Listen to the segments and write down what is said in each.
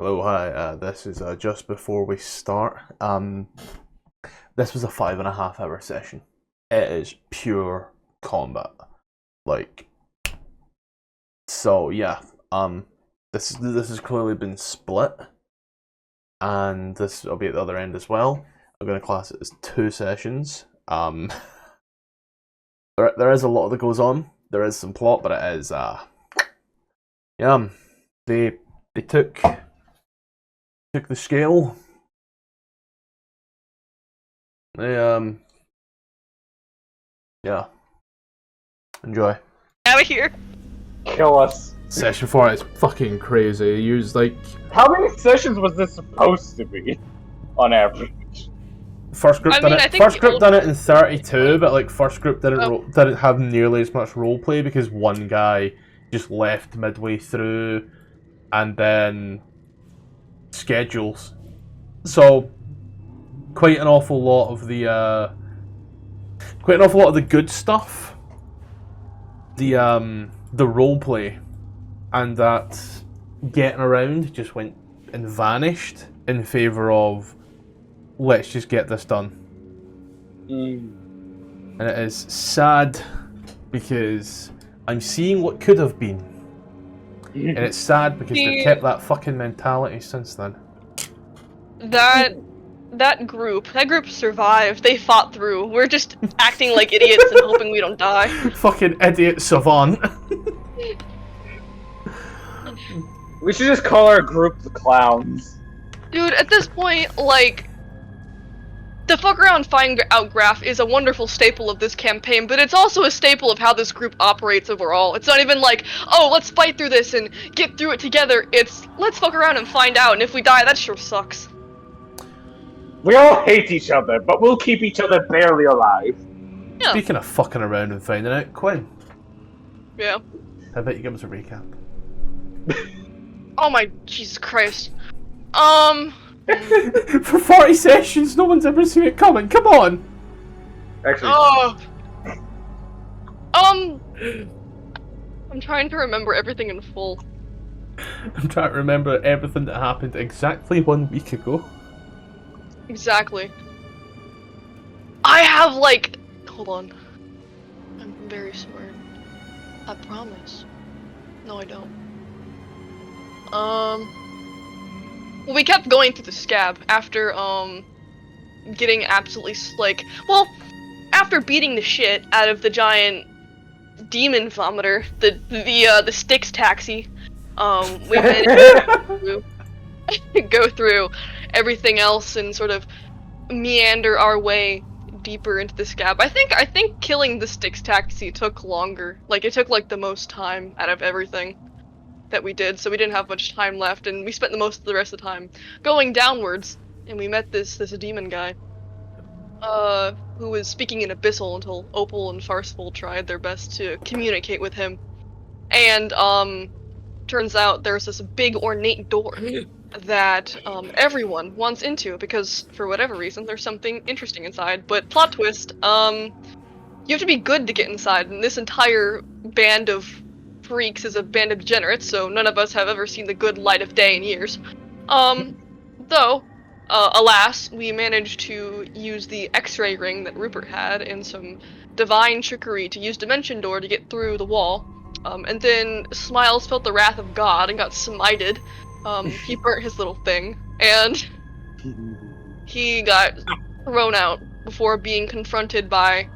Hello, hi. This is just before we start. This was a 5.5 hour session. It is pure combat. Like, so yeah. This has clearly been split, and this will be at the other end as well. I'm going to class it as 2 sessions. There is a lot that goes on. There is some plot, but it is yeah. They took the scale. They yeah. Enjoy. Out of here. Kill us. Session 4 is fucking crazy. You use like How many sessions was this supposed to be, on average? first group done it. First group done it in 32, but like first group didn't have nearly as much roleplay because one guy just left midway through, and then schedules. So quite an awful lot of the good stuff, the roleplay, and that getting around just went and vanished in favour of let's just get this done. And it is sad because I'm seeing what could have been. And it's sad because they've kept that fucking mentality since then. That group survived. They fought through. We're just acting like idiots and hoping we don't die. Fucking idiot savant. We should just call our group the clowns. Dude, at this point, like, the fuck around find out graph is a wonderful staple of this campaign, but it's also a staple of how this group operates overall. It's not even like, oh, let's fight through this and get through it together. It's, let's fuck around and find out, and if we die, that sure sucks. We all hate each other, but we'll keep each other barely alive. Yeah. Speaking of fucking around and finding out, Quinn. Yeah. I bet you give us a recap. Oh my Jesus Christ. For 40 sessions, no one's ever seen it coming. Come on. Actually, I'm trying to remember everything in full. I'm trying to remember everything that happened exactly 1 week ago. Exactly. I have, like... Hold on. I'm very sorry. I promise. No, I don't. Well, we kept going through the scab after, getting absolutely, after beating the shit out of the giant demon vomiter, the Styx taxi, we managed to go through everything else and sort of meander our way deeper into the scab. I think killing the Styx taxi took longer. Like, it took, like, the most time out of everything that we did, so we didn't have much time left, and we spent the most of the rest of the time going downwards, and we met this demon guy, who was speaking in Abyssal until Opal and Farceful tried their best to communicate with him. And, turns out there's this big ornate door that, everyone wants into, because, for whatever reason, there's something interesting inside. But, plot twist, you have to be good to get inside, and this entire band of freaks is a band of degenerates, so none of us have ever seen the good light of day in years. Though, alas, we managed to use the X-ray ring that Rupert had and some divine trickery to use Dimension Door to get through the wall. And then Smiles felt the wrath of God and got smited. He burnt his little thing, and he got thrown out before being confronted by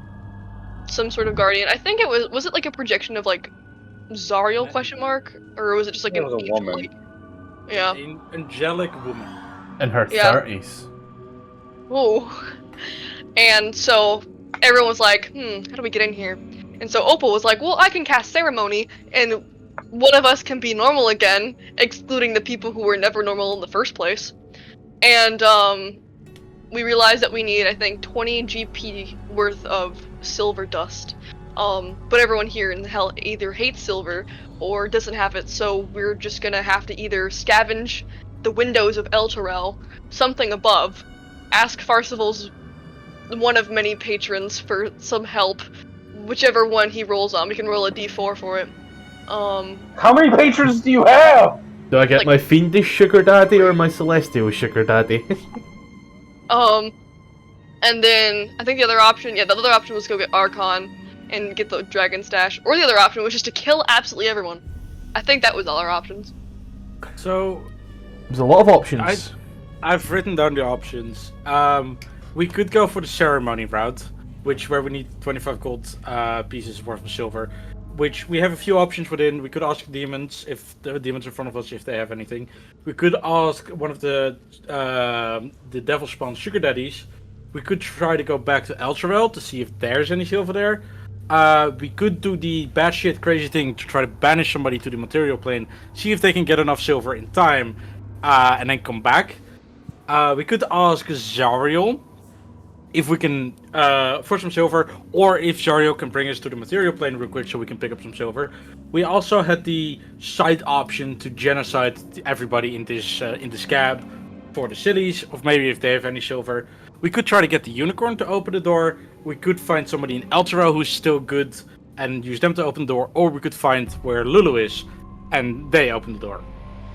some sort of guardian. I think it was it like a projection of, like, Zariel question mark, or was it just like it was a woman? Like, yeah, An angelic woman In her 30s. Oh, and so everyone was like, how do we get in here? And so Opal was like, well, I can cast ceremony, and one of us can be normal again, excluding the people who were never normal in the first place. And we realized that we need, I think, 20 GP worth of silver dust. But everyone here in hell either hates silver or doesn't have it, so we're just gonna have to either scavenge the windows of El Terrell, something above, ask Farcival's one of many patrons for some help, whichever one he rolls on. We can roll a d4 for it. How many patrons do you have? Do I get Like- my fiendish sugar daddy or my celestial sugar daddy? And then I think the other option was go get Archon and get the Dragon Stash, or the other option was just to kill absolutely everyone. I think that was all our options. So There's a lot of options. I've written down the options. We could go for the ceremony route, where we need 25 gold pieces worth of silver. Which we have a few options within. We could ask demons if the demons in front of us if they have anything. We could ask one of the devil spawn sugar daddies. We could try to go back to Elturel to see if there's any silver there. We could do the batshit crazy thing to try to banish somebody to the material plane, see if they can get enough silver in time, and then come back. We could ask Zariel if we can for some silver, or if Zariel can bring us to the material plane real quick so we can pick up some silver. We also had the side option to genocide everybody in the scab for the cities, or maybe if they have any silver. We could try to get the unicorn to open the door. We could find somebody in Elturel who's still good and use them to open the door, or we could find where Lulu is and they open the door.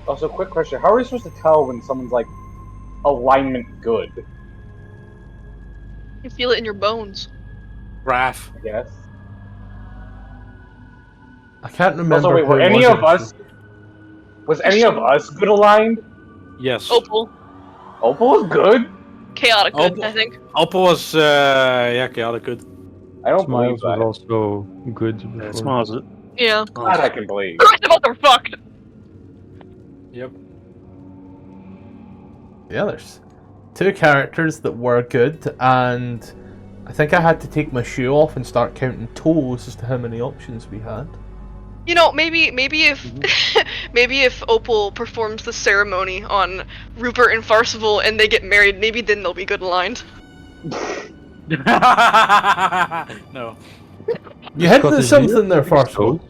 Also, quick question: how are we supposed to tell when someone's like alignment good? You feel it in your bones. Raph. I guess. I can't remember. Also, wait, were who any was of us? Was any of us good aligned? Yes. Opal. Opal was good. Chaotic good, Opal. I think. Opal was chaotic good. I don't Smiles believe was that. also good before. Yeah, Smiles it. Yeah. That I can believe. The rest of us are fucked. Yep. Yeah, there's two characters that were good, and I think I had to take my shoe off and start counting toes as to how many options we had. You know, maybe if maybe if Opal performs the ceremony on Rupert and Farcival and they get married, maybe then they'll be good aligned. No. You hinted at Scottish something there, beer? Farcival.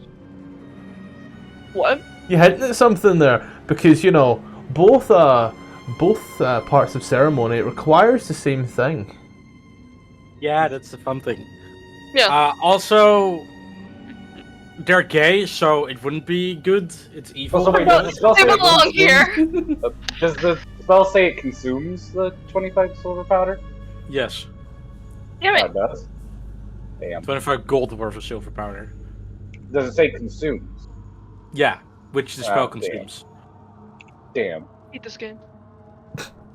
What? You hinted at something there because you know both parts of ceremony it requires the same thing. Yeah, that's the fun thing. Yeah. Also, they're gay, so it wouldn't be good. It's evil. Also, wait, does the spell They say it belong here. Does the spell say it consumes the 25 silver powder? Yes. Damn Yeah, it. it does. Damn. 25 gold worth of silver powder. Does it say consumes? Yeah, which the spell Ah, damn. consumes. Damn. Hate this game.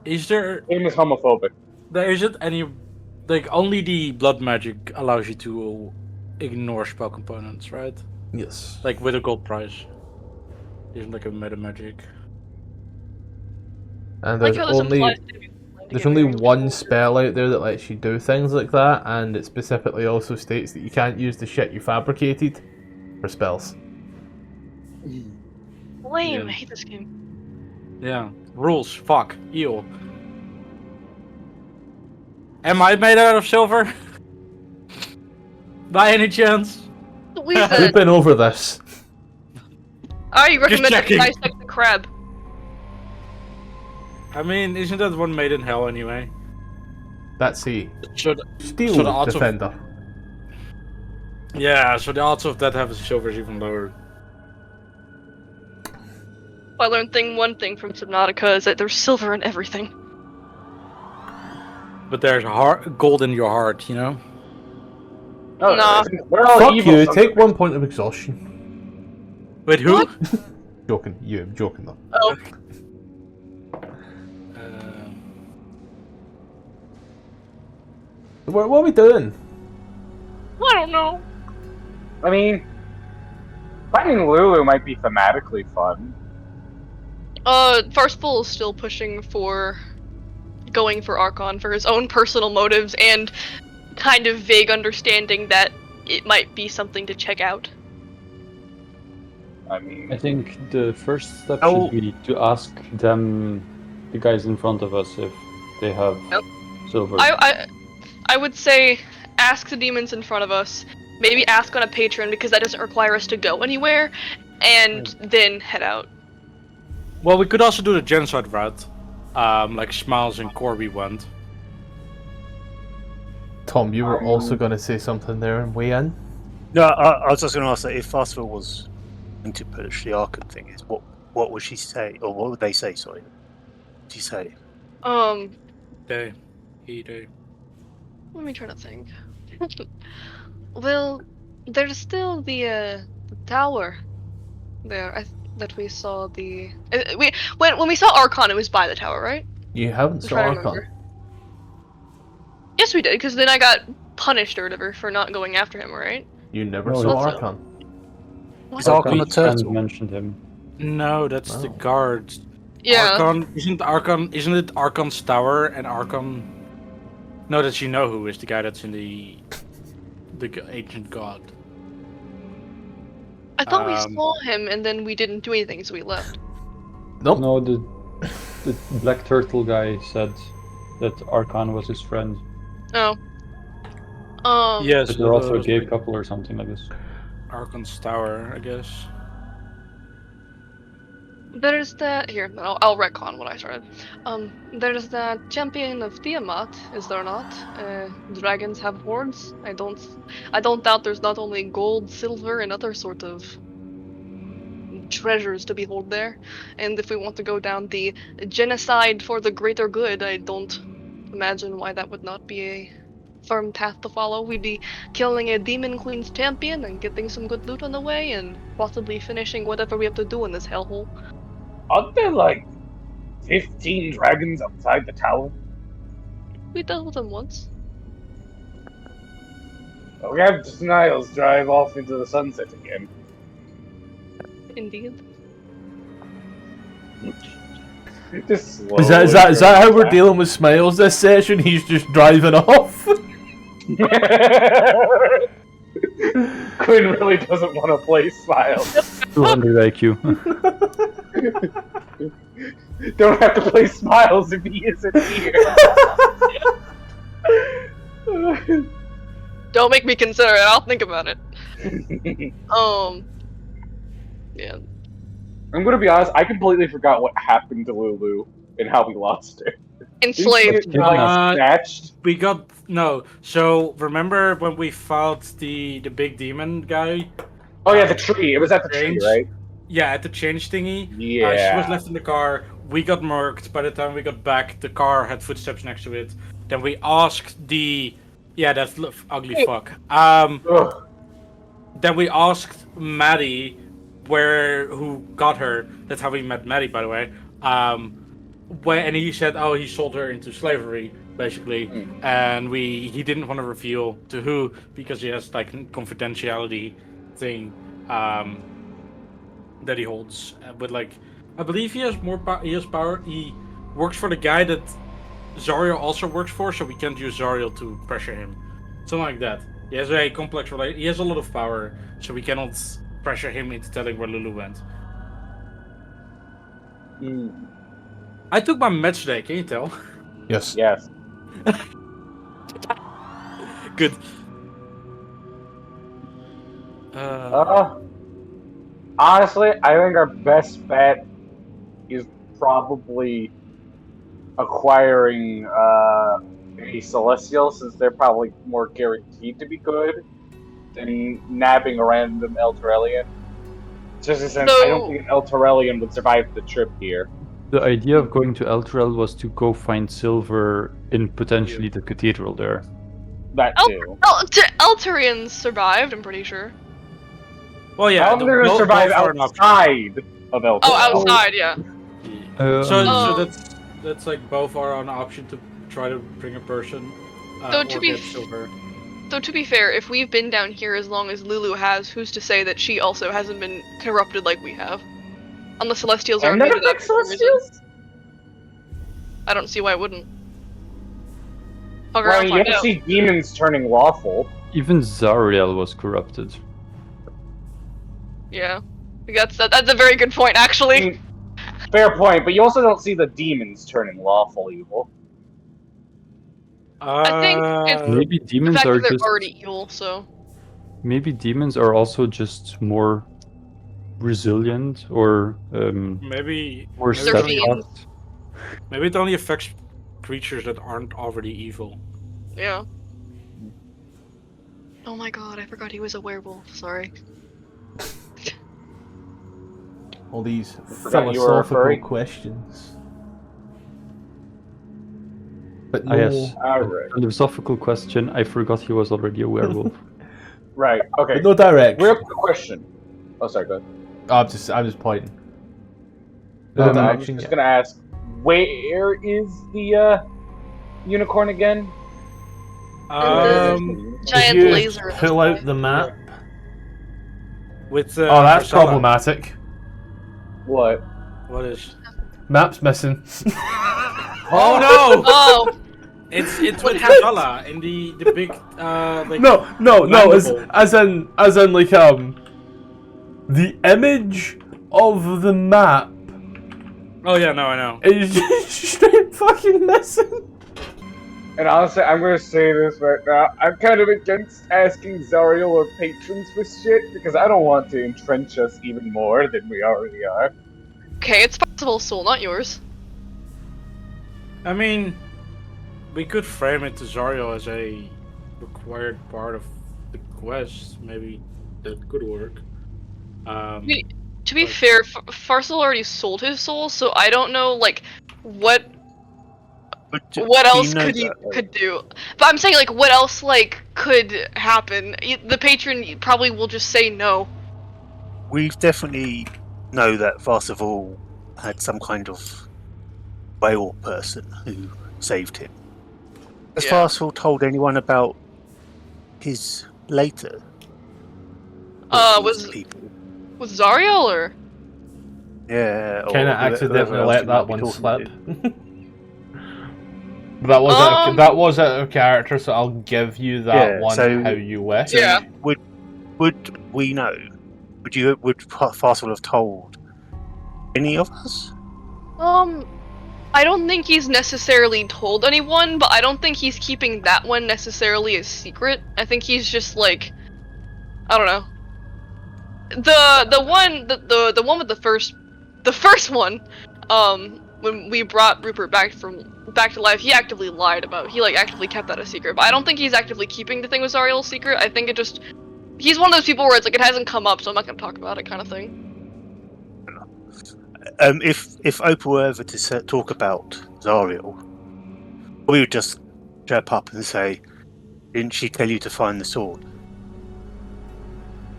Is there... Game is homophobic. There isn't any... Like, only the blood magic allows you to ignore spell components, right? Yes. Like, with a gold price. Isn't like a meta magic. And Like there's how this only implies to be there's only one spell out there that lets you do things like that, and it specifically also states that you can't use the shit you fabricated for spells. Lame. Yeah. I hate this game. Yeah. Rules. Fuck. Eel. Am I made out of silver? By any chance? Lisa, We've been over this. I recommend that you checking. dissect the crab. I mean, isn't that one made in hell anyway? That's a Should steel So the odds of- defender. yeah, so the odds of that having silver is even lower. I learned one thing from Subnautica is that there's silver in everything. But there's gold in your heart, you know? No, Nah. there isn't. We're all Fuck evil. you, take 1 point of exhaustion. Wait, who? What? Joking, I'm joking though. Oh, What are we doing? I don't know. I mean, finding Lulu might be thematically fun. Farcival is still pushing for going for Archon for his own personal motives and kind of vague understanding that it might be something to check out. I mean, I think the first step Oh. should be to ask them, the guys in front of us, if they have Nope. silver. I would say ask the demons in front of us, maybe ask on a patron because that doesn't require us to go anywhere, and then head out. Well, we could also do the genocide route. Like Smiles and Corby went. Tom, you were also going to say something there and weigh in? No, I was just going to ask that if Farcival was going to push the Arkham thing, is what What would she say, or what would they say? Sorry, what would she say? They. Let me try to think. Well, there's still the tower there. That we saw the we when we saw Archon, it was by the tower, right? You haven't I'm saw trying to Archon. remember. Yes, we did, because then I got punished or whatever for not going after him, right? You never No, saw that's- Archon. Is Archon a Archon's friend turtle? mentioned him. No, that's the Oh. guards. Yeah. Archon isn't it Archon's tower and Archon? No, that's who is the guy that's in the ancient god. I thought we Um, saw him and then we didn't do anything, so we left. Nope. No, the black turtle guy said that Archon was his friend. Oh. Yes, But they're also a was gay like couple or something like this. Archon's tower, I guess. There's that here. I'll retcon what I started. There's that champion of Tiamat, is there not? Dragons have horns. I don't doubt there's not only gold, silver, and other sort of treasures to behold there. And if we want to go down the genocide for the greater good, I don't imagine why that would not be a firm path to follow. We'd be killing a demon queen's champion and getting some good loot on the way, and possibly finishing whatever we have to do in this hellhole. Aren't there like 15 dragons outside the tower? We dealt with them once. We have Gnolls drive off into the sunset again. Indeed. Just Is that how we're dealing with Smiles this session? He's just driving off. Quinn really doesn't want to play Smiles. 200 IQ. Don't have to play Smiles if he isn't here. Don't make me consider it. I'll think about it. Yeah. I'm gonna be honest, I completely forgot what happened to Lulu and how we lost her. Enslaved. Didn't she get, like, snatched? We got no. So remember when we fought the big demon guy? Oh yeah, the tree. It was at the tree, right? Yeah, at the change thingy. Yeah. She was left in the car. We got murked. By the time we got back, the car had footsteps next to it. Then we asked the. Yeah, that's ugly fuck. Ugh. Then we asked Maddie who got her. That's how we met Maddie, by the way. And he said, oh, he sold her into slavery, basically. And he didn't want to reveal to who because he has like a confidentiality thing that he holds. But like, I believe he has more he has power. He works for the guy that Zariel also works for, so we can't use Zariel to pressure him. Something like that. He has a complex relation. He has a lot of power, so we cannot pressure him into telling where Lulu went. I took my meds today, can you tell? Yes. Yes. Good. Honestly, I think our best bet is probably acquiring a Celestial, since they're probably more guaranteed to be good, than nabbing a random Elturellian. Just a sense, I don't think an Elturellian would survive the trip here. The idea of going to Elturel was to go find silver in potentially the cathedral there. That too. Elturians survived, I'm pretty sure. Well, yeah. How they're gonna survive outside of Elturel? Oh, outside, yeah. So that's like both are an option to try to bring a person or get silver. Though to be fair, if we've been down here as long as Lulu has, who's to say that she also hasn't been corrupted like we have? And the Celestials are And immune to they're that for some reason. Celestials? I don't see why it wouldn't. Fuck Well, around, you find don't out. see demons turning lawful. Even Zariel was corrupted. Yeah. That's a very good point, actually. I mean, fair point, but you also don't see the demons turning lawful evil. I think it's Maybe the demons fact are that they're just. already evil, so... Maybe demons are also just more resilient or Maybe more They're steadfast. maybe it only affects creatures that aren't already evil. Yeah. Oh my god, I forgot he was a werewolf, sorry. All these forgot you were a philosophical furry. questions. But Ah, no. yes. Alright. Philosophical question. I forgot he was already a werewolf. Right, okay. But no direction. Real quick question. Oh, sorry, go ahead. I'm just pointing. No I was direction just yet. gonna ask, where is the unicorn again? Giant If you laser in the pull sky. out the map. With Oh, that's Varsala. problematic. What? What is? Map's missing. Oh no! Oh, It's with Varsala in the big like. No, mandible. as in like the image of the map Oh yeah, no, I know. is just straight fucking missing. And honestly, I'm gonna say this right now. I'm kind of against asking Zariel or patrons for shit because I don't want to entrench us even more than we already are. okay, it's possible soul, not yours. I mean, we could frame it to Zariel as a required part of the quest. Maybe that could work. To be fair, Farsal already sold his soul, so I don't know like what else could he could do. But I'm saying like what else like could happen. The patron probably will just say no. We definitely know that Varsaval had some kind of whale person who saved him. Has Yeah. Varsaval told anyone about his later? People? Was Zariel or? Yeah. or Kind of whoever accidentally else let you might that be one talking slip. to. But that was Um, that was out of character, so I'll give you that Yeah, one so- how you wish. So Yeah. would we know? Would Varsaval have told any of us? I don't think he's necessarily told anyone, but I don't think he's keeping that one necessarily a secret. I think he's just like, I don't know. The one with the first one, when we brought Rupert back to life, he actively lied about. He like actively kept that a secret. But I don't think he's actively keeping the thing with Zariel a secret. I think he's one of those people where it's like it hasn't come up, so I'm not gonna talk about it, kind of thing. If Oprah were ever to talk about Zariel, we would just jump up and say, "Didn't she tell you to find the sword?"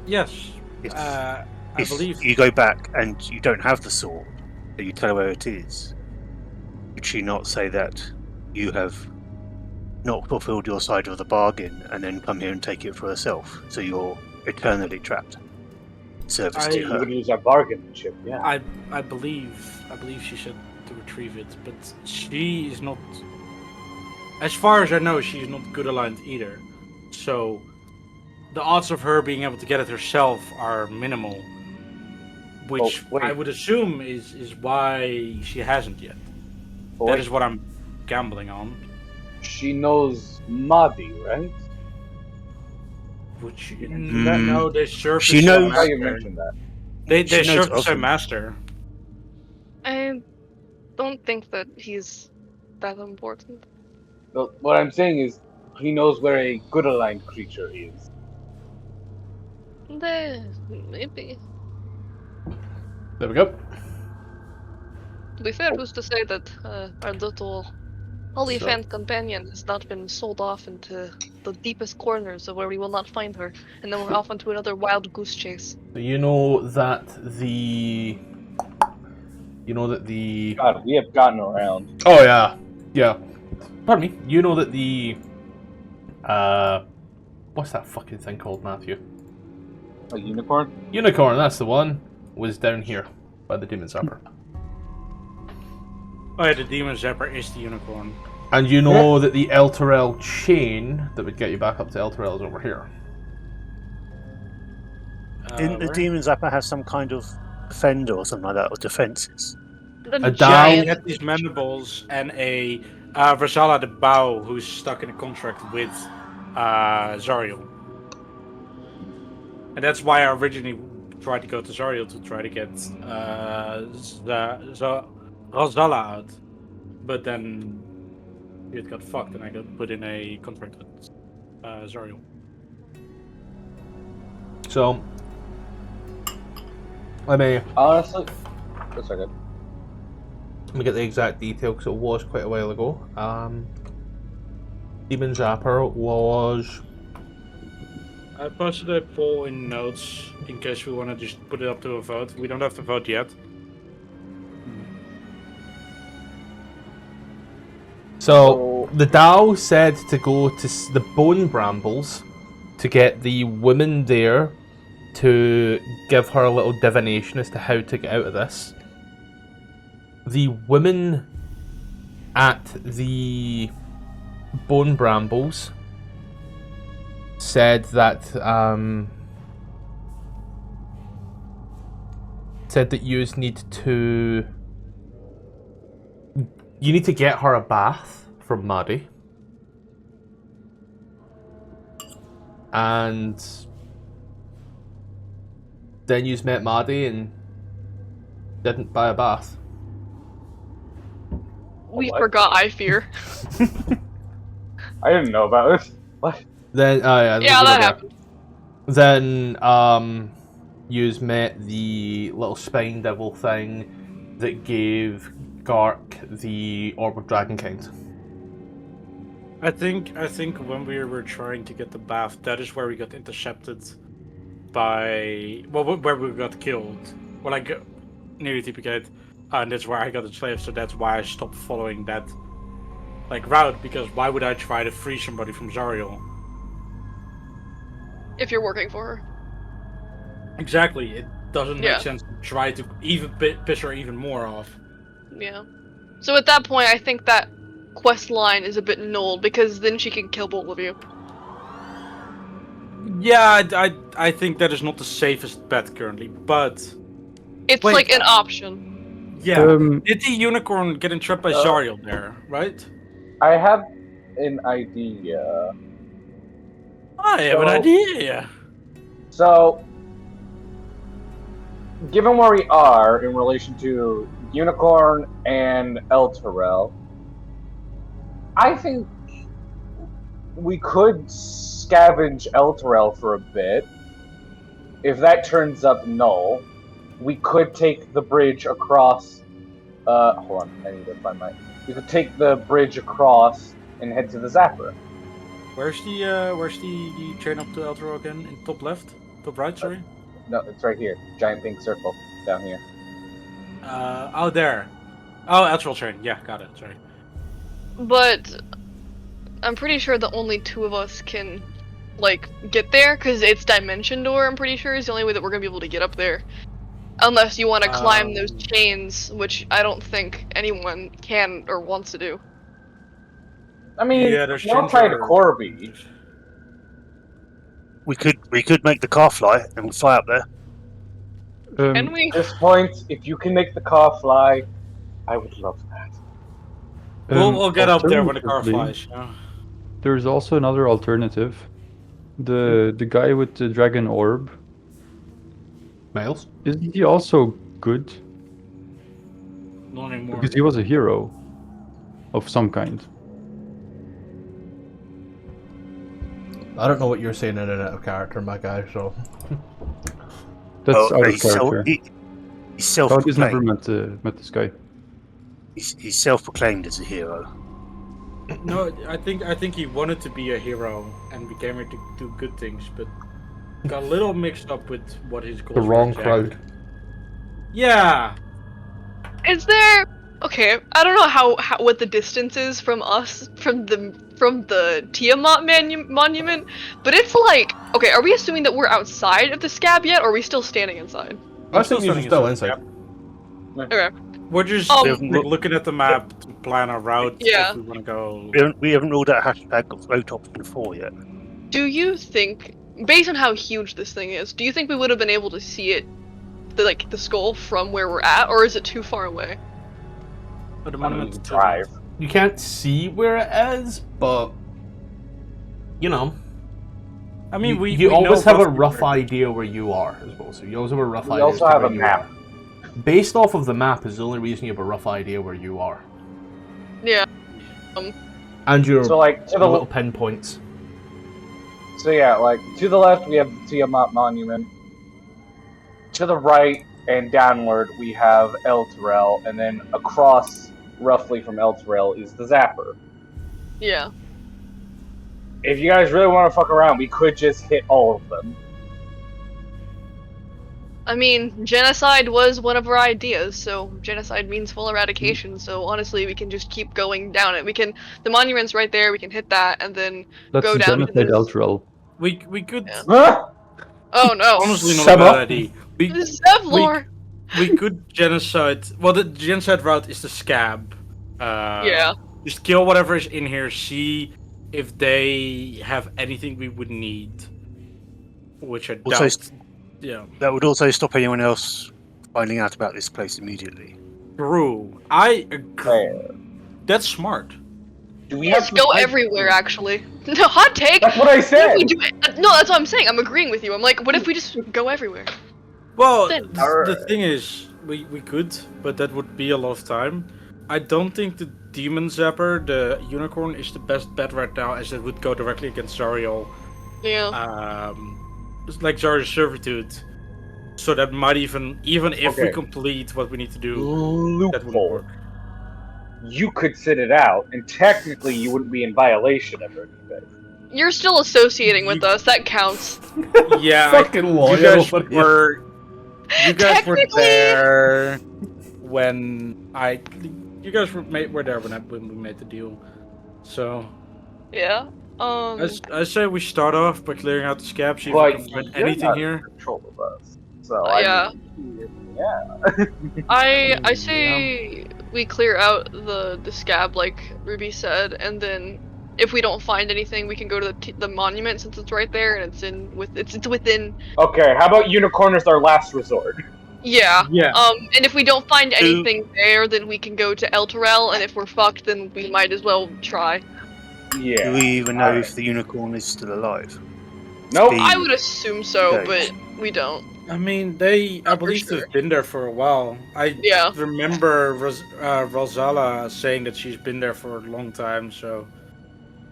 Yes. If, I if believe. you go back and you don't have the sword, but you tell her where it is, would she not say that you have not fulfilled your side of the bargain and then come here and take it for herself? So you're eternally trapped. Service to You her. would use our bargain chip, yeah. I believe she said to retrieve it, but she is not. As far as I know, she's not good aligned either. So the odds of her being able to get it herself are minimal, which wait. I would assume is why she hasn't yet. But That is what I'm gambling on. she knows Madi, right? Which Mm. no, they surface. She knows- How you mentioned that? They She knows surface of a him. master. I don't think that he's that important. No, what I'm saying is, he knows where a good aligned creature is. Maybe. There we go. To be fair, who's to say that our little holy fan companion has not been sold off into the deepest corners of where we will not find her, and then we're off onto another wild goose chase. So you know that the. God, we have gotten around. Oh yeah. Pardon me. You know that the. What's that fucking thing called, Matthew? A unicorn? Unicorn. That's the one. Was down here by the demon zapper. Oh yeah, the demon zapper is the unicorn. And you know that the Elturel chain that would get you back up to Elturel is over here. Didn't the Where? demon zapper have some kind of defender or something like that, or defenses? The A Yeah, down- he had these mandibles and a Varsala the Bhaal who's stuck in a contract with Zariel. And that's why I originally tried to go to Zariel to try to get Razala out. But then it got fucked and I got put in a contract with Zariel. So Let me Honestly, that's okay. Let me get the exact detail because it was quite a while ago. Demon Zapper was. I posted a poll in notes in case we want to just put it up to a vote. We don't have to vote yet. So the Dao said to go to the Bone Brambles to get the woman there to give her a little divination as to how to get out of this. The women at the Bone Brambles said that you need to get her a bath from Maddie, and then you met Maddie and didn't buy a bath. We What? forgot, I fear. I didn't know about this. What? Then Yeah, that happened. Then yous met the little spine devil thing that gave Gark the orb of dragonkind. I think when we were trying to get the bath, that is where we got intercepted by where we got killed. Well, like nearly TPK'd, and that's where I got enslaved. So that's why I stopped following that route, because why would I try to free somebody from Zariel? If you're working for her. Exactly, it doesn't Yeah. make sense to try to even piss her even more off. Yeah. So at that point, I think that quest line is a bit null, because then she can kill both of you. Yeah, I think that is not the safest bet currently, but It's Wait. like an option. yeah. Did the unicorn get entrapped by Zariel there, right? I have an idea. I have an idea. So, given where we are in relation to Unicorn and Elturel, I think we could scavenge Elturel for a bit. If that turns up null, we could take the bridge across. Hold on, I need to find my. We could take the bridge across and head to the Zapper. Where's the train up to Eltro again? In top left? Top right, sorry? No, it's right here. Giant pink circle down here. Oh, there. Oh, Eltro train. Yeah, got it, sorry. But I'm pretty sure the only two of us can, get there, because it's Dimension Door, I'm pretty sure, is the only way that we're going to be able to get up there. Unless you want to climb those chains, which I don't think anyone can or wants to do. I mean, Yeah, there's don't try to ginger- Corby. We could make the car fly and fly up there. Can we? At this point, if you can make the car fly, I would love that. We'll get up there when the car alternatively, flies. Yeah. There's also another alternative. The guy with the dragon orb. Miles? Isn't he also good? Not anymore. Because he was a hero of some kind. I don't know what you're saying in and out of character, my guy, so. That's out of he's character. he's Claudia's never self-proclaimed. met this guy. He's self-proclaimed as a hero. No, I think he wanted to be a hero and became here to do good things, but got a little mixed up with what his goals The were wrong exactly. crowd. Yeah. Is there? Okay, I don't know how what the distance is from us from the Tiamat monument, but it's okay. Are we assuming that we're outside of the scab yet, or are we still standing inside? I think you're still inside. Okay. We're just looking at the map to plan our route Yeah. if we want to go. We haven't ruled out hashtag vote option 4 yet. Do you think, based on how huge this thing is, do you think we would have been able to see it, the skull from where we're at, or is it too far away? But the monument Drive. You can't see where it is, but you know. I mean, you always have a roughly rough where- idea where you are as well. So you always have a rough We idea. also as to have where a you map. are. Based off of the map is the only reason you have a rough idea where you are, Yeah. and your So, to the little pinpoints. So yeah, to the left we have the Tiamat monument. To the right and downward we have Elturel, and then across, roughly from Elturel, is the Zapper. Yeah. If you guys really want to fuck around, we could just hit all of them. I mean, genocide was one of our ideas, so genocide means full eradication, so honestly, we can just keep going down it. The monument's right there, we can hit that, and then Let's go down to genocide this. Elturel. We could Yeah. Huh? Oh no. honestly not a Summer. bad idea. Zevlor! We could genocide. Well, the genocide route is the scab. Yeah. Just kill whatever is in here. See if they have anything we would need, which I Also, doubt. Yeah. that would also stop anyone else finding out about this place immediately. True. I agree. Fair. That's smart. Do we Let's have to go fight- everywhere, actually. No, hot take! That's what I What said! if we do it? No, that's what I'm saying. I'm agreeing with you. I'm like, what if we just go everywhere? Well, Then- the thing is, we could, but that would be a lot of time. I don't think the demon zapper, the unicorn, is the best bet right now, as it would go directly against Zariel. Yeah. It's like Zariel's servitude. So that might even if we Okay. complete what we need to do, that wouldn't Loophole. work. You could sit it out, and technically you wouldn't be in violation of anything. You're still associating with us. That counts. Yeah, Fucking you lawyer guys over here. were Technically- there when you guys were there when we made the deal. So Yeah. I say we start off by clearing out the scab, see if But we can find you're anything not here. in control of us. So Yeah. yeah. I say we clear out the scab, like Ruby said, and then if we don't find anything, we can go to the monument since it's right there and it's within. Okay, how about unicorn as our last resort? Yeah. Yeah. And if we don't find anything there, then we can go to Elturel, and if we're fucked, then we might as well try. Yeah. Do we even know Alright. if the unicorn is still alive? Nope. The- I would assume so, Nice. but we don't. I mean, Not I for believe sure. they've been there for a while. I Yeah. remember Rosala saying that she's been there for a long time. So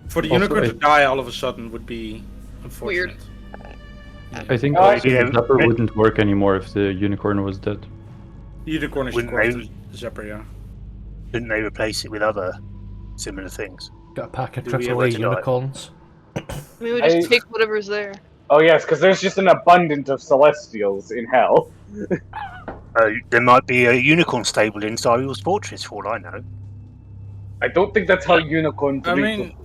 for the Also, unicorn I- to die all of a sudden would be unfortunate. I think Oh, also yeah, the zapper but- wouldn't work anymore if the unicorn was dead. The unicorn is Wouldn't close they- to Zephyr, yeah. Didn't they replace it with other similar things? Got a pack of Do we AAA ever die? unicorns. I mean, we just I- take whatever's there. Oh yes, because there's just an abundance of celestials in hell. There might be a unicorn stable in Zariel's fortress, for all I know. I don't think that's how unicorns I reach mean,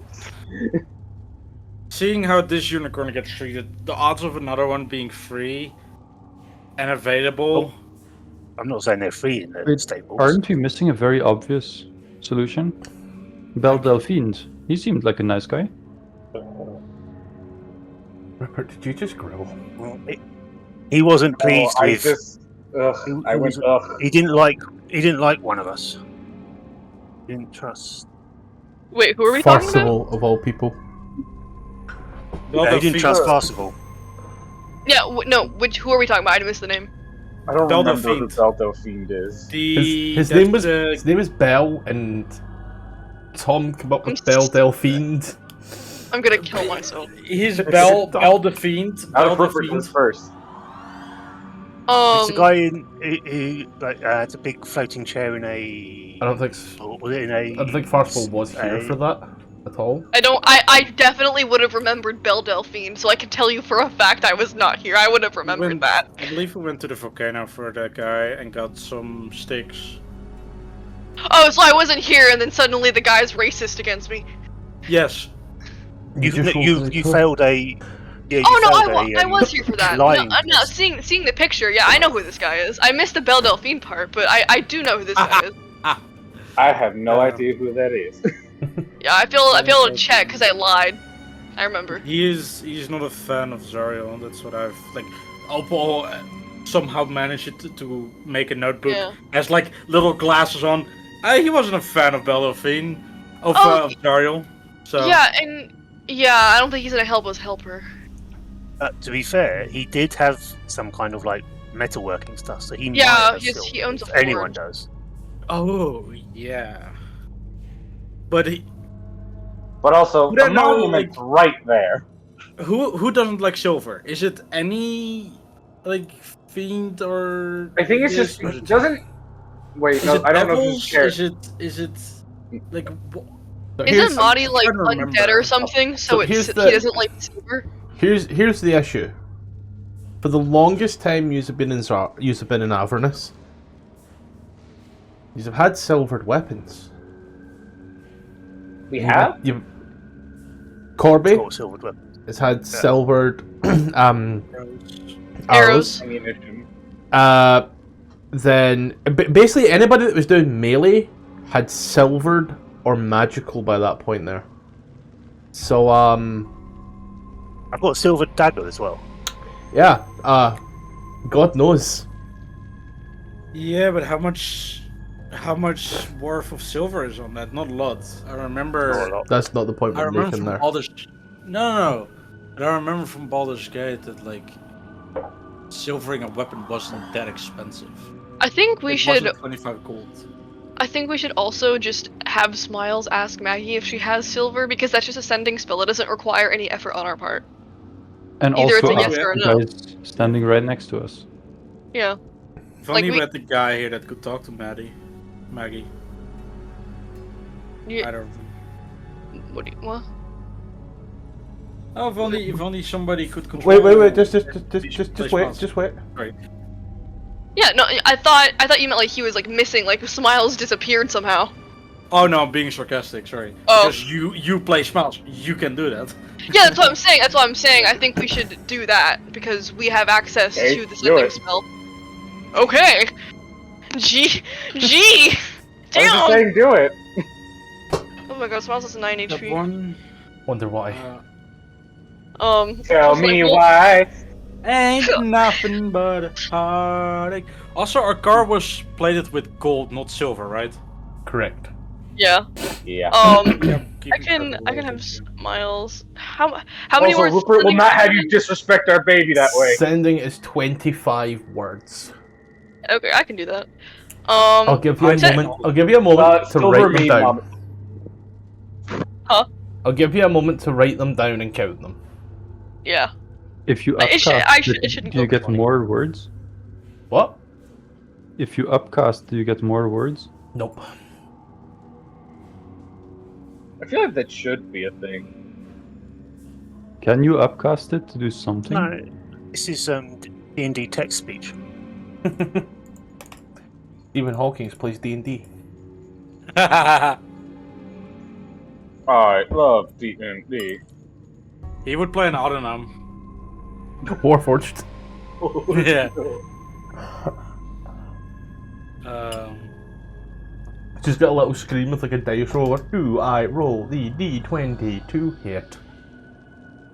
seeing how this unicorn gets treated, the odds of another one being free and available. I'm not saying they're free in the Wait, stables. Aren't we missing a very obvious solution? Bel Delphine. He seemed like a nice guy. Rupert, did you just grill? Well, he wasn't pleased I with. just, I went, ugh. He didn't like one of us. Didn't trust. Wait, who are we talking about? Farcival of all people. He didn't trust Farcival. Yeah, no, who are we talking about? I missed the name. I don't Baldur remember who Fiend. Baldur Fiend is. His name was Bell, and Tom came up with I'm Bell s- Delphine. I'm gonna kill myself. He's Bell the Fiend. How Bell did the Rupert Fiend. was first? It's the guy who like had a big floating chair in a. I don't think. Or was it in a? I don't think Farcival was here for that at all. I definitely would have remembered Belle Delphine, so I can tell you for a fact I was not here. I would have remembered that. I believe we went to the volcano for that guy and got some sticks. Oh, so I wasn't here, and then suddenly the guy's racist against me. Yes. You just failed a. Yeah, you Oh no, failed I was here for that. No, lying no, test. seeing the picture, yeah, I know who this guy is. I missed the Belle Delphine part, but I do know who this guy is. I have no idea who that is. Yeah, I feel a check because I lied. I remember. He's not a fan of Zariel. That's what I've like. Opal somehow managed to make a notebook. Yeah. Has like little glasses on. He wasn't a fan of Delphine, of Zariel. So Yeah, and I don't think he's gonna help us help her. To be fair, he did have some kind of like metalworking stuff, so he might Yeah, have he still, owns a if anyone forge. does. Oh yeah. But But also, We the don't know, monument's right there. who doesn't like silver? Is it any like fiend or? I think it's this, just or is it- doesn't. Wait, Is no, it I don't know if devils? this character. Is it like? So Isn't Marty I'm like trying to undead remember. or something? So So here's he the- doesn't like silver. Here's the issue. For the longest time you've been in Avernus, you've had silvered weapons. We have. Corby Got silvered weapon. has had silvered arrows. Arrows. Ammunition. Then basically anybody that was doing melee had silvered or magical by that point there. So I've got a silvered dagger as well. yeah, God knows. Yeah, but how much worth of silver is on that? Not a lot. I remember. Not a lot. That's not the point I we're remember making from there. Baldur's. No. But I remember from Baldur's Gate that like silvering a weapon wasn't that expensive. I think we It should. wasn't 25 gold. I think we should also just have Smiles ask Maggie if she has silver, because that's just a sending spell. It doesn't require any effort on our part. And Either also it's a yes ask or a the no. guys standing right next to us. Yeah. If Like, only we we- had the guy here that could talk to Maggie. Yeah. I don't. What? Oh, if only somebody could control. Wait, just Place wait, mouse. just wait. Right. Yeah. No. I thought you meant like he was like missing. Like Smiles disappeared somehow. Oh no, I'm being sarcastic. Sorry. Oh. Because you play Smiles, you can do that. Yeah, that's what I'm saying. That's what I'm saying. I think we should do that because we have access Okay, to the do sending it. spell. Okay. G. I was just Damn. saying, do it. Oh my god, Smiles has 9 That HP. one. Wonder why. Tell it's me like, well, why. Ain't nothing but a heartache. Also, our car was plated with gold, not silver, right? Correct. Yeah. Yeah. Keep I can track of have all Smiles. How many Also, words? Rupert will sending not have spell? you disrespect our baby that way. Sending is 25 words. Okay, I can do that. I'll give you a Send- moment. I'll give you a moment to Silver write them me, down. Mom. I'll give you a moment to write them down and count them. Yeah. If you It should- upcast, it shouldn't do you go get 20. more words? What? If you upcast, do you get more words? Nope. I feel like that should be a thing. Can you upcast it to do something? No, this is D&D text speech. Stephen Hawking plays D&D. I love D&D. He would play an autonom. Warforged. Yeah. Just got a little scream with like a dice roller. Ooh, I roll the D20 to hit.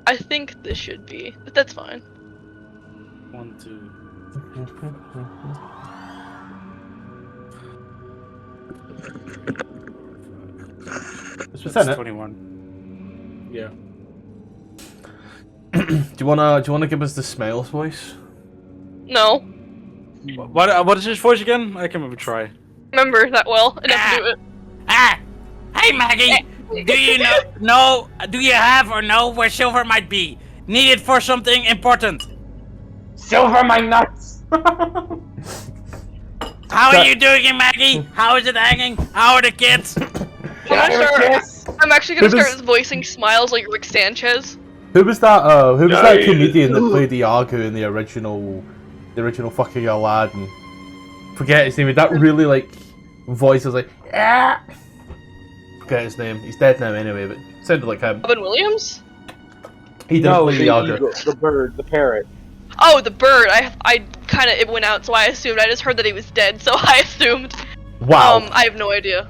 I think this should be, but that's fine. 1, 2. This was That's in it. 21. Yeah. Do you wanna give us the Smiles voice? No. What is his voice again? I can maybe try. Remember that well enough to do it. Ah! Hey, Maggie! Do you know? Do you have or know where silver might be? Needed for something important. Silver my nuts! How are you doing, Maggie? How is it hanging? How are the kids? I'm actually gonna Who does- start voicing Smiles like Rick Sanchez. Who was that? Who was that Nice. comedian that played Iago in the original fucking Aladdin? Forget his name. That really like voice was like, ah. Forget his name. He's dead now anyway, but sounded like him. Robin Williams? He did No, play the Iago. eagle, the bird, the parrot. Oh, the bird. I kind of it went out, so I assumed. I just heard that he was dead, so I assumed. Wow. I have no idea.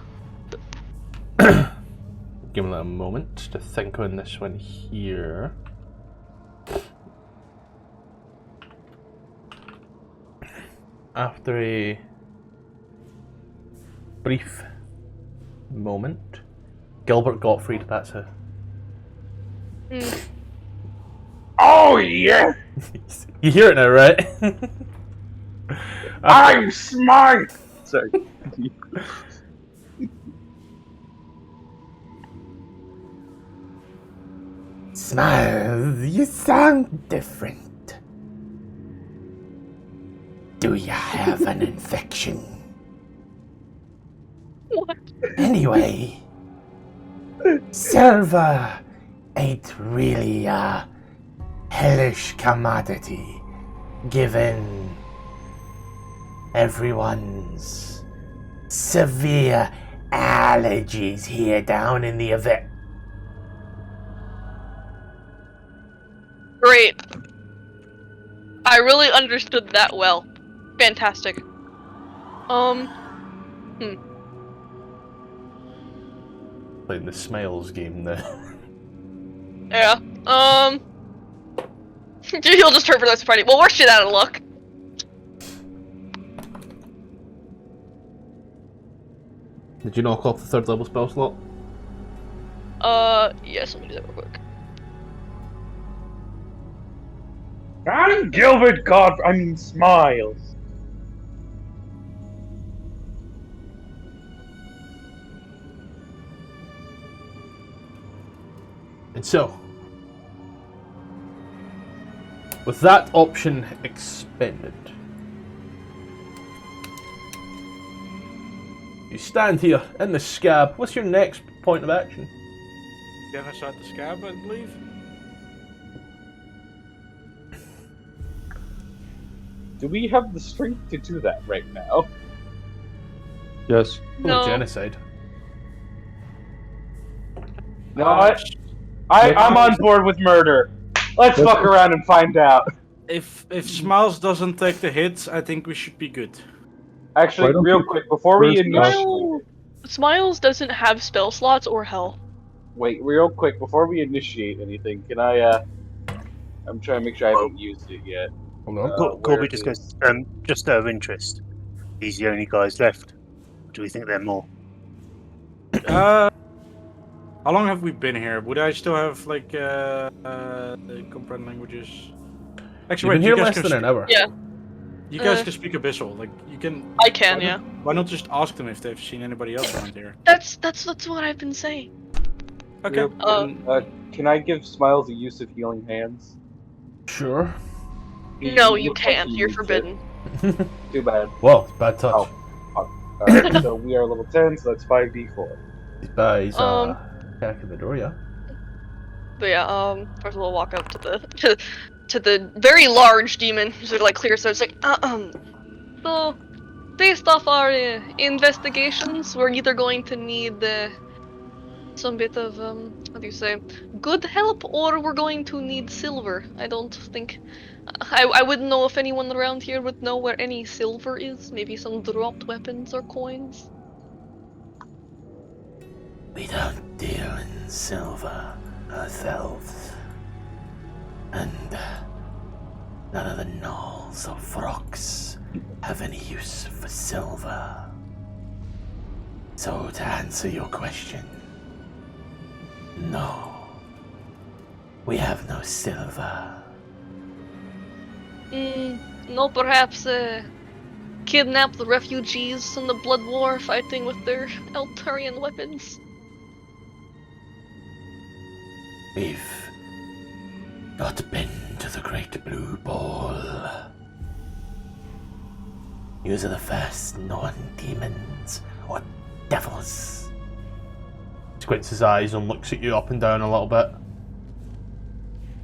Give him a moment to think on this one here. After a brief moment, Gilbert Gottfried, that's who. Oh yeah! You hear it now, right? I'm smart! Sorry. Smile, you sound different. Do you have an infection? What? Anyway, silver ain't really a hellish commodity, given everyone's severe allergies here down in the event. Great. I really understood that well. Fantastic. Playing the smiles game there. Yeah. He'll just turn for this party. Well, we're shit out of luck. Did you knock off the third level spell slot? Yes, let me do that real quick. I'm Gilbert Smiles. And so, with that option expended, you stand here in the scab. What's your next point of action? Genocide the scab, I believe. Do we have the strength to do that right now? Yes. No. Genocide. No, I'm on board with murder. Let's fuck around and find out. If Smiles doesn't take the hits, I think we should be good. Actually, Why don't real you quick, before we first initiate... Smiles doesn't have spell slots or hell. Wait, real quick, before we initiate anything, can I, I'm trying to make sure I haven't used it yet. Hold on. Corby where just is- goes, just out of interest, he's the only guys left. Do we think there are more? How long have we been here? Would I still have like comprehend languages? Actually, You've been you here guys less can than an hour. Yeah. You guys can speak Abyssal. Like you can. I can, yeah. Why not just ask them if they've seen anybody else around here? That's what I've been saying. Okay. Can I give Smiles a use of healing hands? Sure. No, He you looks like can't. he You're needs forbidden. it. Too bad. Well, bad touch. Oh. Alright, so we are level 10, so that's 5d4. He's attacking the door, yeah. But yeah, first we'll walk up to the to the very large demon. Sort of like clear, so it's like, So, based off our investigations, we're either going to need some bit of how do you say, good help, or we're going to need silver. I don't think. I wouldn't know if anyone around here would know where any silver is. Maybe some dropped weapons or coins. We don't deal in silver ourselves. And none of the Gnolls or Vroks have any use for silver. So to answer your question, no. We have no silver. No, perhaps kidnap the refugees in the Blood War fighting with their Eltarian weapons. We've not been to the Great Blue Ball. Yous are the first non-demons or devils. Squints his eyes and looks at you up and down a little bit.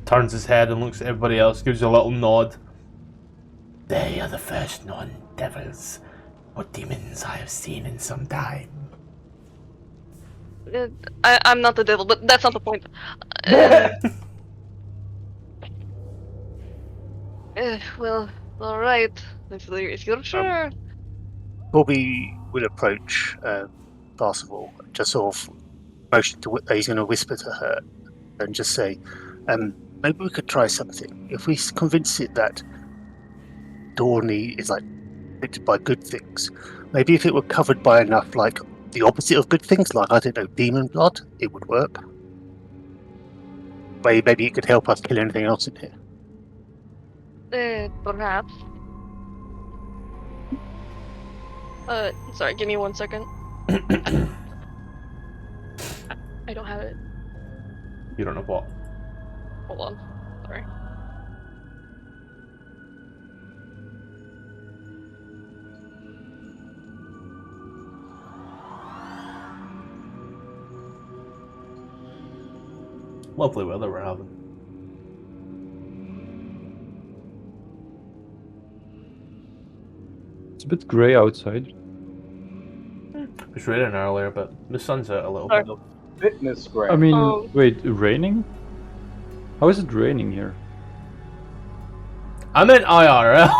Turns his head and looks at everybody else, gives you a little nod. They are the first non-devils or demons I have seen in some time. I'm not the devil, but that's not the point. Well, alright. If you're sure. Corby will approach Parsifal, just sort of motion to he's going to whisper to her and just say, maybe we could try something. If we convince it that Dorney is like affected by good things, maybe if it were covered by enough like the opposite of good things, like I don't know, demon blood, it would work. Maybe it could help us kill anything else in here. Perhaps. Sorry, give me 1 second. I don't have it. You don't know what. Hold on. Sorry. lovely weather we're having. It's a bit grey outside. It was raining earlier, but the sun's out a little Sorry. bit. Fitness grade. I mean, Oh. wait, raining? How is it raining here? I'm in IRL.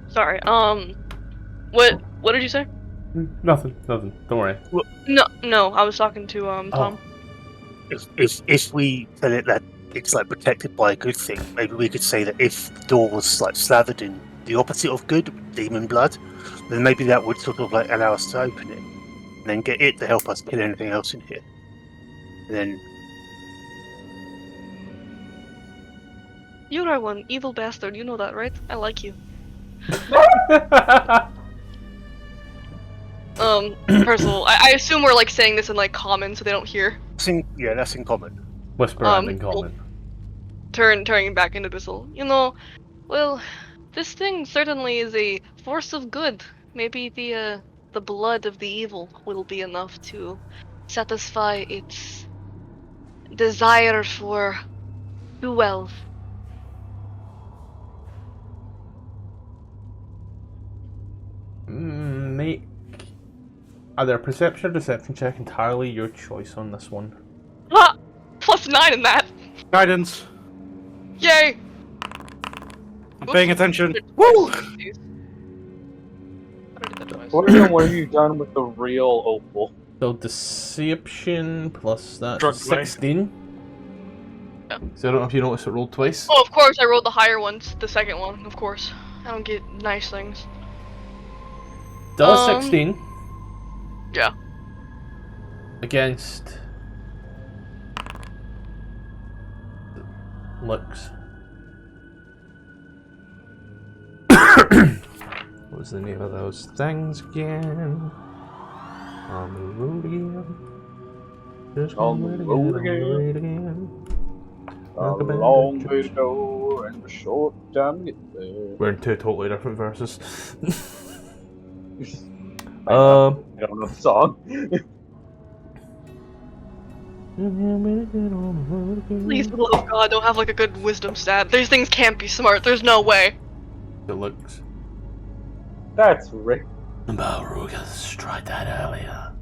Sorry. What did you say? Nothing. Don't worry. No. I was talking to Tom. If we tell it that it's like protected by a good thing, maybe we could say that if the door was like slathered in the opposite of good, demon blood, then maybe that would sort of like allow us to open it, and then get it to help us kill anything else in here. And then You are one evil bastard. You know that, right? I like you. Percival, I assume we're like saying this in like common so they don't hear. that's in common. Whisper and in common. Turning back into Bissell. You know, well, this thing certainly is a force of good. Maybe the blood of the evil will be enough to satisfy its desire for wealth. Make either a perception or deception check, entirely your choice on this one. Ah! +9 in that! Guidance. Yay! I'm paying attention. Woo! What are you done with the real opal? So deception plus that's Drug play. 16. Yeah. So I don't know if you noticed it rolled twice. Oh, of course I rolled the higher ones, the second one, of course. I don't get nice things. Does 16 Yeah. against looks. What was the name of those things again? On the road again. Just On the road again. A long way to go and a short time to get there. We're in two totally different verses. I don't know the song. Please, for the love of God, don't have like a good wisdom stat. These things can't be smart. There's no way. It looks. That's Rick. Balrugas tried that earlier.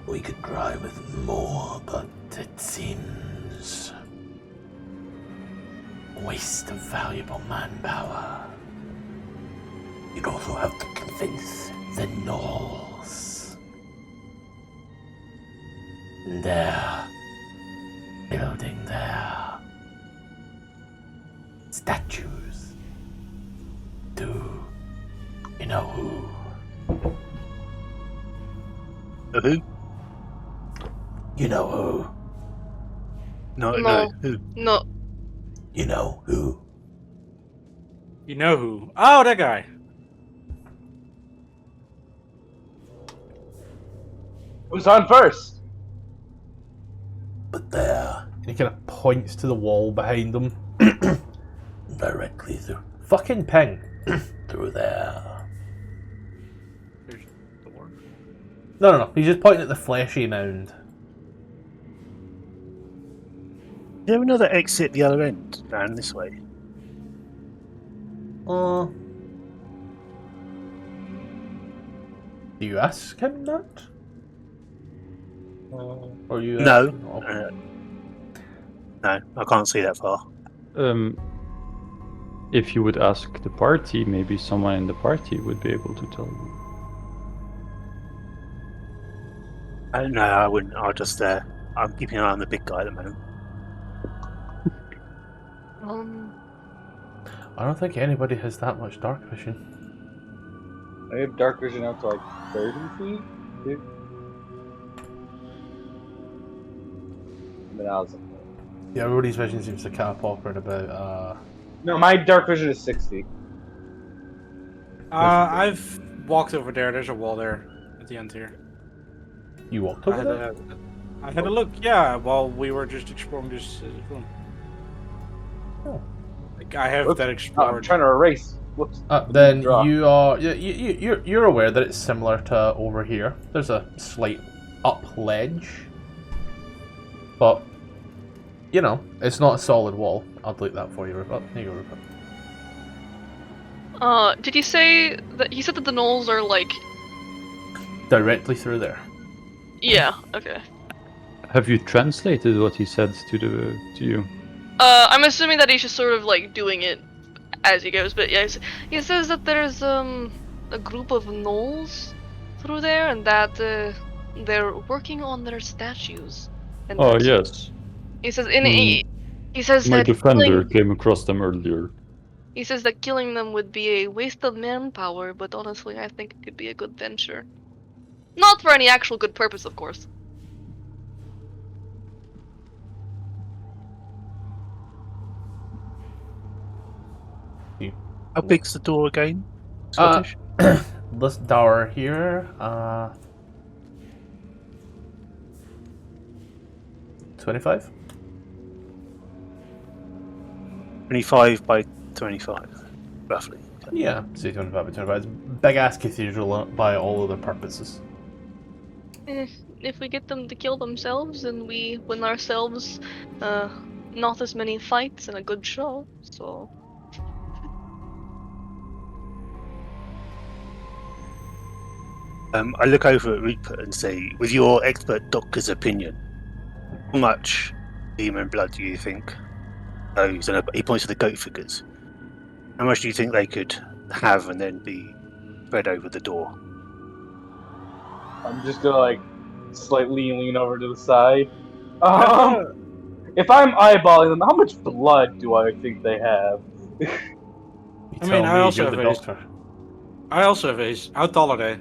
We could try with more, but it seems a waste of valuable manpower. You'd also have to convince the Gnolls. And they're building their statues. Do you know who? Who? You know who? No. Who? No. You know who? You know who? Oh, that guy. Who's on first? But there, He kind of points to the wall behind him. directly through Fucking ping. there. There's the door. No. He's just pointing at the fleshy mound. Is there another exit the other end? Down this way. Do you ask him that? Or you? No. Oh. No, I can't see that far. If you would ask the party, maybe someone in the party would be able to tell you. No, I wouldn't. I'll just I'm keeping an eye on the big guy at the moment. I don't think anybody has that much dark vision. I have dark vision out to like 30 feet. Dude. And then I was like, Yeah, everybody's vision seems to cap off around about. no, my dark vision is 60. I've walked over there. There's a wall there at the end here. You walked I over there? had a look, yeah, while we were just exploring this room. Oh. Like, I have Whoops. that Oh, explored. I'm trying to erase. Whoops. Then Draw. you are you're aware that it's similar to over here. There's a slight up ledge. But, you know, it's not a solid wall. I'll delete that for you, Rupert. Here you go, Rupert. Did he say that he said that the Gnolls are like? Directly through there. Yeah. Okay. Have you translated what he said to you? I'm assuming that he's just sort of like doing it as he goes, but yeah, he says that there's a group of Gnolls through there, and that they're working on their statues. And Oh that- yes, He says he says my that defender came across them earlier. he says that killing them would be a waste of manpower, but honestly, I think it could be a good venture. Not for any actual good purpose, of course. How big's the door again? Scottish? This door here, 25? 25 by 25, roughly. Yeah, say 25 by 25. It's a big ass cathedral by all other purposes. If we get them to kill themselves, then we win ourselves not as many fights and a good show, so... I look over at Rupert and say, with your expert doctor's opinion, how much demon blood do you think those, and he points to the goat figures, how much do you think they could have and then be spread over the door? I'm just gonna like slightly lean over to the side. If I'm eyeballing them, how much blood do I think they have? You I tell mean, me, I also you're have the a doctor. I also have a how tall are they?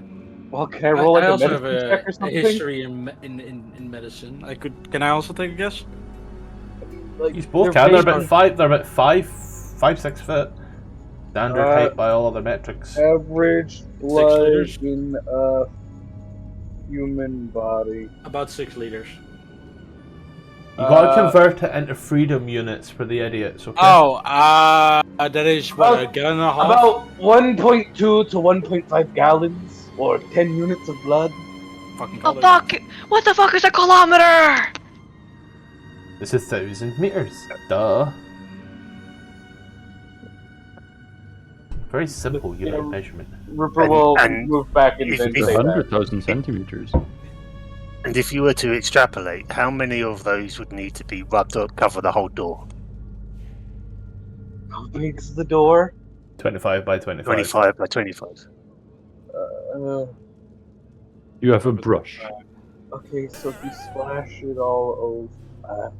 Well, can I roll like I a also have medicine check or a something? history in medicine. Can I also take a guess? Like, These both they're can. They're based about 6 foot. Standard height by all other metrics. average blood liters? in a human body. About 6 liters. You gotta convert it into freedom units for the idiots, okay? Oh, that is what, a gallon and a half? About 1.2 to 1.5 gallons, or 10 units of blood. Fucking Oh call it. fuck! What the fuck is a kilometer? It's 1,000 meters. Duh. Very simple unit of measurement. Rupert will and move back and if- then if say that. 100,000 centimeters. And if you were to extrapolate, how many of those would need to be rubbed up, cover the whole door? How big is the door? 25 by 25. 25 by 25. You have a brush. Okay, so if you splash it all over...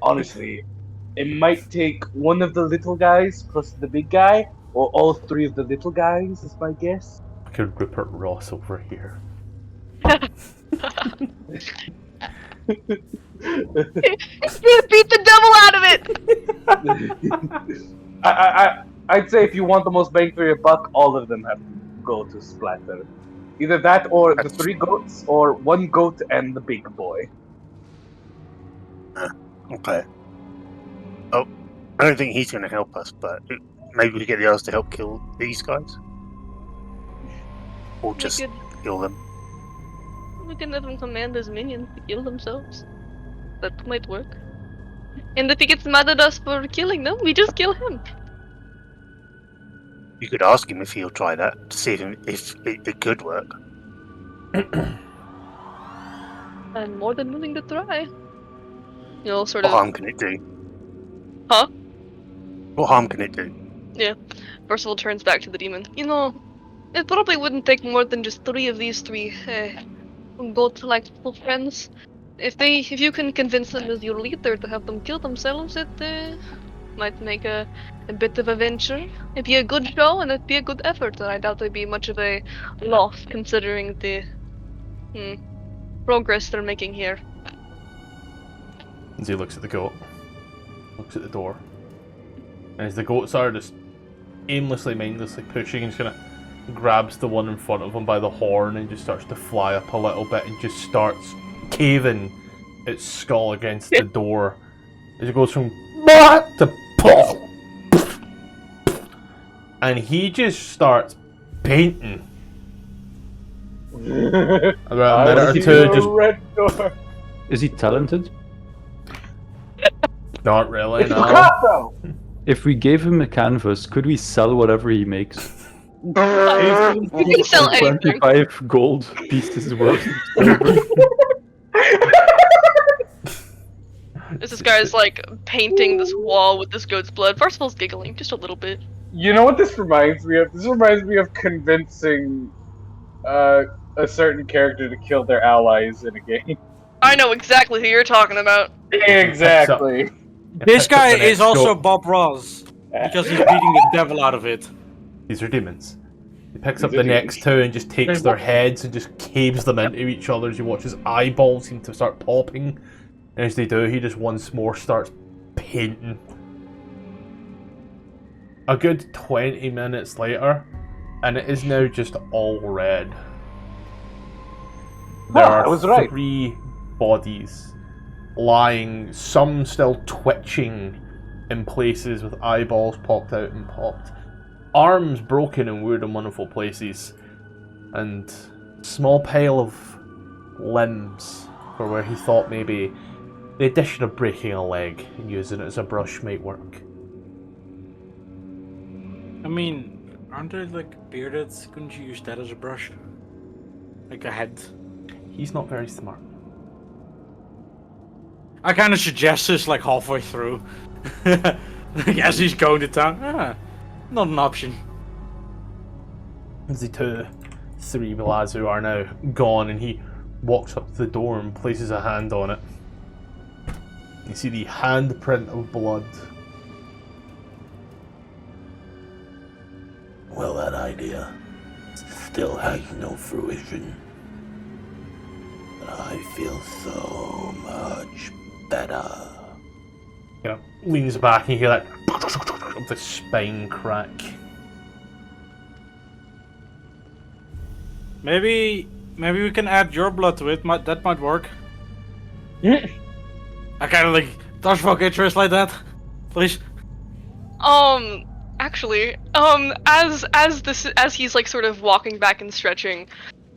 honestly, it might take one of the little guys plus the big guy, or all three of the little guys, is my guess. Look at Rupert Ross over here. Beat the devil out of it! I'd say if you want the most bang for your buck, all of them have to go to splatter. Either that or the 3 goats, or 1 goat and the big boy. Okay. Oh, I don't think he's going to help us, but maybe we get the others to help kill these guys? Or just kill them? We can have him command his minions to kill themselves. That might work. And if he gets mad at us for killing them, we just kill him. You could ask him if he'll try that, to see if it could work. I'm more than willing to try. You know, sort What of. harm can it do? Huh? What harm can it do? Yeah. Percival turns back to the demon. You know, it probably wouldn't take more than just 3 of these 3 goat-like little friends. If you can convince them as your leader to have them kill themselves, it might make a bit of a venture. It'd be a good show and it'd be a good effort, and I doubt it'd be much of a loss considering the progress they're making here. As he looks at the goat, looks at the door, and as the goats are just aimlessly, mindlessly pushing, he's gonna grabs the one in front of him by the horn and just starts to fly up a little bit and just starts caving its skull against the door as it goes from to and he just starts painting About a minute or two, just red door. Is he talented? not really. It's No. Picasso. If we gave him a canvas, could we sell whatever he makes? You can sell anything. 25 gold pieces worth of silver. This guy's like painting this wall with this goat's blood. Parsifal's giggling just a little bit. You know what this reminds me of? This reminds me of convincing a certain character to kill their allies in a game. I know exactly who you're talking about. Exactly. This guy The is next also goat. Bob Ross because he's beating the devil out of it. These are demons. He picks These up are the demons. next two and just takes their heads and just caves them into each other as you watch his eyeballs seem to start popping. And as they do, he just once more starts painting. A good 20 minutes later, and it is now just all red. There I are was right. 3 bodies lying, some still twitching in places with eyeballs popped out and popped. Arms broken in weird and wonderful places. And small pile of limbs for where he thought maybe the addition of breaking a leg and using it as a brush might work. I mean, aren't they like bearded? Couldn't you use that as a brush? Like a head? He's not very smart. I kind of suggest this like halfway through. Like as he's going to town. Not an option. The 3 lads who are now gone, and he walks up to the door and places a hand on it. You see the handprint of blood. Well, that idea still has no fruition. But I feel so much better. You know, leans back and you hear that of the spine crack. Maybe we can add your blood to it. That might work. I kind of like touch fuck interest like that, please. Actually, as he's like sort of walking back and stretching,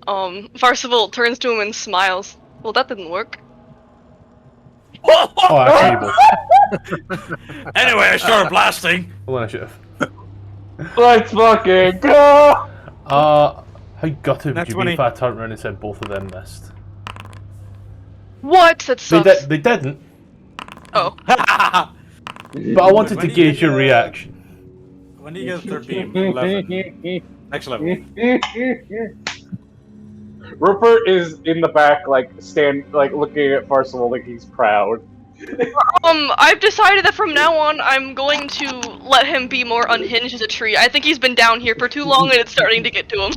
Farcival turns to him and smiles. Well, that didn't work. Oh, actually, Anyway, I started blasting. well, I should have. Let's fucking go! How gutted would That's you when be he- if I turned around and said both of them missed? What? That sucks. They didn't, Oh. but I wanted When to do you gauge your get, reaction. When do you get 3rd beam? 11. Next level. Rupert is in the back, like looking at Farcival like he's proud. I've decided that from now on, I'm going to let him be more unhinged as a tree. I think he's been down here for too long and it's starting to get to him.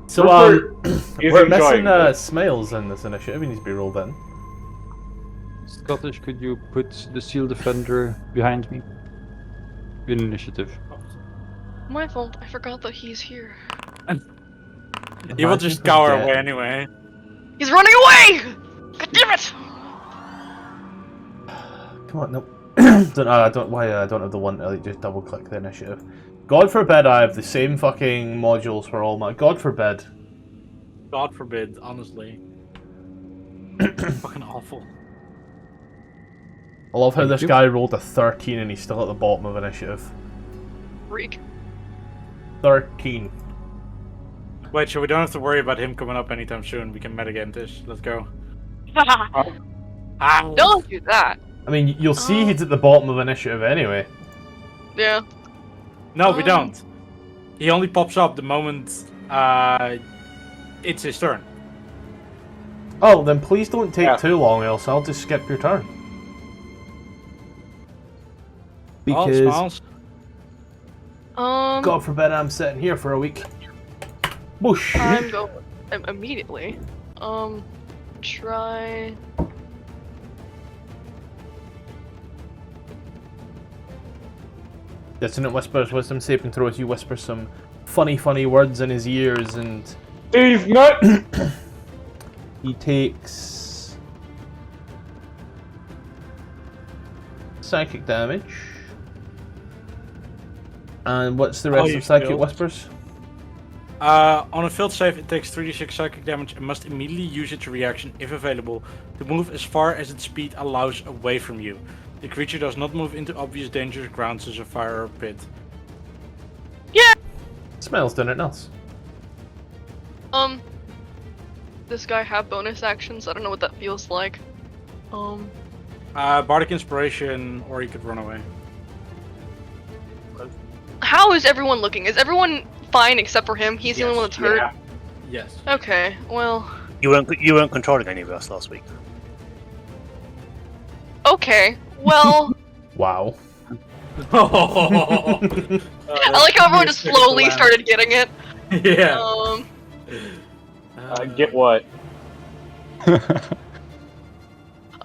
So, Rupert is we're enjoying missing this. Smiles in this initiative. He needs to be rolled in. Scottish, could you put the Seal Defender behind me? In initiative. My fault, I forgot that he's here. He will just cower away anyway. He's running away! God damn it! Come on, no. I don't have the one to like, just double click the initiative. God forbid I have the same fucking modules for all my. God forbid. God forbid, honestly. Fucking awful. I love how Thank this you. guy rolled a 13 and he's still at the bottom of initiative. Freak. 13. Wait, so we don't have to worry about him coming up anytime soon. We can metagame this. Let's go. Don't do that. I mean, you'll see he's at the bottom of initiative anyway. Yeah. No, we don't. He only pops up the moment it's his turn. Oh, then please don't take Yeah. too long, else I'll just skip your turn. Oh, Because, smiles. God forbid I'm sitting here for a week. Whoosh! I'm going immediately. Try. Dissonant whispers wisdom saving throw as you whisper some funny words in his ears, and He's not. he takes psychic damage. And what's the rest you of psychic healed. whispers? On a failed save, it takes 3d6 psychic damage and must immediately use its reaction, if available, to move as far as its speed allows away from you. The creature does not move into obvious dangerous grounds such as a fire or pit. Yeah. Smells done it else. This guy have bonus actions? I don't know what that feels like. Bardic Inspiration, or he could run away. How is everyone looking? Is everyone fine except for him? He's the only one that's hurt. Yeah. Yes. Okay, well. You weren't controlling any of us last week. Okay, well. Wow. I I like how everyone just slowly started getting it. Yeah. Get what?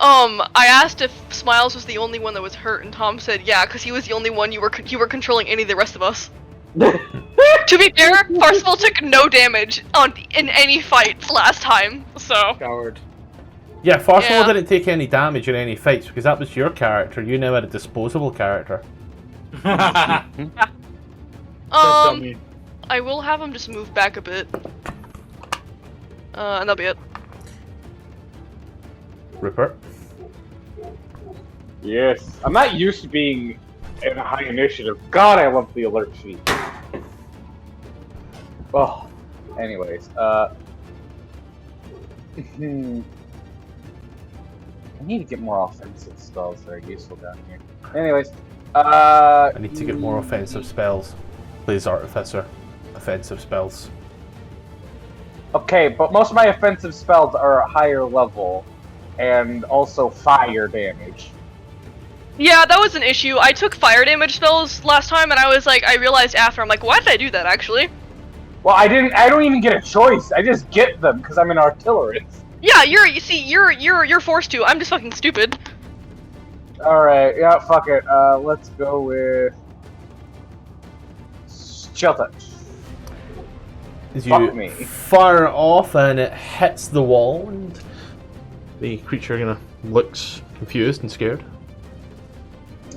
I asked if Smiles was the only one that was hurt, and Tom said yeah, because he was the only one you were controlling any of the rest of us. To be fair, Parsifal took no damage in any fights last time, so. Coward. Yeah, Farfel Yeah. didn't take any damage in any fights because that was your character. You now had a disposable character. I will have him just move back a bit. And that'll be it. Rupert. Yes. I'm not used to being in a high initiative. God, I love the alert sheet. Oh. Anyways, I need to get more offensive spells that are useful down here. Anyways, I need to get more offensive spells. Please, Artificer. Offensive spells. Okay, but most of my offensive spells are higher level, and also fire damage. Yeah, that was an issue. I took fire damage spells last time, and I realized after, I'm like, why did I do that, actually? Well, I don't even get a choice. I just get them because I'm an artillerist. Yeah, you're forced to. I'm just fucking stupid. Alright, yeah, fuck it. Let's go with Chill Touch. As Fuck you me. fire it off and it hits the wall, and the creature kind of looks confused and scared.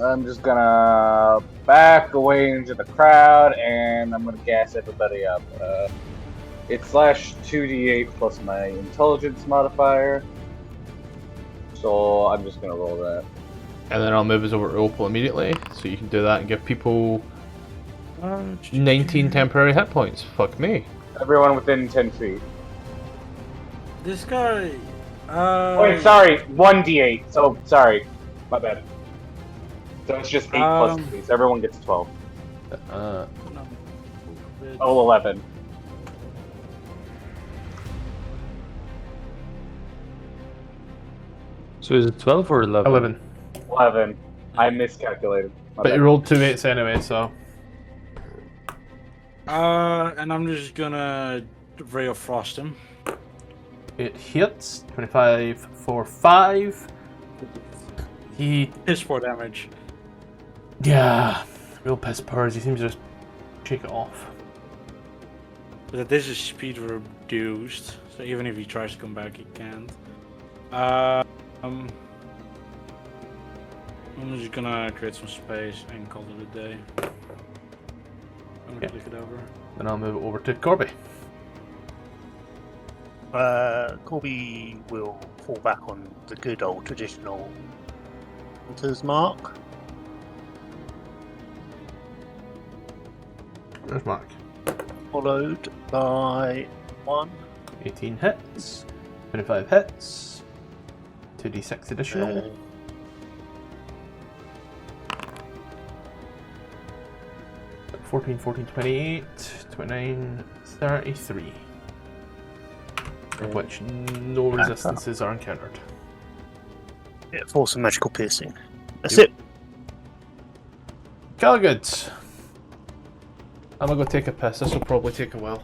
I'm just gonna back away into the crowd, and I'm gonna gas everybody up. It's /2d8 plus my intelligence modifier. So I'm just gonna roll that. And then I'll move us over to Opal immediately, so you can do that and give people 19 temporary hit points. Fuck me. Everyone within 10 feet. This guy. Wait, sorry, 1d8. So, sorry. My bad. So it's just 8 plus 3, so everyone gets 12. Uh, Oh, 11. So is it 12 or 11? 11. 11. I miscalculated. My But bad. you rolled 2 8s anyway, so. And I'm just gonna Ray of Frost him. It hits. 25 for 5. He. Piss 4 damage. Yeah. Real piss pours. He seems to just shake it off. But this is speed reduced, so even if he tries to come back, he can't. I'm just gonna create some space and call it a day. I'm gonna click it over. Then I'll move it over to Corby. Corby will fall back on the good old traditional hunter's mark. There's Mark. Followed by 1. 18 hits. 25 hits. 2d6 additional. 14, 14, 28, 29, 33. Of which no resistances are encountered. Yeah, force and magical piercing. That's it. Good. I'm gonna go take a piss. This will probably take a while.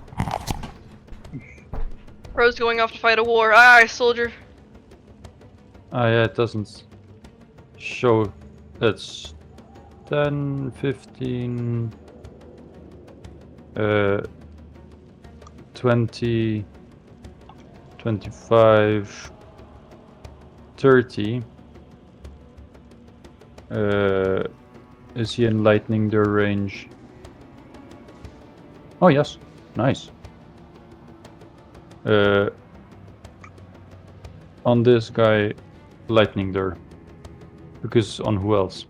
Rose going off to fight a war. Aye, soldier. Yeah, it doesn't show. It's 10, 15, 20, 25, 30. Is he enlightening their range? Oh yes, nice. on this guy, lightning there. Because on who else?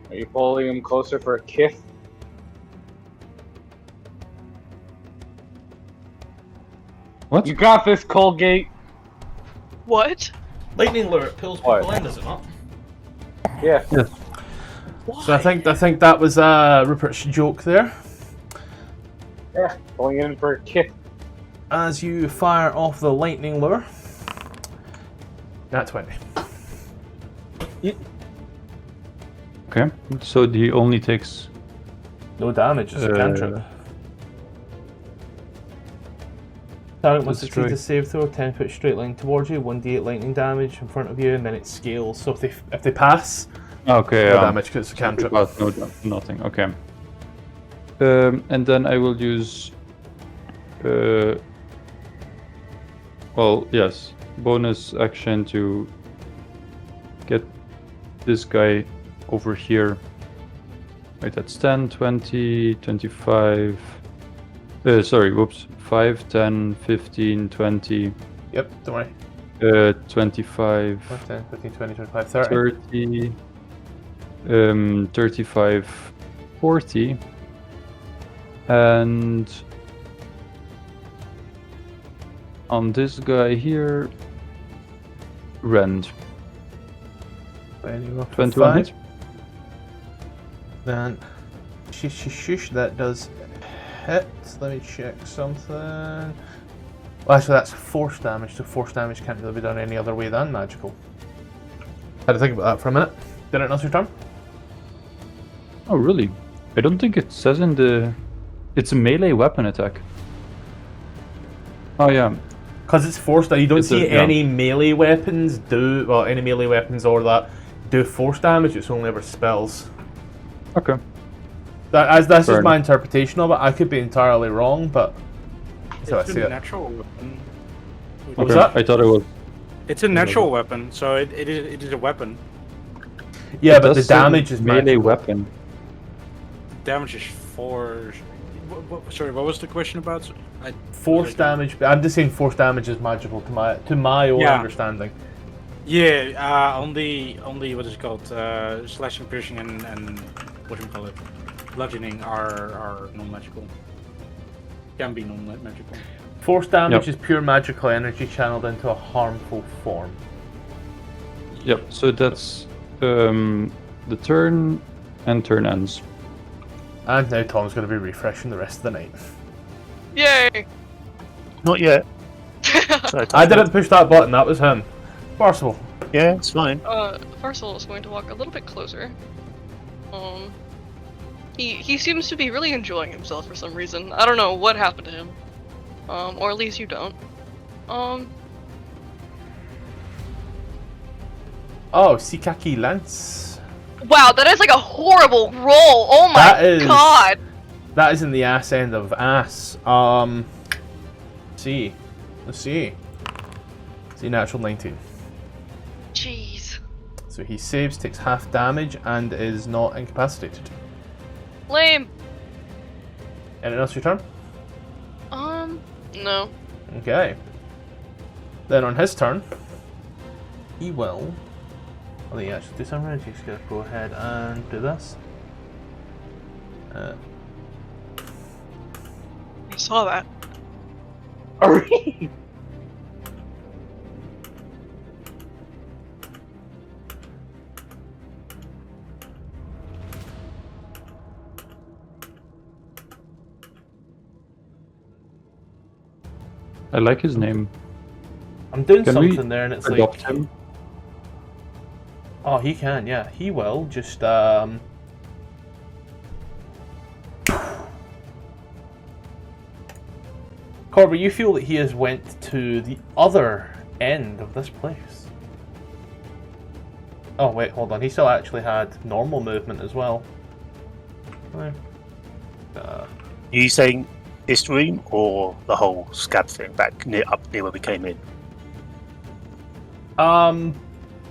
Are you pulling him closer for a kiss? What? You got this, Colgate. What? Lightning lure pulls What? people in, does it not? Yeah. Yes. So I think that was Rupert's joke there. Yeah. Pulling in for a kiss. As you fire off the lightning lure. Nat 20. Okay. So he only takes. No damage, it's a cantrip. Target must That's succeed right. a save throw, 10-foot straight line towards you, 1d8 lightning damage in front of you, and then it scales. So if they pass, Okay. no damage because it's a cantrip. About nothing. Okay. And then I will use. Well, yes. Bonus action to get this guy over here. Wait, that's 10, 20, 25. Sorry, whoops. 5, 10, 15, 20. Yep, don't worry. 25. 5, 10, 15, 20, 25, 30. 30, 35, 40, and on this guy here, rend. 21 hit. Then, shush, that does hit. Let me check something. Well, actually, that's force damage, so force damage can't really be done any other way than magical. Had to think about that for a minute. Did it not your turn? Oh, really? I don't think it says in the. It's a melee weapon attack. Oh yeah. Because it's force damage. You don't It's see yeah. any melee weapons do. Well, any melee weapons or that do force damage. It's only ever spells. Okay. That's Fair just my enough. interpretation of it. I could be entirely wrong, but that's how I It's see a it. natural weapon. What was Okay. that? I thought it was. It's a natural weapon, so it is a weapon. Yeah, It but the does say damage is melee magical. weapon. Damage is 4. Sorry, what was the question about? Force damage. I'm just saying force damage is magical to my own Yeah. understanding. Yeah, only what is it called? Slashing, piercing, and what do you call it? Bludgeoning are non-magical. Can be non-magical. Force damage Yep. is pure magical energy channeled into a harmful form. Yep. So that's the turn, and turn ends. And now Tom's going to be refreshing the rest of the night. Yay! Not yet. So I didn't push that button. That was him. Parsival. Yeah, it's fine. Farcel is going to walk a little bit closer. He seems to be really enjoying himself for some reason. I don't know what happened to him. Or at least you don't. Oh, Sikaki Lance. Wow, that is like a horrible roll. Oh my That is- god. That is in the ass end of ass. See. Let's see. See, natural 19. Jeez. So he saves, takes half damage, and is not incapacitated. Lame. Anything else your turn? No. Okay. Then on his turn, he will. Well, he actually do something. He's gonna go ahead and do this. I saw that. Alright. I like his name. I'm doing Can we something there, and it's Adopt like, him. oh, he can, yeah, he will. Just Corby, you feel that he has went to the other end of this place. Oh wait, hold on. He still actually had normal movement as well. Are you saying this room or the whole scab thing back up near where we came in?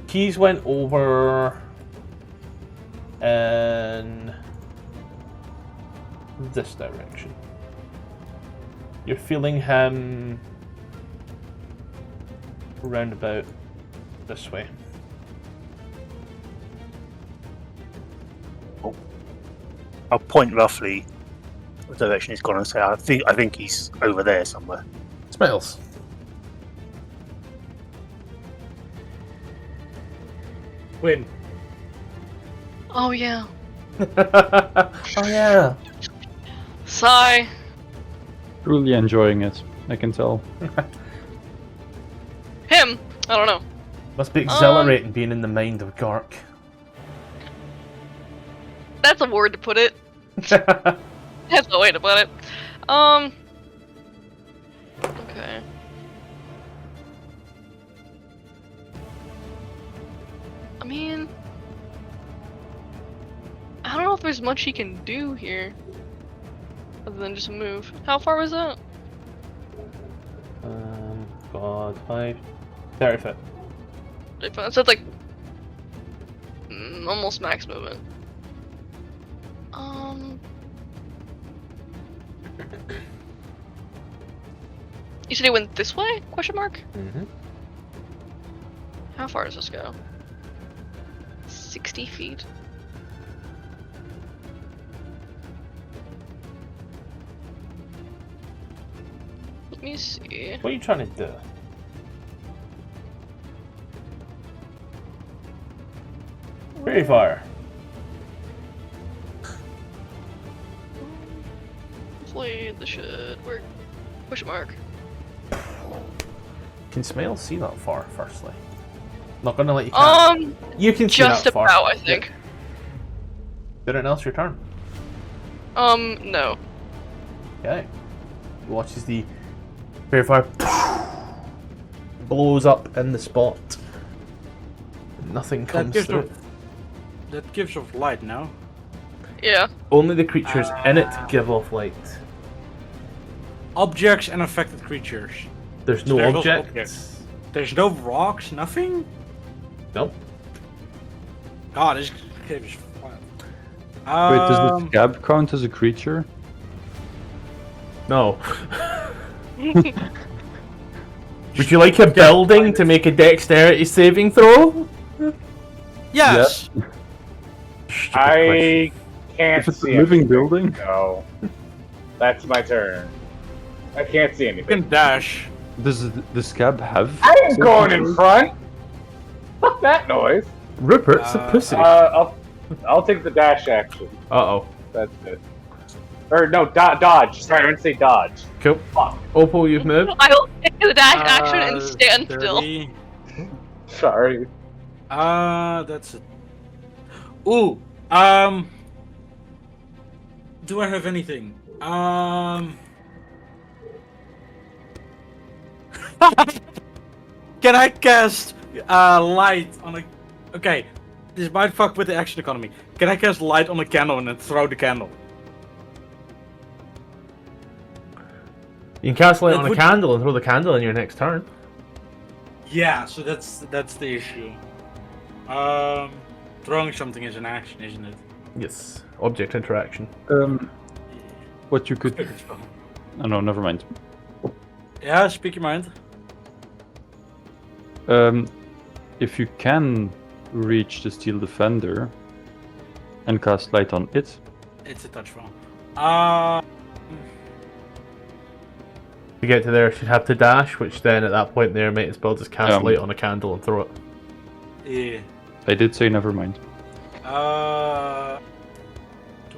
Keys went over and this direction. You're feeling him round about this way. I'll point roughly what direction he's gone and say, I think he's over there somewhere. Smiles. Win. Oh yeah. Oh yeah. Sigh. Truly enjoying it, I can tell. Him. I don't know. Must be exhilarating being in the mind of Gark. That's a word to put it. That's the way to put it. Okay. I mean, I don't know if there's much he can do here, other than just move. How far was that? God, 5, 30 foot. So it's like almost max movement. You said he went this way? Question mark? Mm-hmm. How far does this go? 60 feet. Let me see. What are you trying to do? Very far. Hopefully this should work. Question mark. Can Smile see that far, firstly? Not gonna let you count. You can see Just that far. about, I think. Anything else your turn? No. Okay. He watches the very fire blows up in the spot. Nothing comes through. That gives off light now. Yeah. Only the creatures in it give off light. Objects and affected creatures. There's So no there's also objects. There's no rocks, nothing? Nope. God, this cave is flat. Wait, does the scab count as a creature? No. Would you like a building to make a dexterity saving throw? Yes! I can't If it's a see living anything. building? No. That's my turn. I can't see You anything. can dash. Does the scab have? I ain't going in front! Fuck that noise! Rupert's a pussy. I'll take the dash action. Uh-oh. That's it. Or no, dodge. Sorry, I meant to say dodge. Cool. Fuck. Opal, you've moved. I'll take the dash action and stand 30. still. Sorry. That's it. Ooh, do I have anything? Can I cast light on a? Okay, this might fuck with the action economy. Can I cast light on a candle and then throw the candle? You can cast light That on a would- candle and throw the candle in your next turn. Yeah, so that's the issue. Throwing something is an action, isn't it? Yes. Object interaction. What you could. Oh no, never mind. Yeah, speak your mind. If you can reach the steel defender and cast light on it, It's a touch roll. To get to there, she'd have to dash, which then at that point there might as well just cast Um, light on a candle and throw it. Yeah. I did say never mind. Do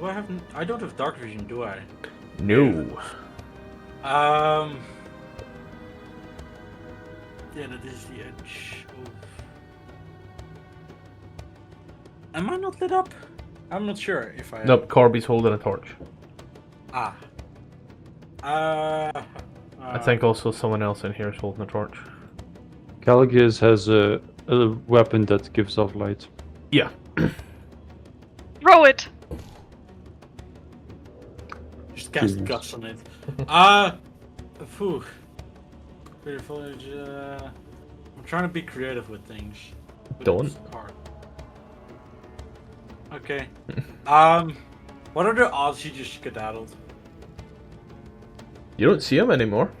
I have? I don't have dark vision, do I? No. Yeah, that is the edge. Of... Am I not lit up? I'm not sure if I. Nope, Corby's holding a torch. Ah. I think also someone else in here is holding a torch. Calagis has a weapon that gives off light. Yeah. Throw it! Just cast Jesus. guts on it. Phew. Creative foliage. I'm trying to be creative with things. But Don't. it's hard. Okay. What are the odds you just skedaddled? You don't see him anymore.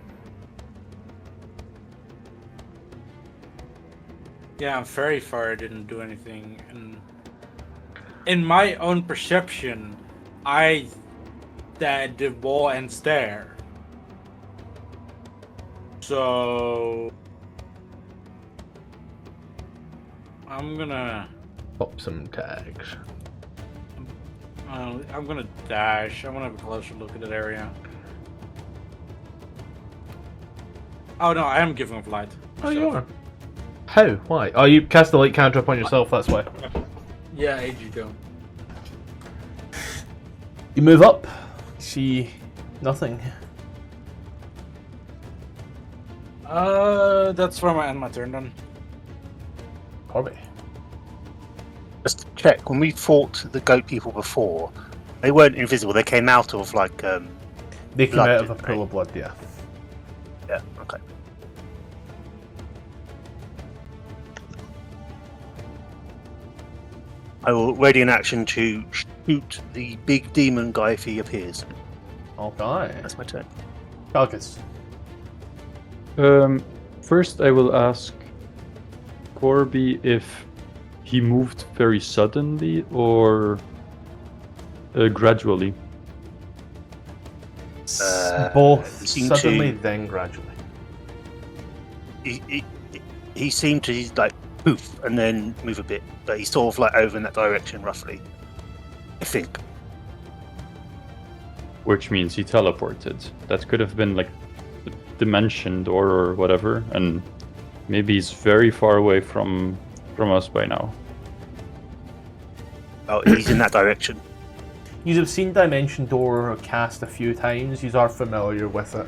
Yeah, I'm very far. I didn't do anything, and in my own perception, that the wall ends there. So I'm gonna Pop some tags. I'm gonna dash. I want to have a closer look at that area. Oh no, I am giving off light. Oh, you are? How? Why? Oh, you cast the light cantrip on yourself, that's why. Yeah, ages ago. You move up, see nothing. That's where I end my turn then. Corby. Just to check, when we fought the goat people before, they weren't invisible. They came out of like They came blood, out of a didn't pool they? of blood, yeah. Yeah. Okay. I will ready an action to shoot the big demon guy if he appears. Okay. That's my turn. Calcus. First, I will ask Corby if he moved very suddenly or gradually. Both he seemed suddenly, to- then gradually. He seemed to like poof and then move a bit, but he's sort of like over in that direction roughly. I think. Which means he teleported. That could have been like a dimension door or whatever, and maybe he's very far away from us by now. Oh, he's in that direction. You have seen Dimension Door cast a few times. You are familiar with it.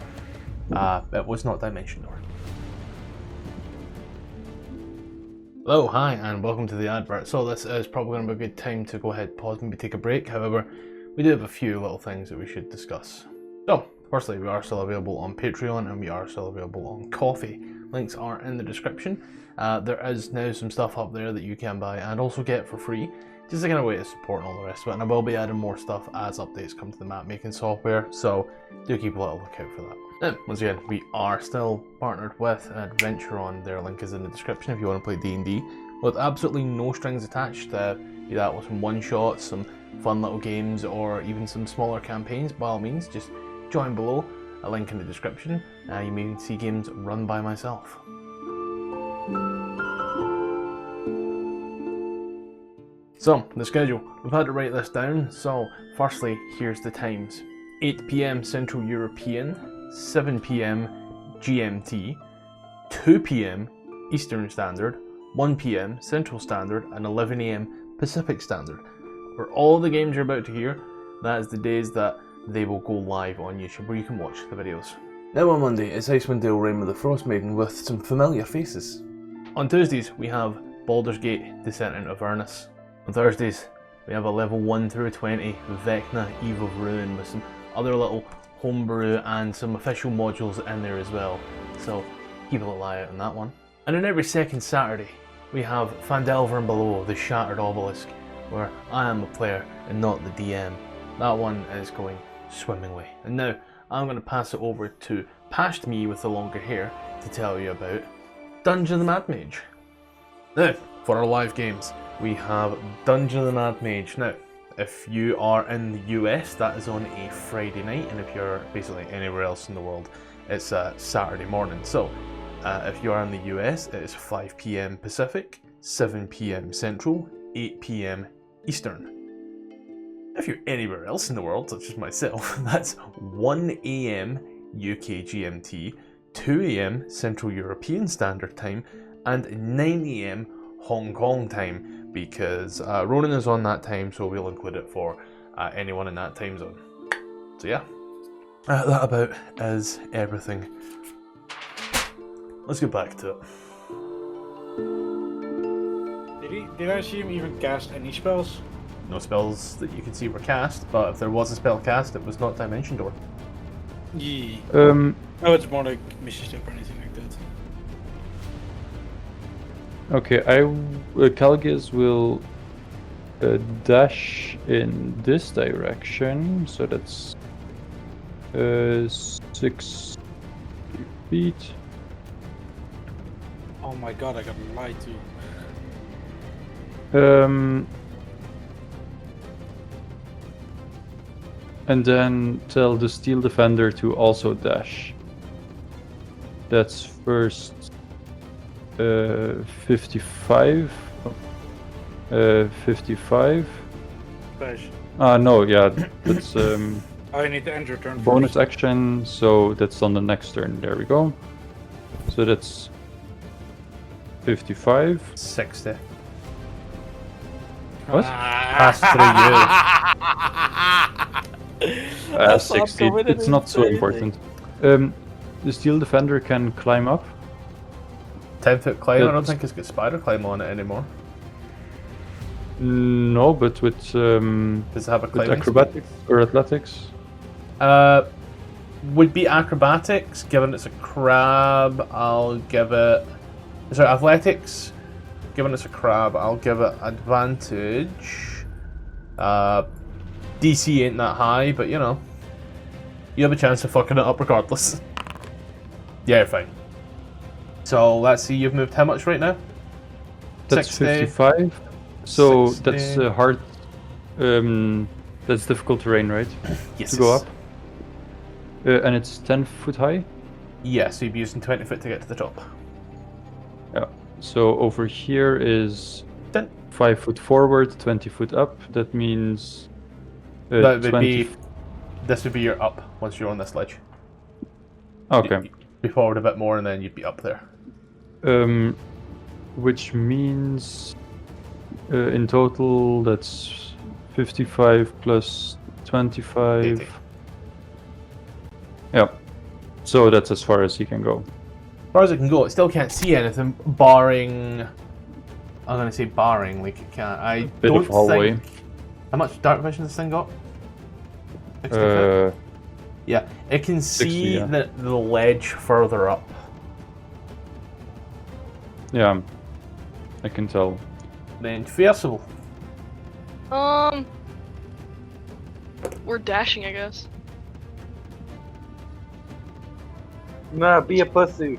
It was not Dimension Door. Hello, hi, and welcome to the advert. So this is probably going to be a good time to go ahead, pause, maybe take a break. However, we do have a few little things that we should discuss. So, firstly, we are still available on Patreon and we are still available on Coffee. Links are in the description. There is now some stuff up there that you can buy and also get for free. Just a kind of way to support and all the rest of it. And I will be adding more stuff as updates come to the map making software, so do keep a little lookout for that. Now, once again, we are still partnered with Adventuron. Their link is in the description if you want to play D&D with absolutely no strings attached. Be that with some one-shots, some fun little games, or even some smaller campaigns. By all means, just join below. A link in the description. You may see games run by myself. So, the schedule. We've had to write this down. So, firstly, here's the times. 8 PM Central European, 7 PM GMT, 2 PM Eastern Standard, 1 PM Central Standard, and 11 AM Pacific Standard. For all the games you're about to hear, that is the days that they will go live on YouTube where you can watch the videos. Now on Monday, it's Icewind Dale Reign of the Frost Maiden with some familiar faces. On Tuesdays, we have Baldur's Gate Descent into Avernus. On Thursdays, we have a level 1 through 20 Vecna Eve of Ruin with some other little homebrew and some official modules in there as well. So keep a little eye out on that one. And on every second Saturday, we have Phandelver and Below, the Shattered Obelisk, where I am a player and not the DM. That one is going swimmingly. And now, I'm going to pass it over to Past Me with the longer hair to tell you about Dungeon of the Mad Mage. Now, for our live games, we have Dungeon of the Mad Mage. Now, if you are in the US, that is on a Friday night, and if you're basically anywhere else in the world, it's a Saturday morning. So, if you are in the US, it is 5 PM Pacific, 7 PM Central, 8 PM Eastern. If you're anywhere else in the world, such as myself, that's 1 AM UK GMT, 2 AM Central European Standard Time, and 9 AM Hong Kong time, because Ronan is on that time, so we'll include it for anyone in that time zone. So yeah, that about is everything. Let's get back to it. Did I see him even cast any spells? No spells that you can see were cast, but if there was a spell cast, it was not Dimension Door. Yeah. Um, Oh, it's more like Mission Step or anything like that. Okay, Calgus will dash in this direction, so that's 6 feet. Oh my god, I got lied to. And then tell the steel defender to also dash. That's first 55. 55. Dash. No, yeah, that's I need to end your turn bonus first. action, so that's on the next turn. There we go. So that's 55. 60. What? Pass through 60. It's not so important. The steel defender can climb up. 10-foot climb. I don't That's- think it's got spider climb on it anymore. No, but with Does it have a with climbing acrobatics or athletics. speed? Would be acrobatics. Given it's a crab, I'll give it. Sorry, athletics. Given it's a crab, I'll give it advantage. DC ain't that high, but you know, you have a chance of fucking it up regardless. Yeah, you're fine. So let's see, you've moved how much right now? That's 60. 55. So 60. that's hard. That's difficult terrain, right? Yes. To go up. And it's 10 foot high. Yeah, so you'd be using 20 foot to get to the top. Yeah. So over here is Then 5 foot forward, 20 foot up. That means that would 20 be. This would be your up once you're on this ledge. Okay. You'd be forward a bit more, and then you'd be up there. Which means in total that's 55 plus 25. 80. Yeah. So that's as far as he can go. As far as it can go, it still can't see anything, barring. I'm gonna say barring, like it can't. I Bit don't of hallway. think. How much dark vision this thing got? 60 foot? Yeah, it can 60, see yeah. the ledge further up. Yeah. I can tell. Then Fierceable. We're dashing, I guess. Nah, be a pussy.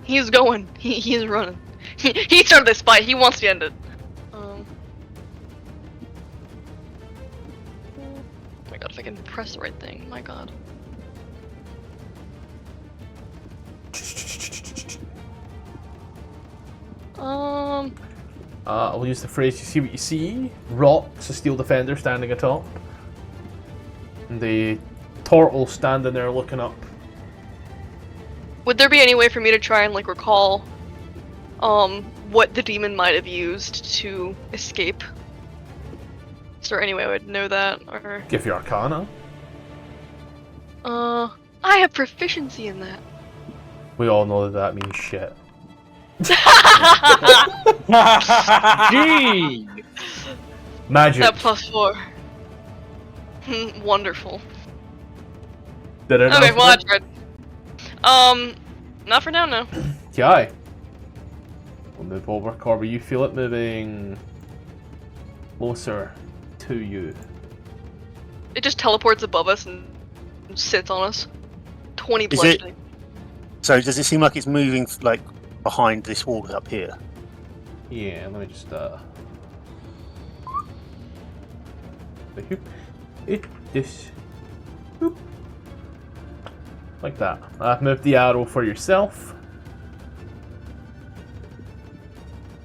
He's going. He's running. He started this fight. He wants to end it. Oh my god, if I can press the right thing. My god. I'll use the phrase, you see what you see. Rocks, a steel defender standing atop. And the turtle standing there looking up. Would there be any way for me to try and like recall what the demon might have used to escape? Is there any way I would know that, or Give your Arcana. I have proficiency in that. We all know that means shit. Gee! Magic. That +4. Wonderful. Did it? Okay, well I tried. Not for now, no. Okay. We'll move over. Corby, you feel it moving closer to you. It just teleports above us and sits on us. 20 Is it- bludgeoning. So does it seem like it's moving like behind this wall up here? Yeah, let me just this Boop. Like that. Move the arrow for yourself.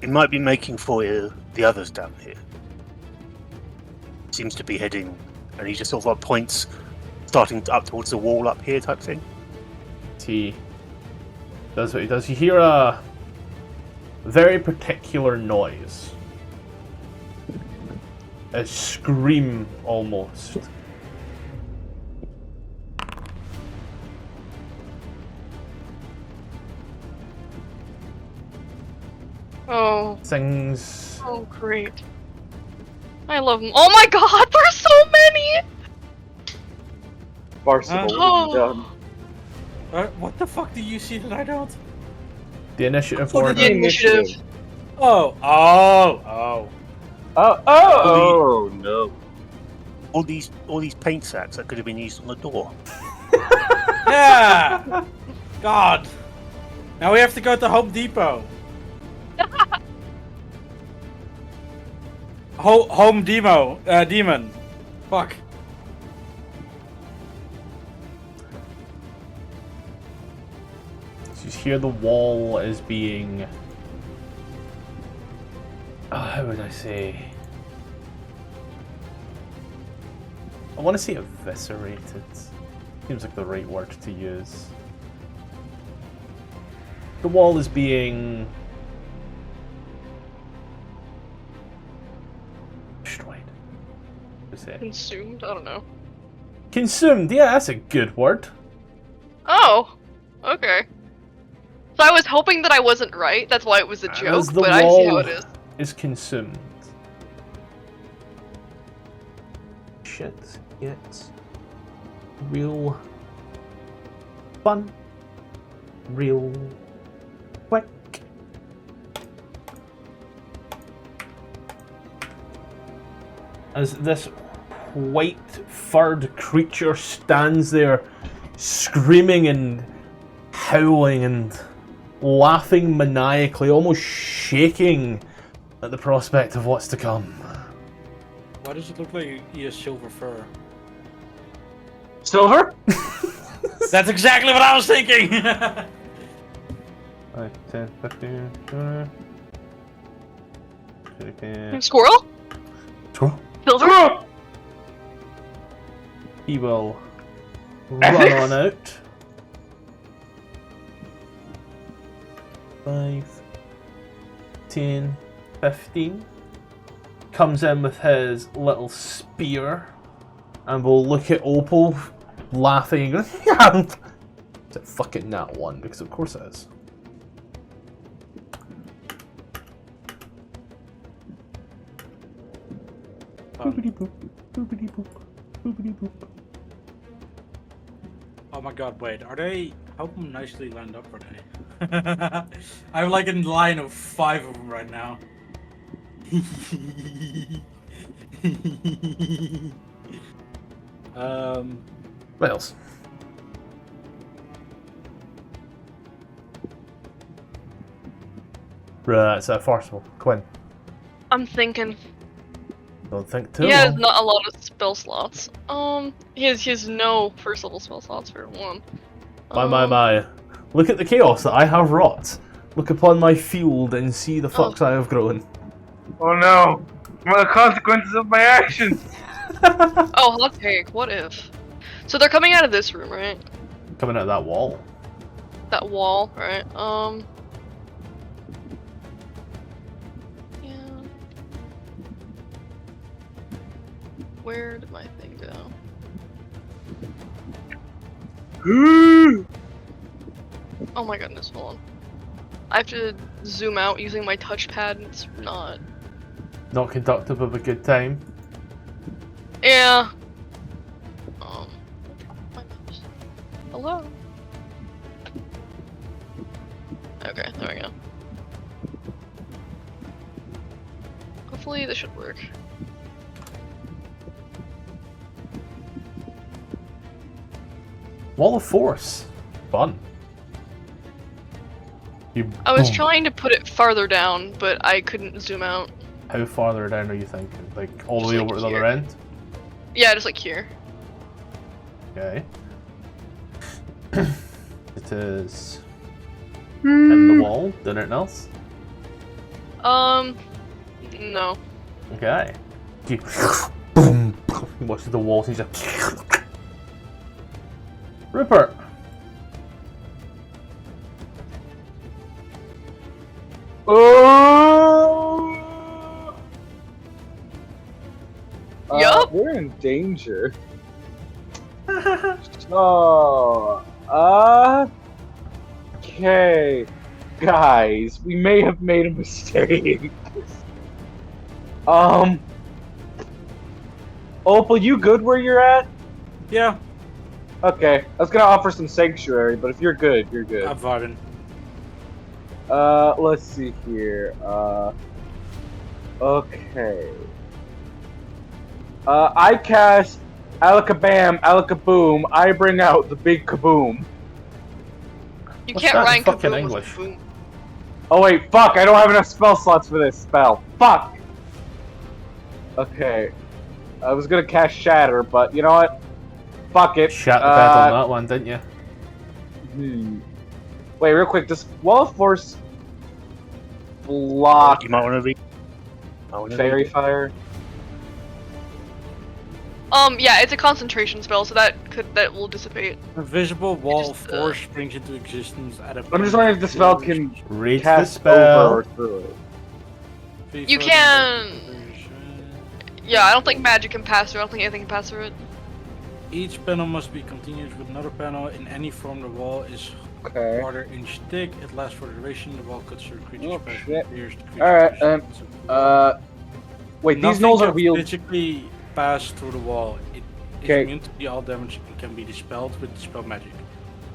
It might be making for the others down here. Seems to be heading, and he just sort of like points, starting up towards the wall up here type thing. He does what he does. You hear a very particular noise. A scream almost. Oh, Things. oh great. I love them. Oh my god, there's so many! Farcible, Oh. done. What the fuck do you see that I don't? The initiative What order. did you- Initiative. Oh. Oh no! All these paint sacks that could have been used on the door. Yeah! God! Now we have to go to Home Depot. Home Demo, Demon. Fuck. You hear the wall is being... how would I say? I want to say eviscerated. Seems like the right word to use. The wall is being... destroyed. Consumed? I don't know. Consumed, yeah, that's a good word. Oh, okay. So I was hoping that I wasn't right. That's why it was a joke, As the but I see how it wall is. is consumed. Shit gets real fun, real quick. As this white furred creature stands there screaming and howling and laughing maniacally, almost shaking at the prospect of what's to come. Why does it look like he has silver fur? Silver? That's exactly what I was thinking! 5, 10, 15, 20. Squirrel? Squirrel. Silver? He will run on out. 5, 10, 15. Comes in with his little spear and will look at Opal, laughing and going, yeah! It's a fucking nat 1, because of course it is. Boopity boop, boopity boop, boopity boop. Oh my god, wait, are they... How nicely lined up are they? I'm like in line of 5 of them right now. What else? Right, so forceful. Quinn. I'm thinking. Don't think too He has long. not a lot of spell slots. He has no first level spell slots for one. My. Look at the chaos that I have wrought. Look upon my field and see the fucks I have grown. Oh no! What are the consequences of my actions? Oh, hot take. What if? So they're coming out of this room, right? Coming out of that wall. That wall, right? Yeah. Where did my thing go? Oh my goodness, hold on. I have to zoom out using my touchpad, and it's not. Not conductive of a good time. Yeah. Hello? Okay, there we go. Hopefully this should work. Wall of Force. Fun. I was Boom. trying to put it farther down, but I couldn't zoom out. How farther down are you thinking? Like all the Just way like over to the here. other end? Yeah, just like here. Okay. It is in the wall. Doing anything else? No. Okay. You boom. You watch the wall. He's just Rupert. Oh! Yup. We're in danger. Oh, okay, guys, we may have made a mistake. Opal, you good where you're at? Yeah, Okay, I was gonna offer some sanctuary, but if you're good, you're good. I'm vibing. Let's see here. Okay. I cast Alakabam, Alakaboom. I bring out the big kaboom. You What's can't that in rhyme fucking kaboom English? with kaboom. Oh wait, fuck! I don't have enough spell slots for this spell. Fuck. Okay. I was gonna cast Shatter, but you know what? Fuck it. Shat the bed on that one, didn't you? Wait, real quick. Does Wall of Force block You might want to read. Fairy Fire? Yeah, it's a concentration spell, so that will dissipate. A visible wall of just, force springs into existence at a I'm just wondering if the spell can Read the cast spell. over or through it. You can. Yeah, I don't think magic can pass through. I don't think anything can pass through it. Each panel must be continued with another panel in any form. The wall is Okay. quarter-inch thick. It lasts for the duration. The wall cuts through creatures' Oh, path shit. and pierces the creature's Alright, position. Wait, these Nothing Gnolls are can wheeled. physically pass through the wall. It is Okay. immune to all damage and can be dispelled with dispel magic.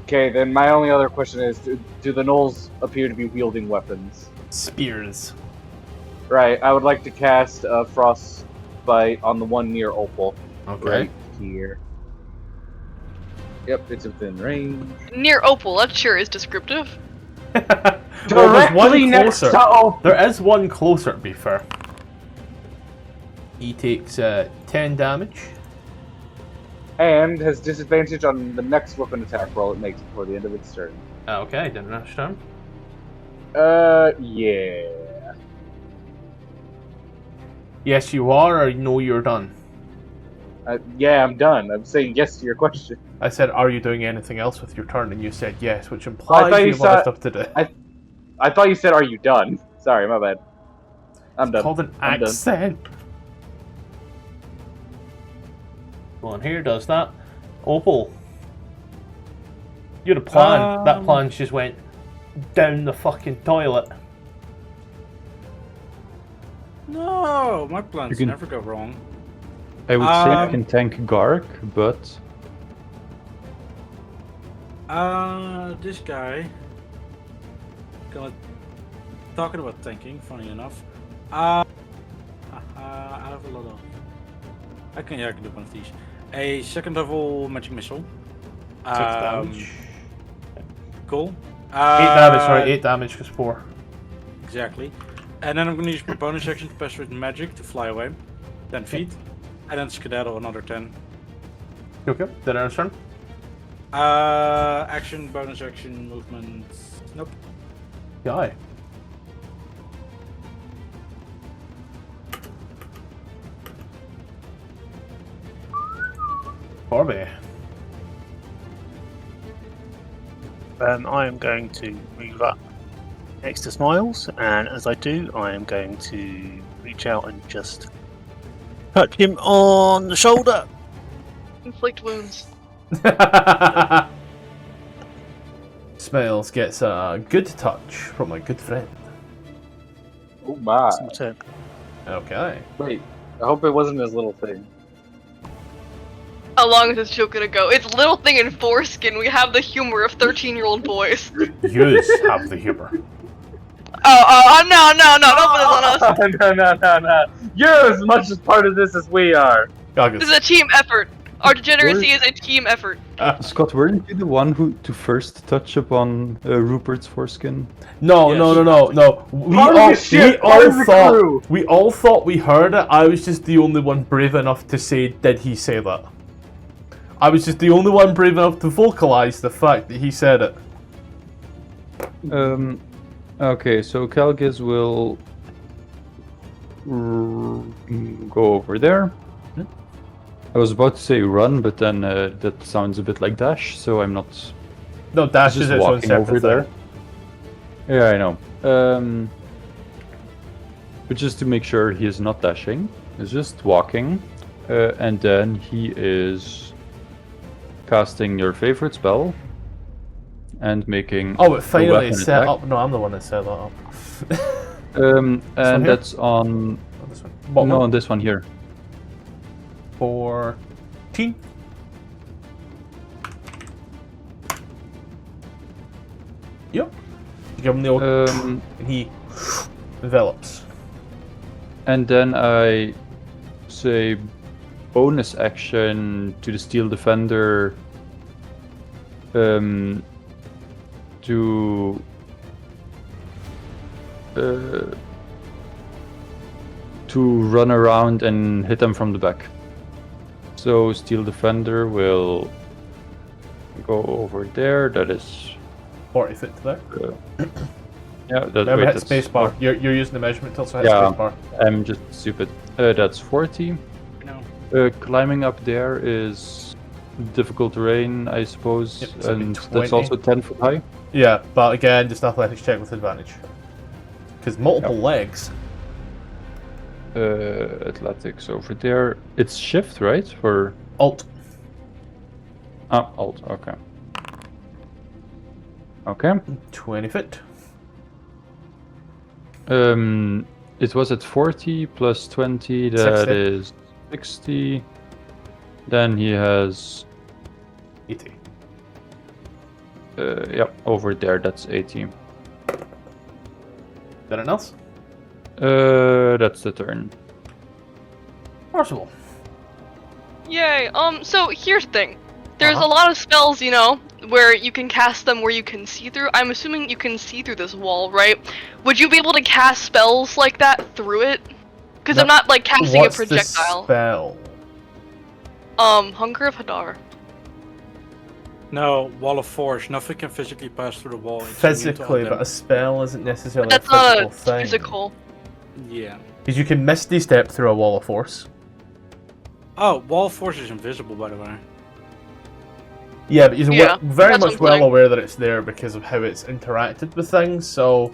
Okay, then my only other question is, do the Gnolls appear to be wielding weapons? Spears. Right, I would like to cast Frostbite on the one near Opal. Okay. Right here. Yep, it's within range. Near Opal, that sure is descriptive. Well, there's one Directly next closer. to Opal! There is one closer, to be fair. He takes 10 damage. And has disadvantage on the next weapon attack roll it makes before the end of its turn. Okay, didn't understand. Yeah. Yes, you are, or no, you're done. Yeah, I'm done. I'm saying yes to your question. I said, are you doing anything else with your turn? And you said yes, which implies thought you you have other said- stuff to do. I thought you said, are you done? Sorry, my bad. I'm done. Called an I'm done. accent. One here does that. Opal. You had a plan. That plan just went down the fucking toilet. No, my plans You can- never go wrong. I would say I can tank Gark, but This guy. Talking about tanking, funny enough. I have a lot of. I can do one of these. A second level magic missile. 6 damage. Cool. 8 damage, sorry, 8 damage because 4. Exactly. And then I'm going to use my bonus action to pass with magic to fly away. 10 feet. And then skedaddle another 10. Okay, did I understand? Action, bonus action, movement. Nope. Guy. Corby. I am going to move up next to Smiles, and as I do, I am going to reach out and just touch him on the shoulder. Inflict wounds. Smiles gets a good touch from a good friend. Oh my. It's my turn. Okay. Wait, I hope it wasn't his little thing. How long is this joke gonna go? It's little thing in foreskin. We have the humor of 13-year-old boys. Yous have the humor. No, don't put this on us. No. You're as much as part of this as we are. This is a team effort. Our degeneracy is a team effort. Scott, weren't you the one who to first touch upon Rupert's foreskin? No. We all thought we heard it. I was just the only one brave enough to say, did he say that? I was just the only one brave enough to vocalize the fact that he said it. Okay, so Calgiz will go over there. I was about to say run, but then that sounds a bit like dash, so I'm not. No, dash just is its own walking separate over there. thing. Yeah, I know. But just to make sure he is not dashing, he's just walking, and then he is casting your favorite spell and making. Oh, it finally weapon is set attack. up. No, I'm the one that set that up. And here? that's on. Oh, this one. Bottom No, one. on this one here. 14. Yep. You give him the old, and he envelops. And then I say bonus action to the Steel Defender to run around and hit them from the back. So Steel Defender will go over there. That is 40 feet to there. Yeah, that Never hit that's spacebar. You're using the measurement tool, so hit Yeah. spacebar. I'm just stupid. That's 40. No. Climbing up there is difficult terrain, I suppose, Yep, so it'd be and 20. that's also 10 foot high. Yeah, but again, just athletics check with advantage. Because multiple legs. Athletics over there. It's shift, right? For Alt. alt. Okay. Okay. 20 feet. It was at 40 plus 20. That 60. is 60. Then he has 80. Yep, over there. That's 80. Anything else? That's the turn. Possible. Yay. So here's the thing. There's Uh-huh. a lot of spells, you know, where you can cast them where you can see through. I'm assuming you can see through this wall, right? Would you be able to cast spells like that through it? Because I'm not like casting What's a projectile. the spell? Hunger of Hadar. No, Wall of Force. Nothing can physically pass through the wall. It's immune to Physically, but a them. spell isn't necessarily But that's a physical not thing. physical. Yeah. Because you can misty step through a wall of force. Oh, Wall of Force is invisible, by the way. Yeah, but you're Yeah, very that's much what I'm well saying. aware that it's there because of how it's interacted with things, so...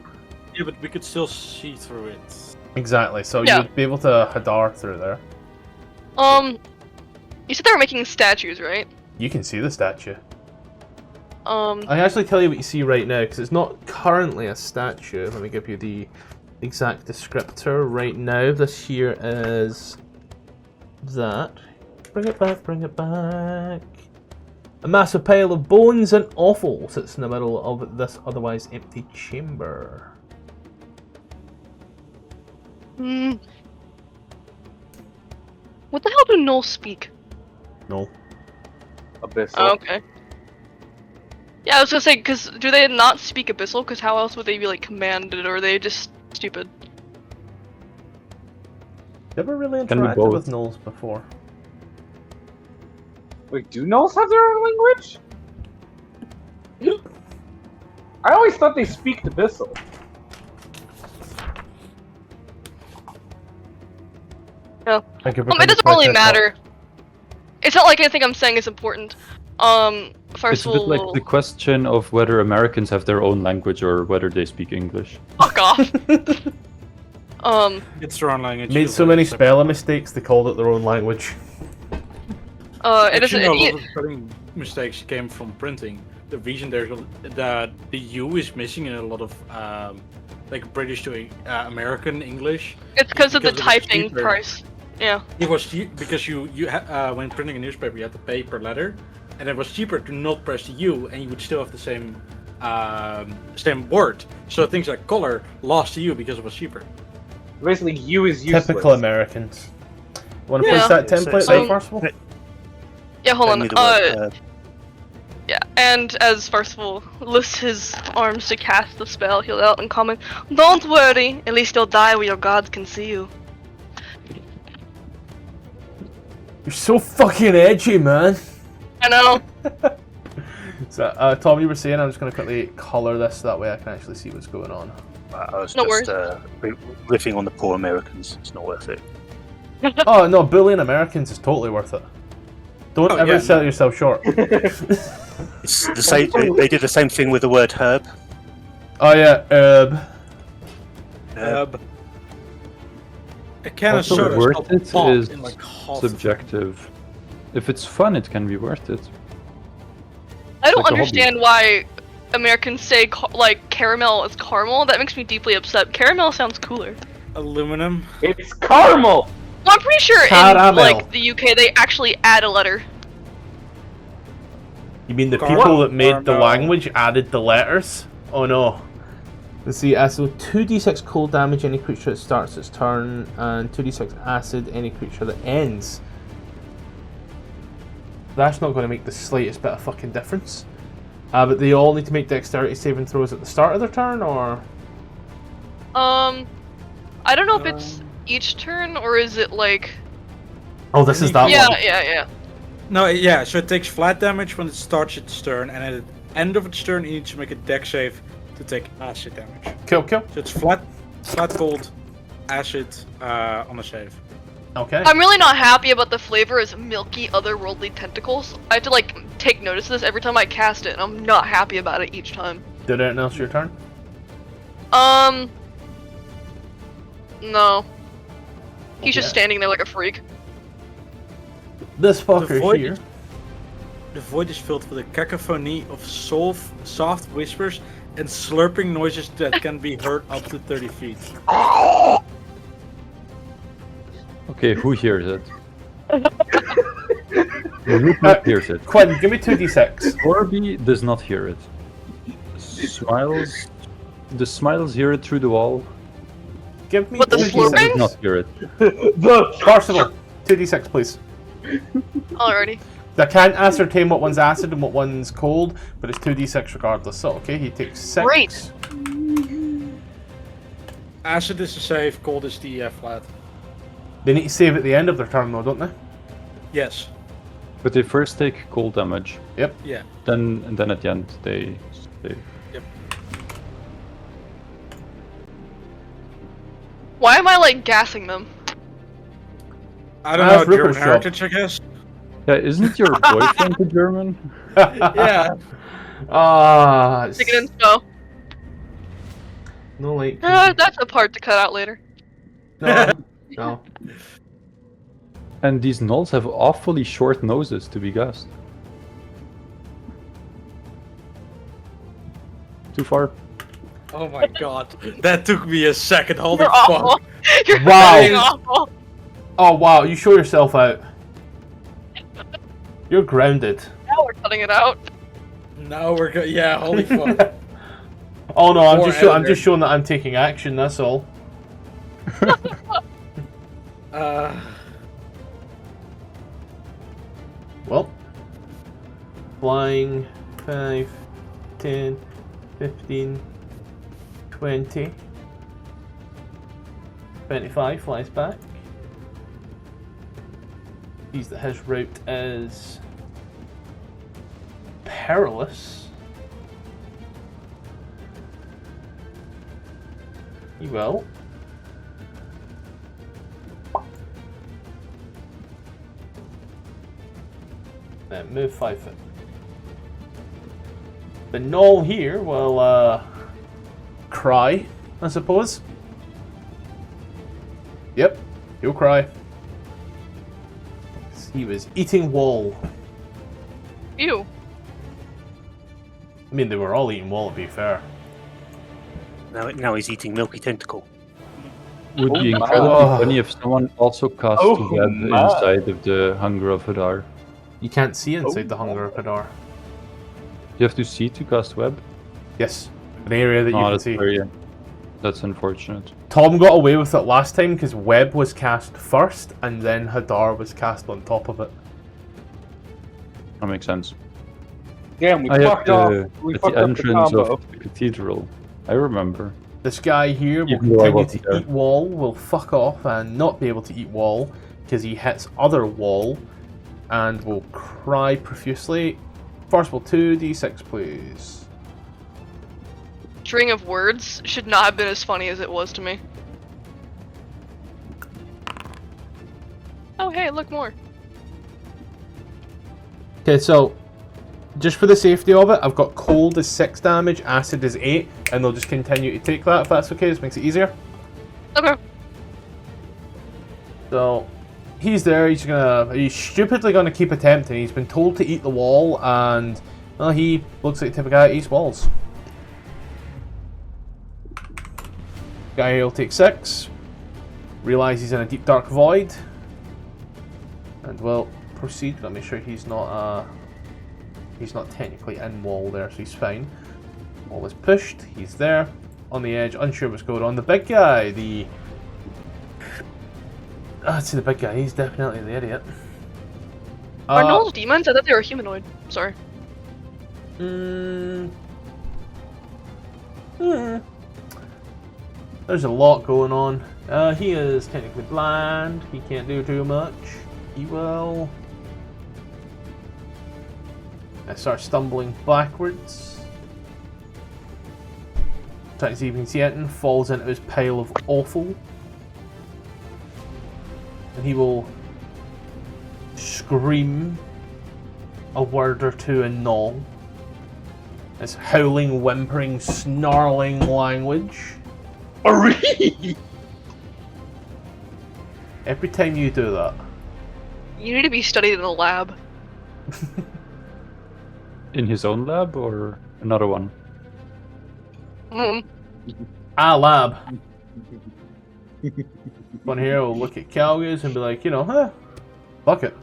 Yeah, but we could still see through it. Exactly, so Yeah. you'd be able to Hadar through there. You said they were making statues, right? You can see the statue. Um, I can actually tell you what you see right now, because it's not currently a statue. Let me give you the exact descriptor. Right now, this here is that. Bring it back, bring it back. A massive pile of bones and offal sits in the middle of this otherwise empty chamber. what the hell do Gnolls speak? No. Abyssal. Oh, okay. Yeah, I was gonna say, because do they not speak Abyssal? Because how else would they be, like, commanded, or are they just stupid? Never really Can be interacted both. with Gnolls before. Wait, do Gnolls have their own language? I always thought they speak Abyssal. Yeah. Thank you for It coming doesn't to my really TED Talk. matter. It's not like anything I'm saying is important. First It's a of bit all, like the question of whether Americans have their own language or whether they speak English. fuck off. It's their own language. Made so many spelling mistakes, they called it their own language. It is. Actually, no, a lot of spelling mistakes came from printing. The reason there's the U is missing in a lot of like British to American English. It's because of the because it was typing cheaper. price. Yeah. It was because you when printing a newspaper you had to pay per letter, and it was cheaper to not press the U, and you would still have the same word. So things like color lost the U because it was cheaper. Basically, U is useless. Typical Americans. Want to Yeah. place that Yeah, template so- there, first of all? Yeah, hold on. Only the word, Yeah, and as Farcival lifts his arms to cast the spell, he'll out and comment, "Don't worry, at least you'll die where your gods can see you." You're so fucking edgy, man. I know. So, Tom, you were saying I'm just going to quickly colour this so that way I can actually see what's going on. I was No just riffing on the poor Americans. It's not worth it. Oh, no, bullying Americans is totally worth it. Don't Oh, ever yeah, sell no. yourself short. It's the same. They did the same thing with the word herb. Oh, yeah, A can of Also soda worth stopped it pop is in like half the subjective. If it's fun, it can be worth it. I don't like a hobby. understand why Americans say like caramel is caramel. That makes me deeply upset. Caramel sounds cooler. aluminum. It's caramel! Well, I'm pretty sure in Caramel. like the UK they actually add a letter. You mean the Caramel. people that made the Caramel. language added the letters? Oh, no. Let's see, so 2d6 cold damage any creature that starts its turn, and 2d6 acid any creature that ends. That's not going to make the slightest bit of fucking difference. But they all need to make dexterity saving throws at the start of their turn, or? I don't know if it's each turn, or is it like... Oh, this is that yeah, one. Yeah. No, yeah, so it takes flat damage when it starts its turn, and at the end of its turn, it needs to make a dex save to take acid damage. Cool. So it's flat cold, acid on a save. Okay. I'm really not happy about the flavor as milky, otherworldly tentacles. I have to, like, take notice of this every time I cast it, and I'm not happy about it each time. Did anything else your turn? No. He's just Okay. standing there like a freak. This fucker void- here. The void is filled with a cacophony of soft whispers and slurping noises that can be heard up to 30 feet. Okay, who hears it? Who hears it? Quinn, give me 2d6. Corby does not hear it. The smiles hear it through the wall. Give me What, the 2d6. slurping? Does not hear it. Barcelona, 2d6, please. Alrighty. I can't ascertain what one's acid and what one's cold, but it's 2d6 regardless. So, okay, he takes 6. Great. Acid is the save, cold is the flat. They need to save at the end of their turn, though, don't they? Yes. But they first take cold damage. Yep. Yeah. Then at the end they save. Yep. Why am I, like, gassing them? I don't That's know, German Rupert Shop. heritage, I guess. Yeah, isn't your boyfriend a German? Yeah. Stick it in snow. No, like... That's a part to cut out later. No. No. And these gnolls have awfully short noses to be gassed. Too far. Oh my god. That took me a second, holy You're fuck. awful. You're Wow. fucking awful. Oh, wow, you show yourself out. You're grounded. Now we're cutting it out. Now we're good. Yeah, holy fuck. Oh no, I'm Poor just Elder. showing that I'm taking action, that's all. Well, flying 5, 10, 15, 20, 25 flies back. Sees that his route is perilous. He will. Then move 5 foot. The Gnoll here will cry, I suppose. Yep, he'll cry. He was eating wall. Ew. I mean, they were all eating wall, to be fair. Now he's eating milky tentacle. Would be my. incredibly Oh. funny if someone also cast Oh, the web my. inside of the Hunger of Hadar. You can't see inside the Hunger of Hadar. You have to see to cast web. Yes, an area that you can that's see. that's unfortunate. Tom got away with it last time because web was cast first and then Hadar was cast on top of it. That makes sense. Damn, we I have fucked off. We at fucked the up the entrance combo. of the cathedral. I remember. This guy here will Even though I continue wasn't to there. eat wall, will fuck off and not be able to eat wall because he hits other wall and will cry profusely. First of all, 2d6 please. String of words should not have been as funny as it was to me. Oh hey, look more. Okay, so just for the safety of it, I've got cold is 6 damage, acid is 8, and they'll just continue to take that if that's okay. This makes it easier. Okay. So he's there. He's stupidly gonna keep attempting. He's been told to eat the wall, and well, he looks like the type of guy that eats walls. Guy here will take 6. Realize he's in a deep dark void, and will proceed. Let me make sure he's not technically in wall there, so he's fine. Wall is pushed. He's there. on the edge, unsure what's going on. The big guy, I'd say the big guy, he's definitely the idiot. Are Gnolls demons? I thought they were humanoid. Sorry. There's a lot going on. He is technically blind. He can't do too much. He will start stumbling backwards. Trying to see if he can see it, falls into his pile of offal. And he will scream a word or two in Gnoll. It's howling, whimpering, snarling language. Every time you do that. You need to be studied in a lab. In his own lab or another one? Lab. One here will look at Calgus and be like, fuck it.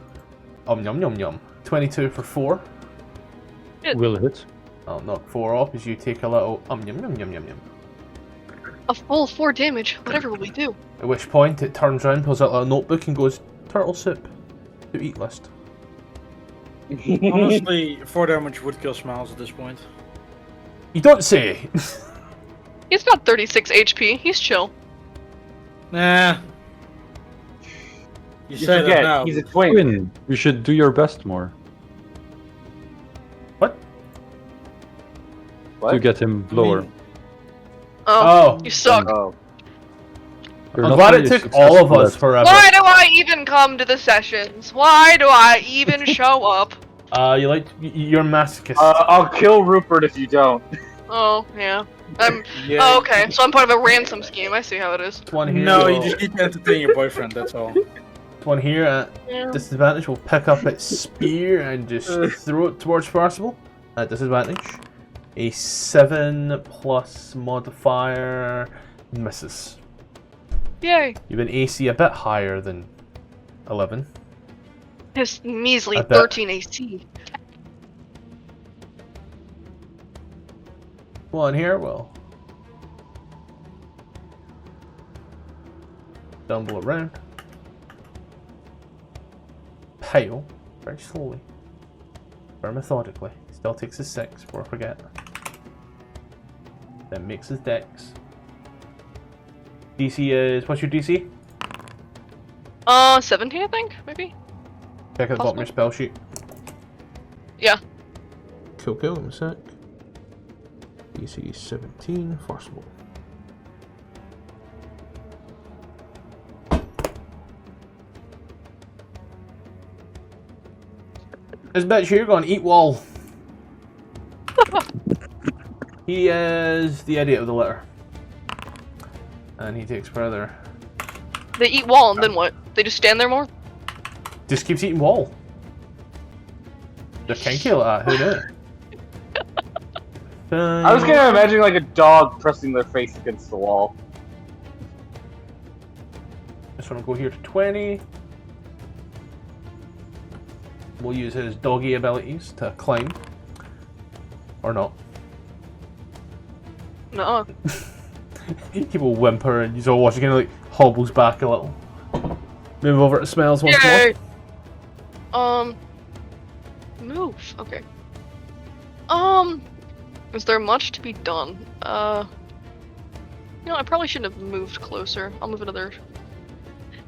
Yum yum yum. 22 for 4. Will hit. I'll knock 4 off as you take a little yum yum yum yum yum. A full 4 damage. Whatever will we do? At which point it turns around, pulls out a notebook and goes, turtle soup. To eat list. Honestly, 4 damage would kill Smiles at this point. You don't say! He's got 36 HP. He's chill. Nah. You say forget, that now. he's a twin. Twin, you should do your best more What? to get him lower. Oh, you suck. Oh. You're I'm not glad really it took all of successful us at- forever. Why do I even come to the sessions? Why do I even show up? You're masochist. I'll kill Rupert if you don't. Oh, yeah. Yeah. Oh, okay. So I'm part of a ransom scheme. I see how it is. One here. No, you will- just need to entertain your boyfriend, that's all. One here at Yeah. disadvantage will pick up its spear and just throw it towards Percival. At disadvantage. A 7 plus modifier misses. Yay. You've been AC a bit higher than 11. His measly I bet. 13 AC. One here will stumble around. Pale, very slowly, very methodically. Still takes his 6 before I forget. Then makes his dex. DC is, what's your DC? 17 I think, maybe? Check at the bottom of your spell sheet. Yeah. Cool, give me a sec. DC 17, forcible. This bitch here gonna eat wall. He is the idiot of the litter. And he takes further. They eat wall and then what? They just stand there more? Just keeps eating wall. They're kinky like that, who knew? I was gonna imagine like a dog pressing their face against the wall. Just want to go here to 20. We'll use his doggy abilities to climb. Or not. No. He will whimper and you all watch, he kind of like hobbles back a little. Move over to Smells once Yay! more. Move. Okay. Is there much to be done? I probably shouldn't have moved closer. I'll move another.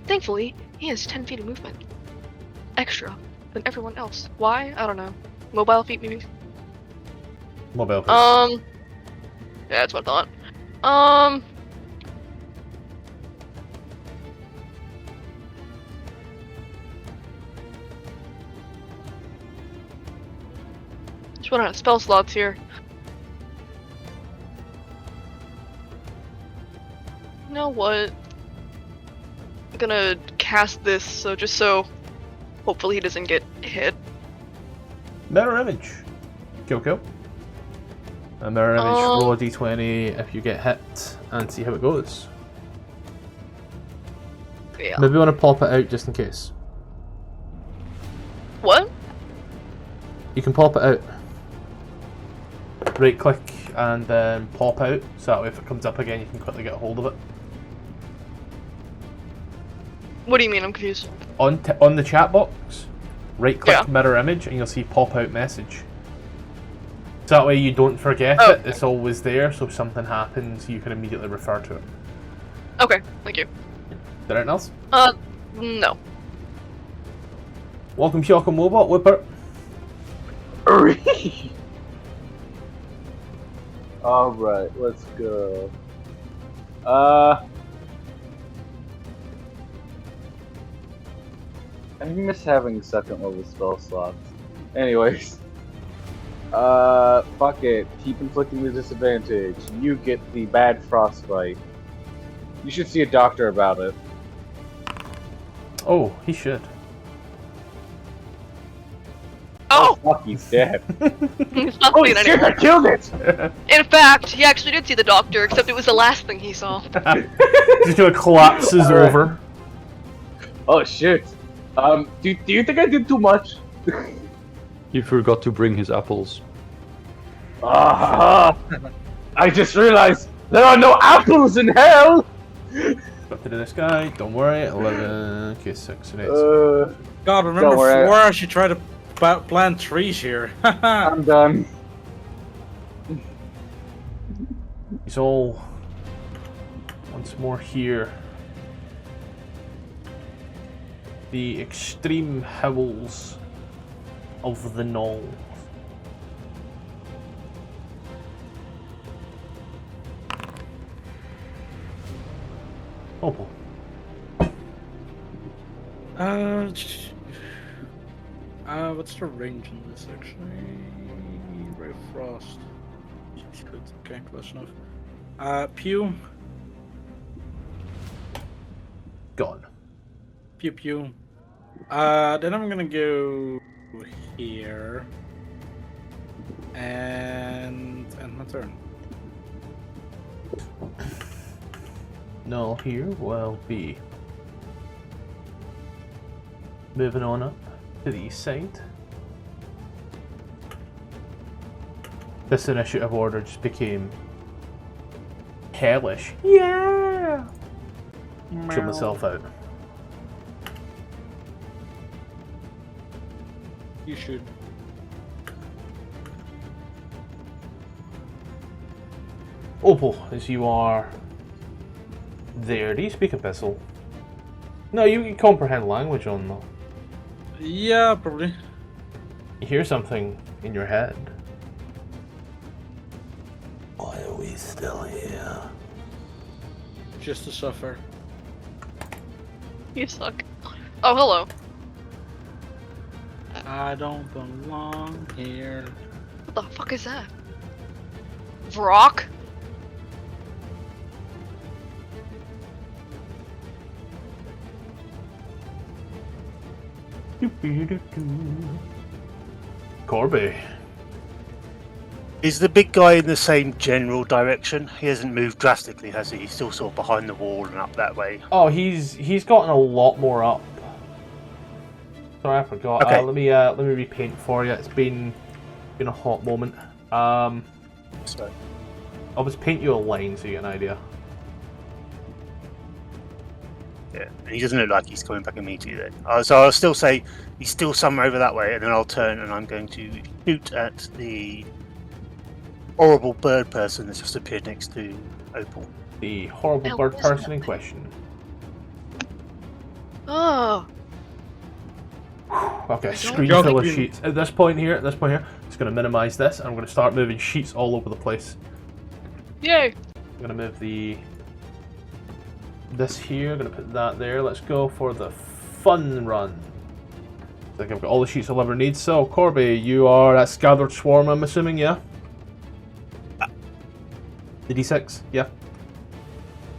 Thankfully, he has 10 feet of movement. Extra than everyone else. Why? I don't know. Mobile feet, maybe? Mobile feet. Yeah, that's what I thought. Just running out of spell slots here. You know what? I'm gonna cast this so hopefully he doesn't get hit. Mirror image. Kill. A mirror image, roll a d20 if you get hit and see how it goes. Yeah. Maybe want to pop it out just in case. What? You can pop it out. Right click and then pop out, so that way if it comes up again you can quickly get a hold of it. What do you mean? I'm confused. On the chat box, right click mirror image and you'll see pop out message. So that way you don't forget it, it's always there, so if something happens you can immediately refer to it. Okay, thank you. Is there anything else? No. Welcome Kyoko Mobot, Whipper. Alright, let's go. I miss having second level spell slots. Anyways. Fuck it. Keep inflicting the disadvantage. You get the bad frostbite. You should see a doctor about it. Oh, he should. Oh! Fuck, he's dead. He's not Holy seeing shit, I anything. killed it! In fact, he actually did see the doctor, except it was the last thing he saw. Just gonna collapses over. Oh shit. Do you think I did too much? He forgot to bring his apples. I just realized there are no apples in hell! Got to do this guy, don't worry, 11, okay, 6 and 8. God, remember Don't worry. before I should try to plant trees here. I'm done. He's all once more here. The extreme howls of the Gnolls. Oh boy. What's the range in this actually? Ray of Frost. Good, okay, close enough. Pew. Gone. Pew pew. Then I'm gonna go here. And my turn. Gnoll here will be moving on up to the east side. This initiative order just became hellish. Yeah! Chill myself out. You should. Opal, as you are there, do you speak Abyssal? No, you can comprehend language on though. Yeah, probably. You hear something in your head. Why are we still here? Just to suffer. You suck. Oh, hello. I don't belong here. What the fuck is that? Vrok? Corby. Is the big guy in the same general direction? He hasn't moved drastically, has he? He's still sort of behind the wall and up that way. Oh, he's gotten a lot more up. Sorry, I forgot. Okay. Let me repaint for you. It's been a hot moment. So, I'll just paint you a line so you get an idea. yeah, and he doesn't look like he's coming back immediately then. So I'll still say he's still somewhere over that way, and then I'll turn and I'm going to shoot at the horrible bird person that's just appeared next to Opal. The horrible Hell, bird is person that in thing? question. Oh. Okay, don't screen think full of we- sheets. At this point here, just going to minimize this, and I'm going to start moving sheets all over the place. Yay. I'm going to move this here, I'm going to put that there. Let's go for the fun run. I think I've got all the sheets I'll ever need. So, Corby, you are that Scattered Swarm, I'm assuming, yeah? The D6, yeah?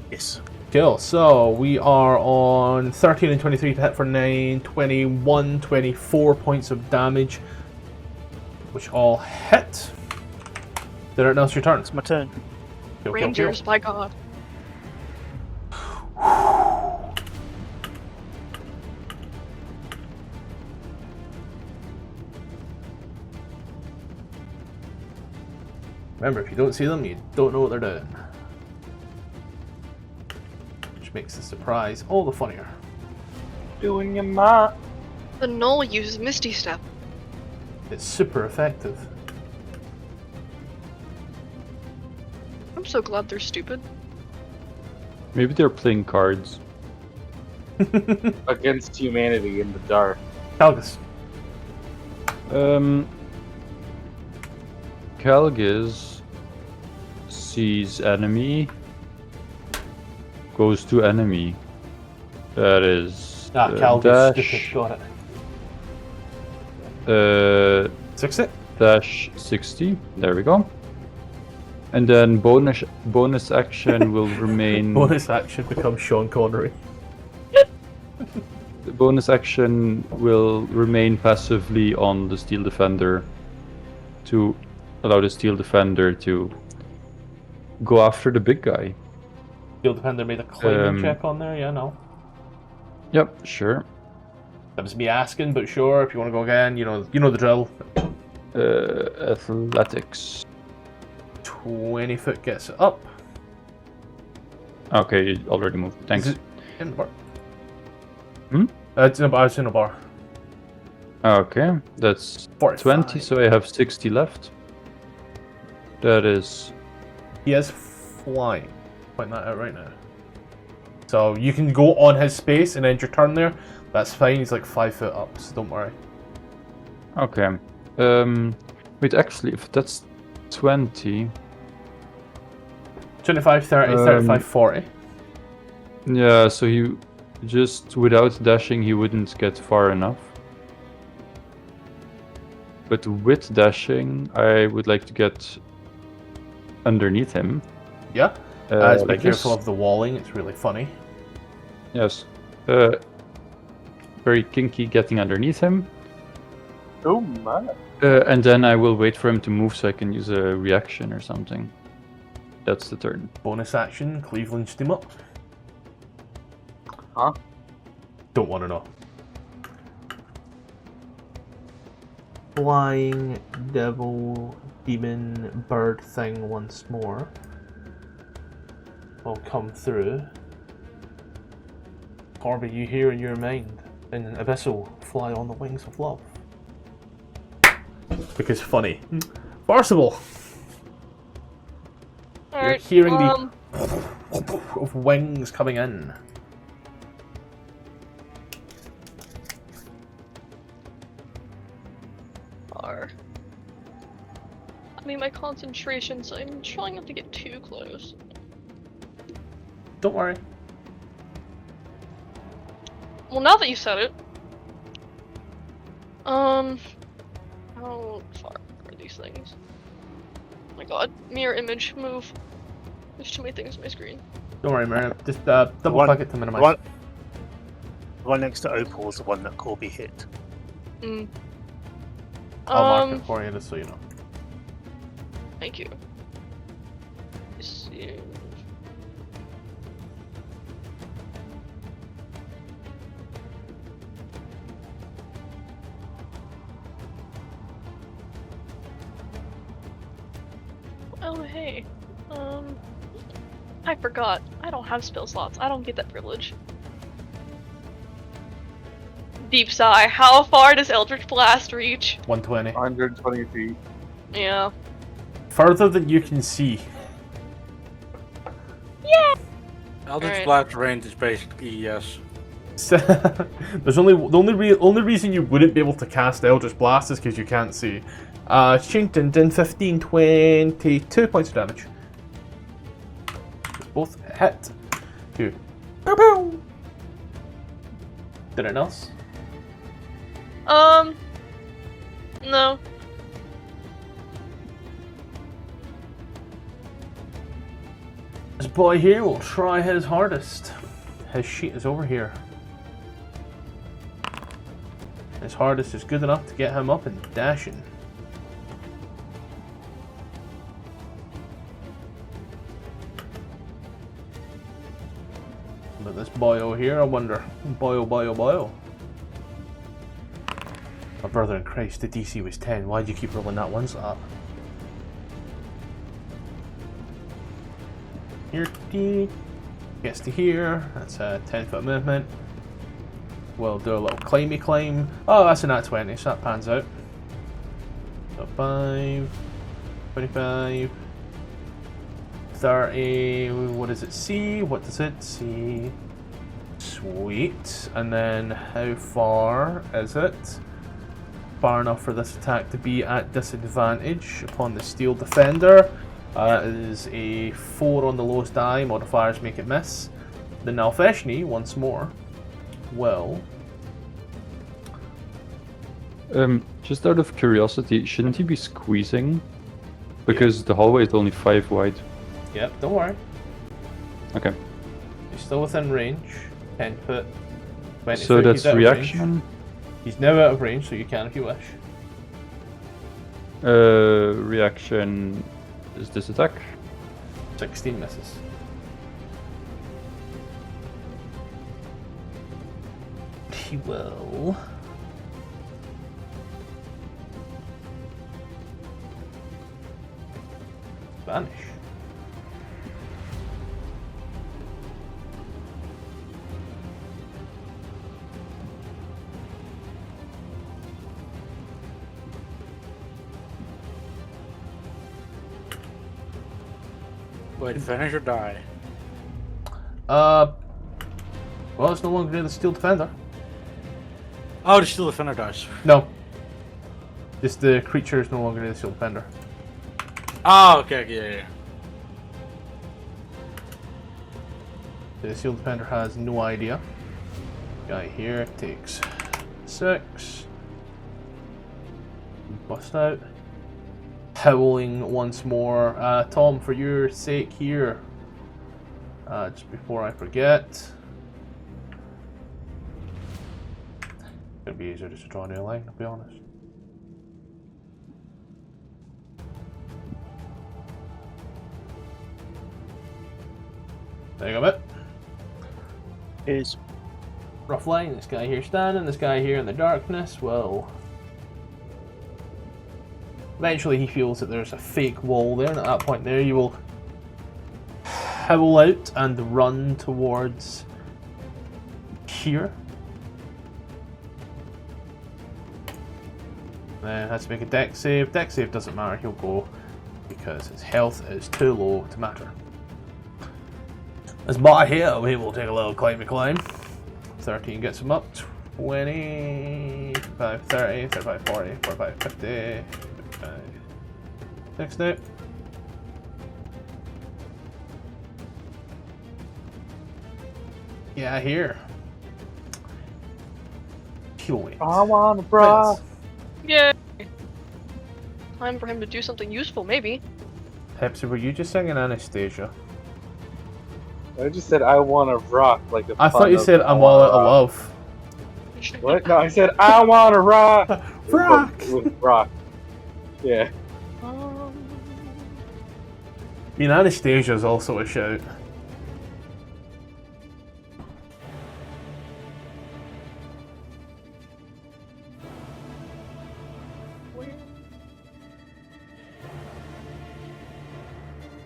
Yes. Cool, so we are on 13 and 23 to hit for 9, 21, 24 points of damage, which all hit. Did it now's your turn? It's my turn. Kill, kill, Rangers, kill. my god. Remember, if you don't see them, you don't know what they're doing. Which makes the surprise all the funnier. Doing your mark. The Gnoll uses Misty Step. It's super effective. I'm so glad they're stupid. Maybe they're playing cards. Against humanity in the dark. Calgus. Calgus sees enemy, goes to enemy. That is Calgus. dash, Stupid. Got it. 60? dash 60. There we go. And then bonus action will remain. Bonus action becomes Sean Connery. The bonus action will remain passively on the Steel Defender to allow the Steel Defender to go after the big guy. Steel Defender made a climbing check on there, yeah, no. Yep, sure. That was me asking, but sure, if you want to go again, you know the drill. Athletics. 20 foot gets it up. Okay, you already moved. Thanks. Is it in the bar? Hmm? It's in a bar. It's in a bar. Okay, that's 45. 20, so I have 60 left. That is... He is flying. Point that out right now. So you can go on his space and end your turn there. That's fine. He's like 5 foot up, so don't worry. Okay. Wait, actually, if that's 20... 25, 30, 35, 40. Yeah, so he just without dashing he wouldn't get far enough. But with dashing, I would like to get underneath him. Yeah. Be like careful this. of the walling. It's really funny. Yes. Very kinky getting underneath him. Oh my. And then I will wait for him to move so I can use a reaction or something. That's the turn. Bonus action, Cleveland steam up. Huh? Don't want to know. Flying devil demon bird thing once more will come through. Corby, you hear in your mind an abyssal fly on the wings of love. Because funny. Farcible! Alright, You're hearing the of wings coming in. I mean, my concentration, so I'm trying not to get too close. Don't worry. Well, now that you said it, how far are these things? Oh my god, mirror image, move. There's too many things on my screen. Don't worry, Miriam. Just double click it to minimize. The one next to Opal is the one that Corby hit. I'll mark it for you just so you know. Thank you. Let's see. Oh, hey. I forgot. I don't have spell slots. I don't get that privilege. Deep sigh. How far does Eldritch Blast reach? 120. 120 feet. Yeah. Further than you can see. Eldritch Alright. Blast range is basically yes. There's the only reason you wouldn't be able to cast Eldritch Blast is because you can't see. Chink din din 15, 22 points of damage. Both hit. Two. Bow bow. Did anything else? No. This boy here will try his hardest. His sheet is over here. His hardest is good enough to get him up and dashing. But this boy over here, I wonder. Boy oh boy oh boy oh. My brother in Christ, the DC was 10. Why'd you keep rolling that one slot? here. Gets to here. That's a 10-foot movement. We'll do a little climb. Oh, that's a nat 20, so that pans out. So 5, 25, 30. What does it see? What does it see? Sweet. And then how far is it? Far enough for this attack to be at disadvantage upon the steel defender. It is a 4 on the lowest die. Modifiers make it miss. The Nalfeshni, once more, will... Just out of curiosity, shouldn't he be squeezing? Because the hallway is only 5 wide. Yep, don't worry. Okay. He's still within range. 10 foot. 20 So foot, that's he's out of reaction. range. He's now out of range, so you can if you wish. Reaction is this attack. 16 misses. He will... vanish. Wait, vanish or die? Well, it's no longer the steel defender. Oh, the steel defender dies. No. Just the creature is no longer the steel defender. Oh, okay, yeah. The steel defender has no idea. Guy here takes 6. Bust out. Howling once more. Tom, for your sake here, just before I forget, it'd be easier just to draw a new line, to be honest. There you go, bit. Is Rough line. This guy here standing, this guy here in the darkness will... Eventually he feels that there's a fake wall there, and at that point there you will howl out and run towards here. Then has to make a dex save. Dex save doesn't matter, he'll go because his health is too low to matter. This boy here, we will take a little climb. 13 gets him up. 20, 25, 30, 35, 40, 45, 50. 60. Yeah, here. Kill it. I want a bra. Yay! Time for him to do something useful, maybe. Pepsi, were you just singing Anastasia? I just said I want a rock like a. I thought you said I'm all out of love. What? No, I said I want a rock. Vrok! With rock. Yeah. I mean, Anastasia is also a shout.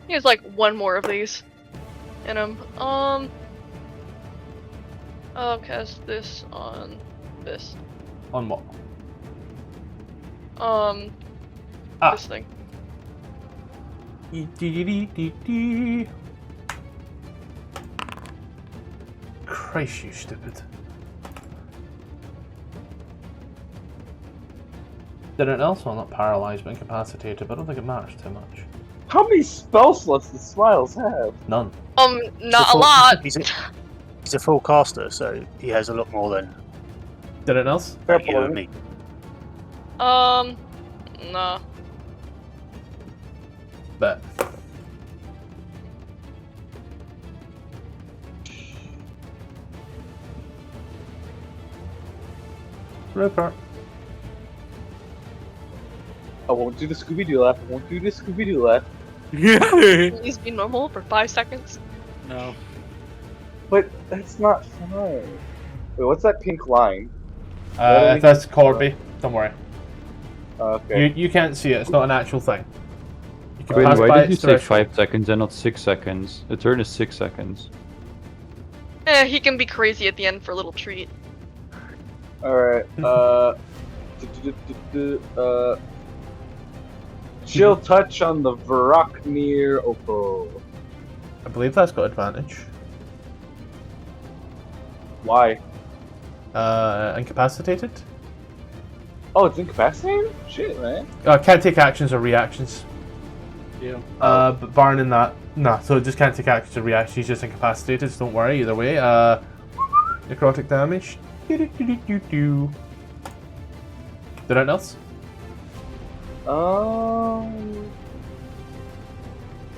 He has like one more of these in him. I'll cast this on this. On what? This thing. Christ, you stupid. Did it else? Well, not paralyzed, but incapacitated, but I don't think it matters too much. How many spell slots does Smiles have? None. Not a lot. He's a full caster, so he has a lot more than Did it else? Fair you and point. me. Nah. Bet. Rupert. I won't do the Scooby-Doo laugh. I won't do the Scooby-Doo laugh. Please be normal for 5 seconds. No. But that's not fun. Wait, what's that pink line? That's Corby. Don't worry. Okay. You can't see it. It's not an actual thing. You Wait, pass why by did you its say threshold. 5 seconds and not 6 seconds? A turn is 6 seconds. He can be crazy at the end for a little treat. Alright, chill touch on the Vrok near Opal. I believe that's got advantage. Why? Incapacitated? Oh, it's incapacitated? Shit, man. Can't take actions or reactions. Yeah. But barring that, nah, so it just can't take actions or reactions, he's just incapacitated, so don't worry, either way. Necrotic damage. Do-do-do-do-do-do. Did anything else?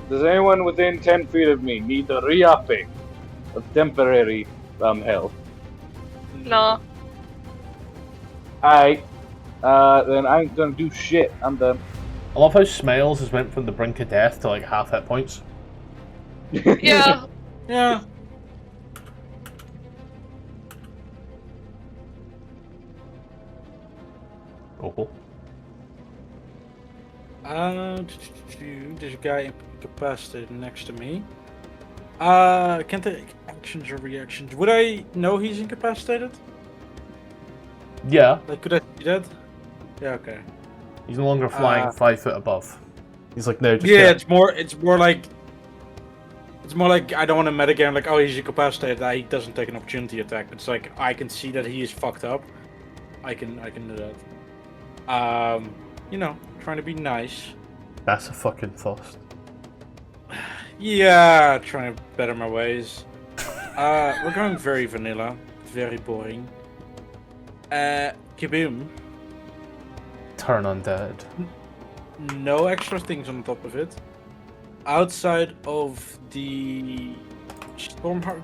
Does anyone within 10 feet of me need the re-upping of temporary health? Nah. Alright. Then I ain't gonna do shit. I'm done. I love how Smiles has went from the brink of death to like half hit points. Yeah. Yeah. Opal. There's a guy incapacitated next to me. Can't take actions or reactions. Would I know he's incapacitated? Yeah, Like, could I see that? Yeah, okay. he's no longer flying 5 foot above. He's like now just Yeah, there. it's more like I don't want to metagame like, oh, he's incapacitated, that he doesn't take an opportunity attack. It's like I can see that he is fucked up. I can do that. You know, trying to be nice. That's a fucking Thost. Yeah, trying to better my ways. We're going very vanilla, very boring. Kaboom. Turn undead. No extra things on top of it. Outside of the Stormheart.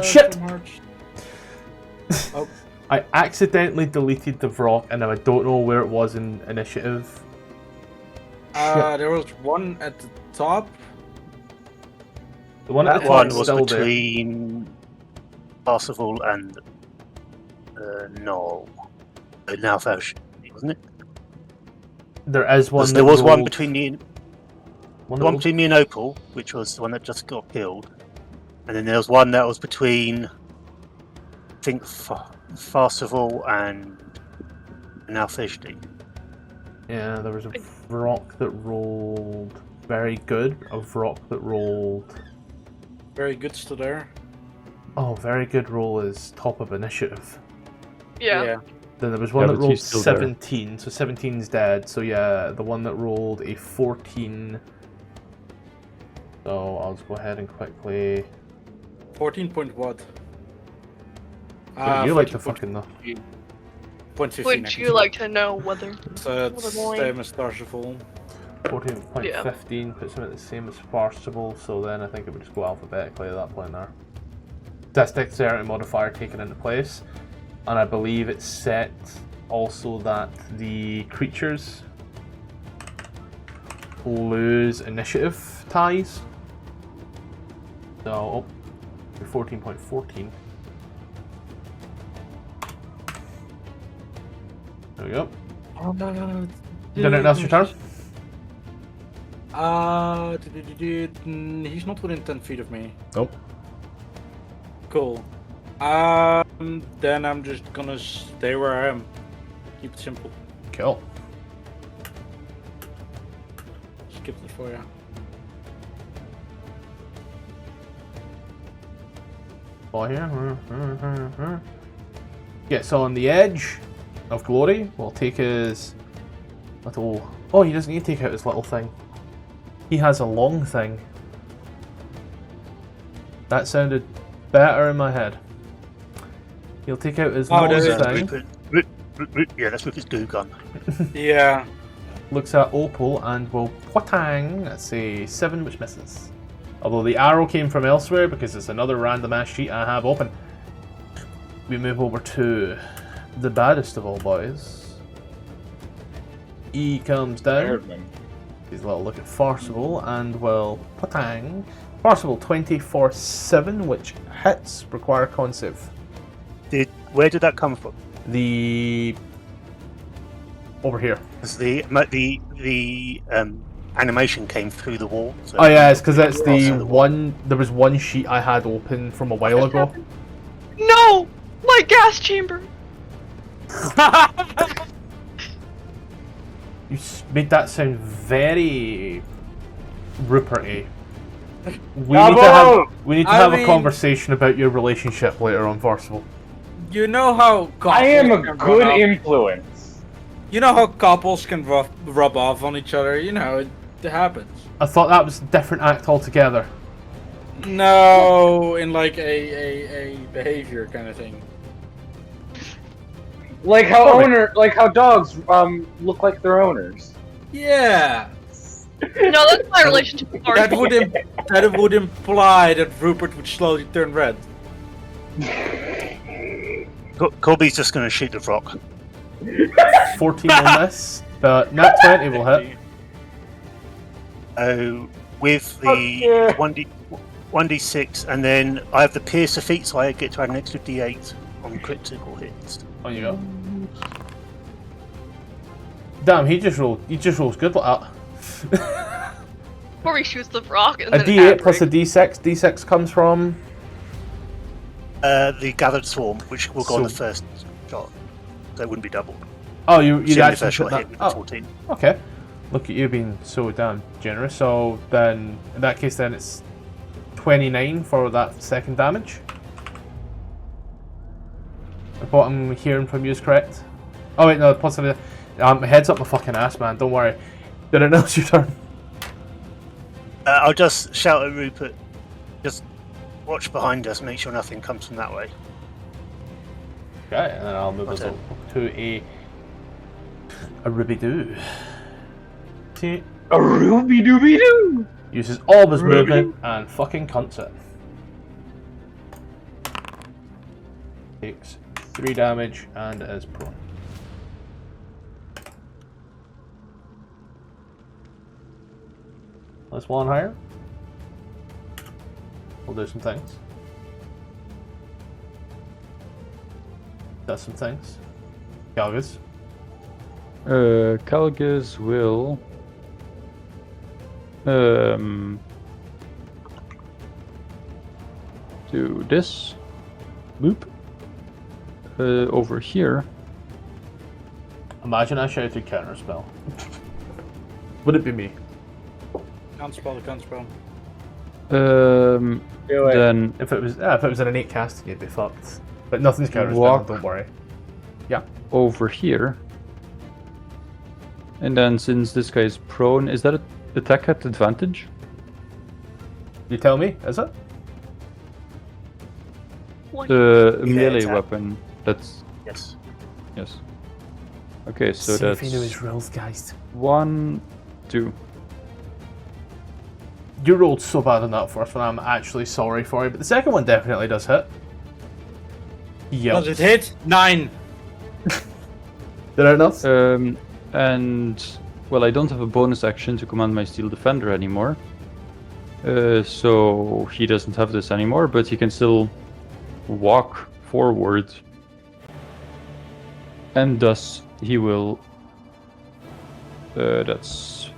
Shit! Stormheart. Oh, I accidentally deleted the Vrok and now I don't know where it was in initiative. there was one at the top. The one at That the one top was still there. between Parsifal and Gnoll. Now Ocean, wasn't it? There is one. There that was one rolled- between me and one the that one rolled- between me and Opal, which was the one that just got killed, and then there was one that was between, I think, Parsifal and now Fishty. Yeah, there was a Vrok that rolled very good. A Vrok that rolled. Very good still there. Oh, very good roll is top of initiative. Yeah. Then there was one Yeah, that but rolled he's still there. 17, so 17's dead. So yeah, the one that rolled a 14. So I'll just go ahead and quickly. 14 point what? You like to 14.15. fucking know. Point 15. Would you like to know whether? So it's What a boy. same as Parsifal. 14.15 puts him at the same as Parsifal, so then I think it would just go alphabetically at that point there. That's dexterity modifier taken into place, and I believe it's set also that the creatures lose initiative ties. So, 14.14. There we go. Then that's your turn. He's not within 10 feet of me. Nope. Cool. Then I'm just gonna stay where I am. Keep it simple. Cool. Skip it for you. Ball here. Gets on the edge of glory. We'll take his little. Oh, he doesn't need to take out his little thing. He has a long thing. That sounded better in my head. He'll take out his long there is. thing. Yeah, that's with his goo gun. Yeah. Looks at Opal and will potang. That's a 7, which misses. Although the arrow came from elsewhere because it's another random ass sheet I have open. We move over to the baddest of all boys. He comes down. He's a little look at Farcival and will potang. Farcival 24/7, which hits, require con save. Where did that come from? The over here. Because the animation came through the wall. So Oh yeah, it's because it's the Across the wall. one. There was one sheet I had open from a while ago. No! My gas chamber! You made that sound very Ruperty. We need to I have a mean- conversation about your relationship later on, Forcible. You know how I am a couples can good rub off- influence. You know how couples can rub off on each other. You know it happens. I thought that was a different act altogether. No, in like a behavior kind of thing. Like how dogs look like their owners. Yeah. No, that's my relationship with That Corby. would imply that Rupert would slowly turn red. Corby's just going to shoot the Vrok. 14 on this, but nat 20 will hit. With the 1d6, and then I have the piercer feat, so I get to add an extra d8 on critical hits. On you go. Damn, he just rolls good like that. Corby shoots the Vrok and A then D8 plus a Averick. D6. D6 comes from. The gathered swarm, which will go on the So- first shot, so it wouldn't be doubled. Oh, you'd Assuming the actually first put shot hit that. with Oh, 14. okay. Look at you being so damn generous. So then, in that case, then it's 29 for that second damage. If what I'm hearing from you is correct. Oh wait, no, possibly. Heads up my fucking ass, man. Don't worry. Did it know it's your turn? I'll just shout at Rupert, just watch behind us, make sure nothing comes from that way. Okay, and then I'll move us up to a Ruby-Doo. See, A ruby dooby doo. uses all of his movement and fucking cunts it. Takes 3 damage and is prone. Let's one higher. We'll do some things. Does some things. Galgas. Calgus will do this loop over here. Imagine I shouted counter spell. Would it be me? Counterspell. Do it. Then If it was an innate casting, you'd be fucked. But nothing's counter spell, Walk. don't worry. over here. And then since this guy is prone, is that an attack at advantage? You tell me, is it? The Yeah, melee attack. weapon. That's Yes. yes. Okay, so See if he knew that's his rules, guys. 1, 2. You rolled so bad on that first one, I'm actually sorry for you, but the second one definitely does hit. Yep. Does it hit? 9. Did I not? And well, I don't have a bonus action to command my Steel Defender anymore. So he doesn't have this anymore, but he can still walk forward. And thus he will. That's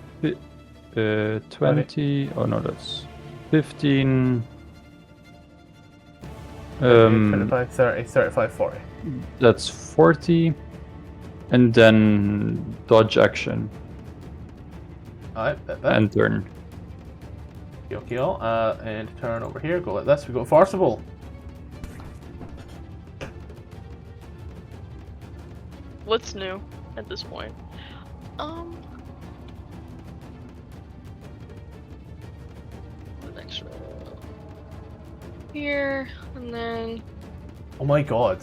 20. Oh no, that's 15. 25, 30, 35, 40. That's 40. And then dodge action Alright, bet that. and turn. Okay, and turn over here, go like this, we go forcible. What's new at this point? The next roll. Here, and then... Oh my god.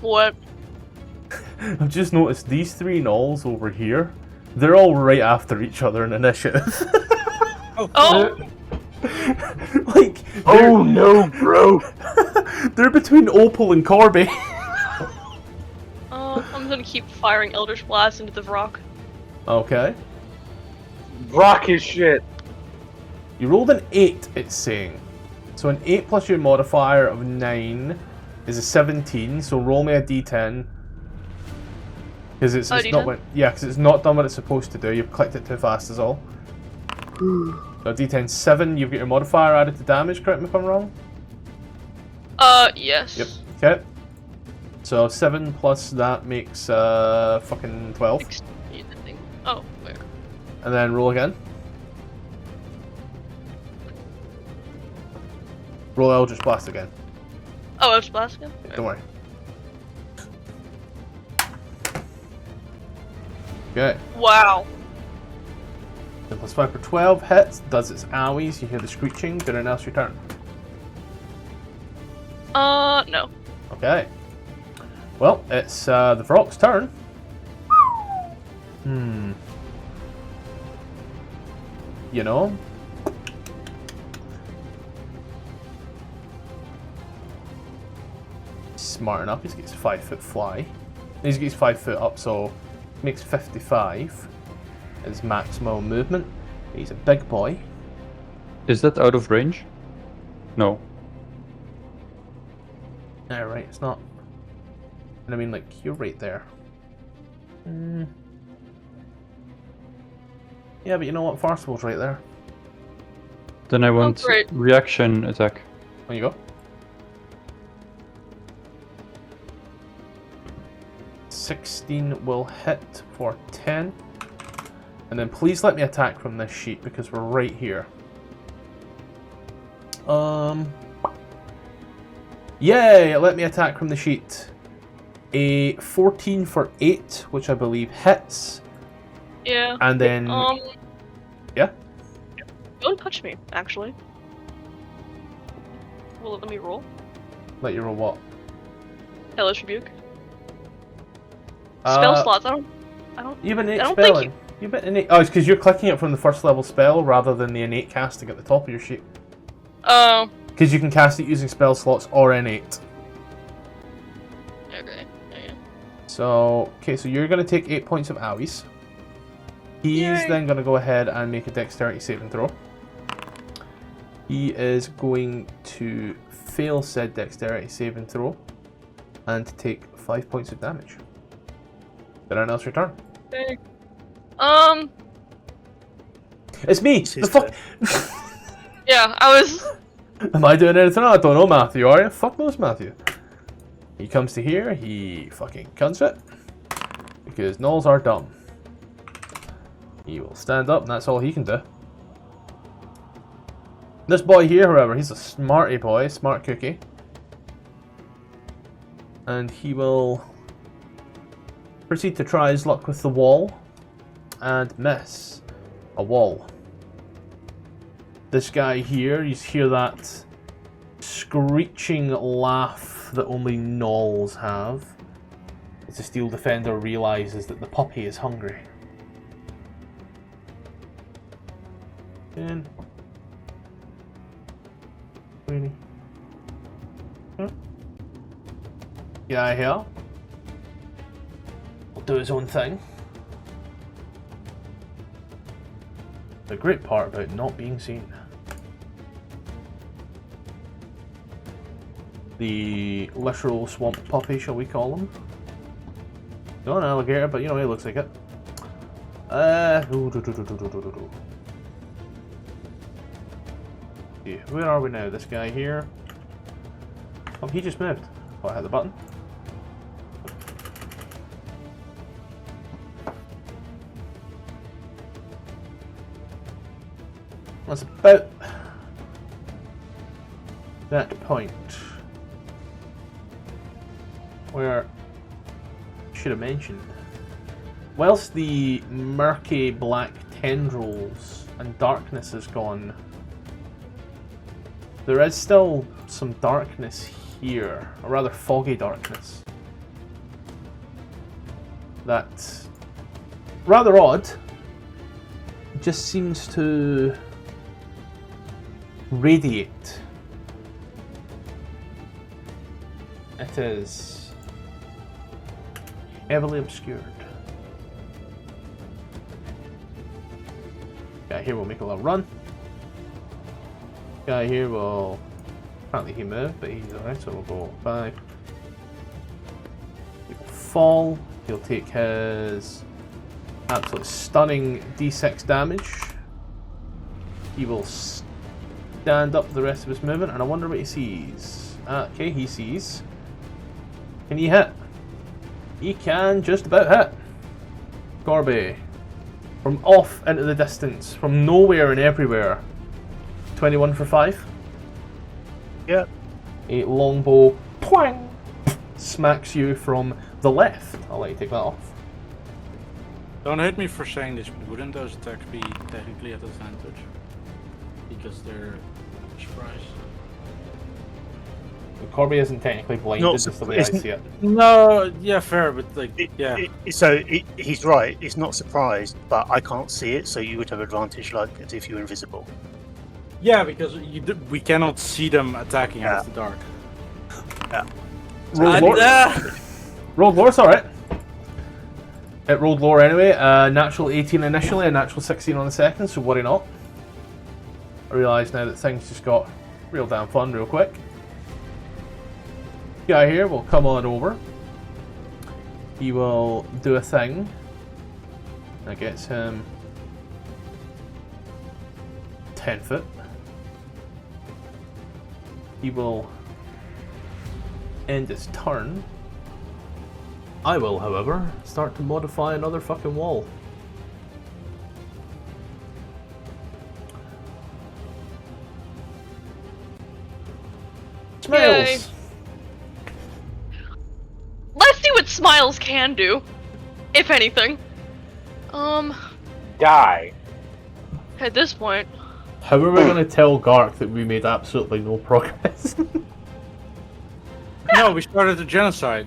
What? I've just noticed these 3 Gnolls over here, they're all right after each other in initiative. Oh! Like, Oh no, bro! they're between Opal and Corby. I'm gonna keep firing Eldritch Blast into the Vrok. Okay. Rock his shit. You rolled an 8, it's saying. So an 8 plus your modifier of 9 is a 17, so roll me a d10. Because it's D10? not what, yeah, because it's not done what it's supposed to do. You've clicked it too fast is all. So D10 7, you've got your modifier added to damage, correct me if I'm wrong? Yes. Yep. Okay. So 7 plus that makes fucking 12. 16, I think. Oh, where? And then roll again. Roll Eldritch Blast again. Oh, it's blast again? Don't worry. Okay. Wow. 10 plus 5 for 12 hits, does its owies, you hear the screeching, did anything else your turn? No. Okay. Well, it's the Vrok's turn. You know? Smart enough, he's got his 5-foot fly. He's got his 5 foot up, so makes 55 as maximal movement. He's a big boy. Is that out of range? No. Yeah, right, it's not. And I mean, like, you're right there. Yeah, but you know what? Farcible's right there. Then I want great. reaction attack. There you go. 16 will hit for 10. And then please let me attack from this sheet because we're right here. Yay! Let me attack from the sheet. A 14 for 8, which I believe hits. Yeah. And then... Yeah? Don't touch me, actually. Will it let me roll? Let you roll what? Hellish Rebuke. Spell slots, I don't You have innate I don't think spelling. You have innate... Oh, it's because you're clicking it from the first level spell rather than the innate casting at the top of your sheet. Oh. Because you can cast it using spell slots or innate. Okay. Yeah. So, okay, so you're going to take 8 points of owies. He's Yay. then going to go ahead and make a dexterity saving throw. He is going to fail said dexterity saving throw and take 5 points of damage. Did anyone else return? Okay. It's me! It's The his fuck? Yeah, I was... Am I doing anything? I don't know, Matthew, are you? Fuck knows, Matthew. He comes to here, he fucking cunts it. Because Gnolls are dumb. He will stand up, and that's all he can do. This boy here, however, he's a smarty boy, smart cookie. And he will proceed to try his luck with the wall and miss a wall. This guy here, you hear that screeching laugh that only Gnolls have. As the Steel Defender realizes that the puppy is hungry. And really? Guy here will do his own thing. The great part about not being seen. The literal swamp puppy, shall we call him? Not an alligator, but you know, he looks like it. Where are we now? This guy here. Oh, he just moved. Oh, I hit the button. That's about that point where I should have mentioned, whilst the murky black tendrils and darkness is gone, there is still some darkness here, or rather foggy darkness. That's rather odd. It just seems to radiate. It is heavily obscured. Guy here will make a little run. Guy here will... Apparently he moved, but he's alright, so we'll go 5. He will fall. He'll take his absolute stunning d6 damage. He will stand up the rest of his movement, and I wonder what he sees. Okay, he sees. Can he hit? He can just about hit. Corby. From off into the distance, from nowhere and everywhere. 21 for 5. Yep. A longbow twang, smacks you from the left. I'll let you take that off. Don't hate me for saying this, but wouldn't those attacks be technically at advantage? Because they're surprise. Corby isn't technically blinded, just the way I see it. No, yeah, fair, but like, He's right. It's not surprised, but I can't see it, so you would have advantage, like as if you were invisible. yeah, because we cannot see them attacking out of the dark. Yeah. Rolled lore. Rolled lore's alright. It rolled lore anyway. Natural 18 initially, a natural 16 on the second, so worry not. I realise now that things just got real damn fun real quick. Guy here will come on over. He will do a thing that gets him 10 foot. He will end his turn. I will, however, start to modify another fucking wall. Smiles! Let's see what Smiles can do, if anything. Die. At this point. How are we going to tell Gark that we made absolutely no progress? No, we started the genocide.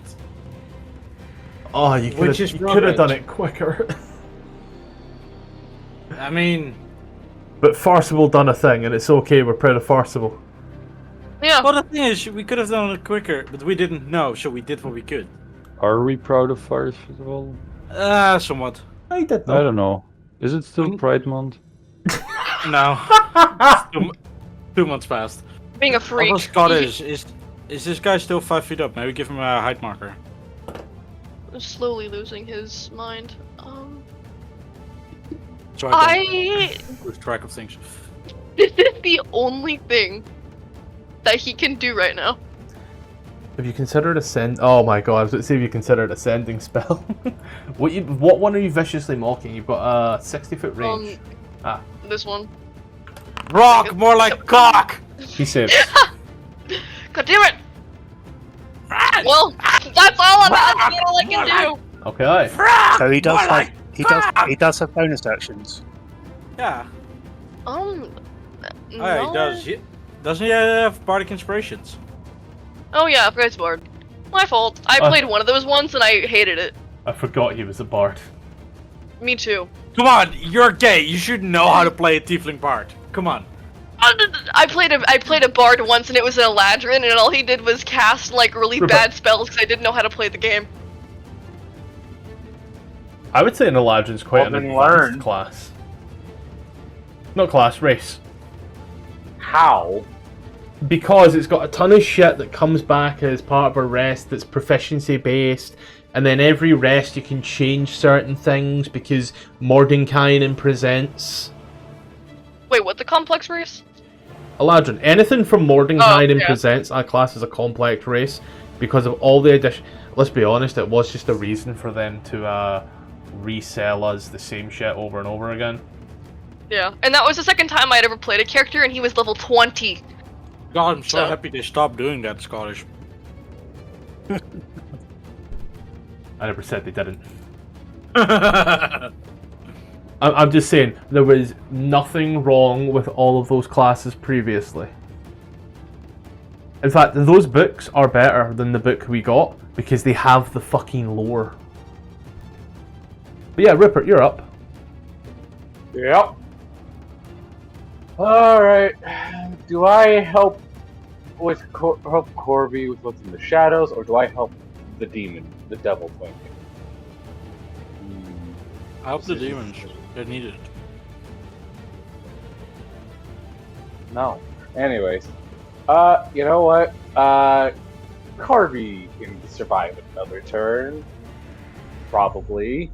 Oh, you could have done it quicker. I mean... But Farcible done a thing, and it's okay, we're proud of Farcible. Yeah. Well, the thing is, we could have done it quicker, but we didn't know, so we did what we could. Are we proud of Farcible? Somewhat. I did I don't know. Is it still Pride Month? No. 2 months passed. Being a freak. Also, Scottish, is this guy still 5 feet up? Maybe give him a height marker. Slowly losing his mind. So I lose track of things. This is the only thing that he can do right now. Have you considered ascend? Oh my god, I was going to say, have you considered ascending spell? What one are you viciously mocking? You've got a 60-foot range. This one. Vrok, more like cock! He saves. God damn it! Well, that's all I can do. Okay. So he does like he does have bonus actions. Yeah. No. He does. Doesn't he have bardic inspirations? Oh yeah, I forgot Bard. My fault. I played one of those once and I hated it. I forgot he was a bard. Me too. Come on, you're gay. You should know how to play a tiefling bard. Come on. I played a bard once and it was an Eladrin and all he did was cast like really bad spells because I didn't know how to play the game. I would say an Eladrin's quite an advanced class. Not class, race. How? Because it's got a ton of shit that comes back as part of a rest that's proficiency based, and then every rest you can change certain things because Mordenkainen presents. Wait, what, the complex race? Eladrin. Anything from Mordenkainen presents a class as a complex race because of all the addition. Let's be honest, it was just a reason for them to resell us the same shit over and over again. Yeah, and that was the second time I'd ever played a character and he was level 20. God, I'm so happy they stopped doing that, Scottish. I never said they didn't. I'm just saying, there was nothing wrong with all of those classes previously. In fact, those books are better than the book we got because they have the fucking lore. But yeah, Rupert, you're up. Yep. Alright. Do I help help Corby with what's in the shadows, or do I help the demon, the devil thing? I help the demons. They're needed. No. Anyways. You know what? Corby can survive another turn. probably.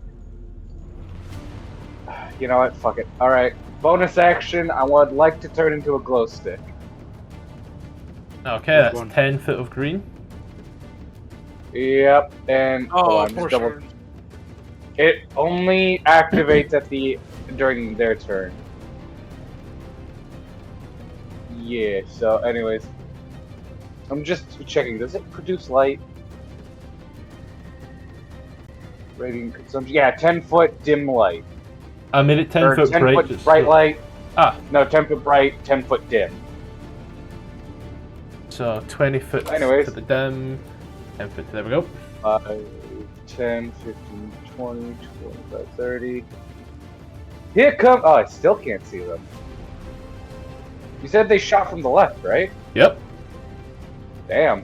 You know what? Fuck it. Alright. Bonus action, I would like to turn into a glow stick. Okay, that's 10 foot of green. Yep, and hold on, just double. It only activates during their turn. Yeah, so anyways. I'm just checking, does it produce light? Radiant consumption. Yeah, 10 foot dim light. I made it 10 or foot 10 bright. foot bright light. No, 10 foot bright, 10 foot dim. So 20 foot Anyways. for the dim. 10 foot, there we go. 10, 15, 20, 25, 30. Here come. Oh, I still can't see them. You said they shot from the left, right? Yep. Damn.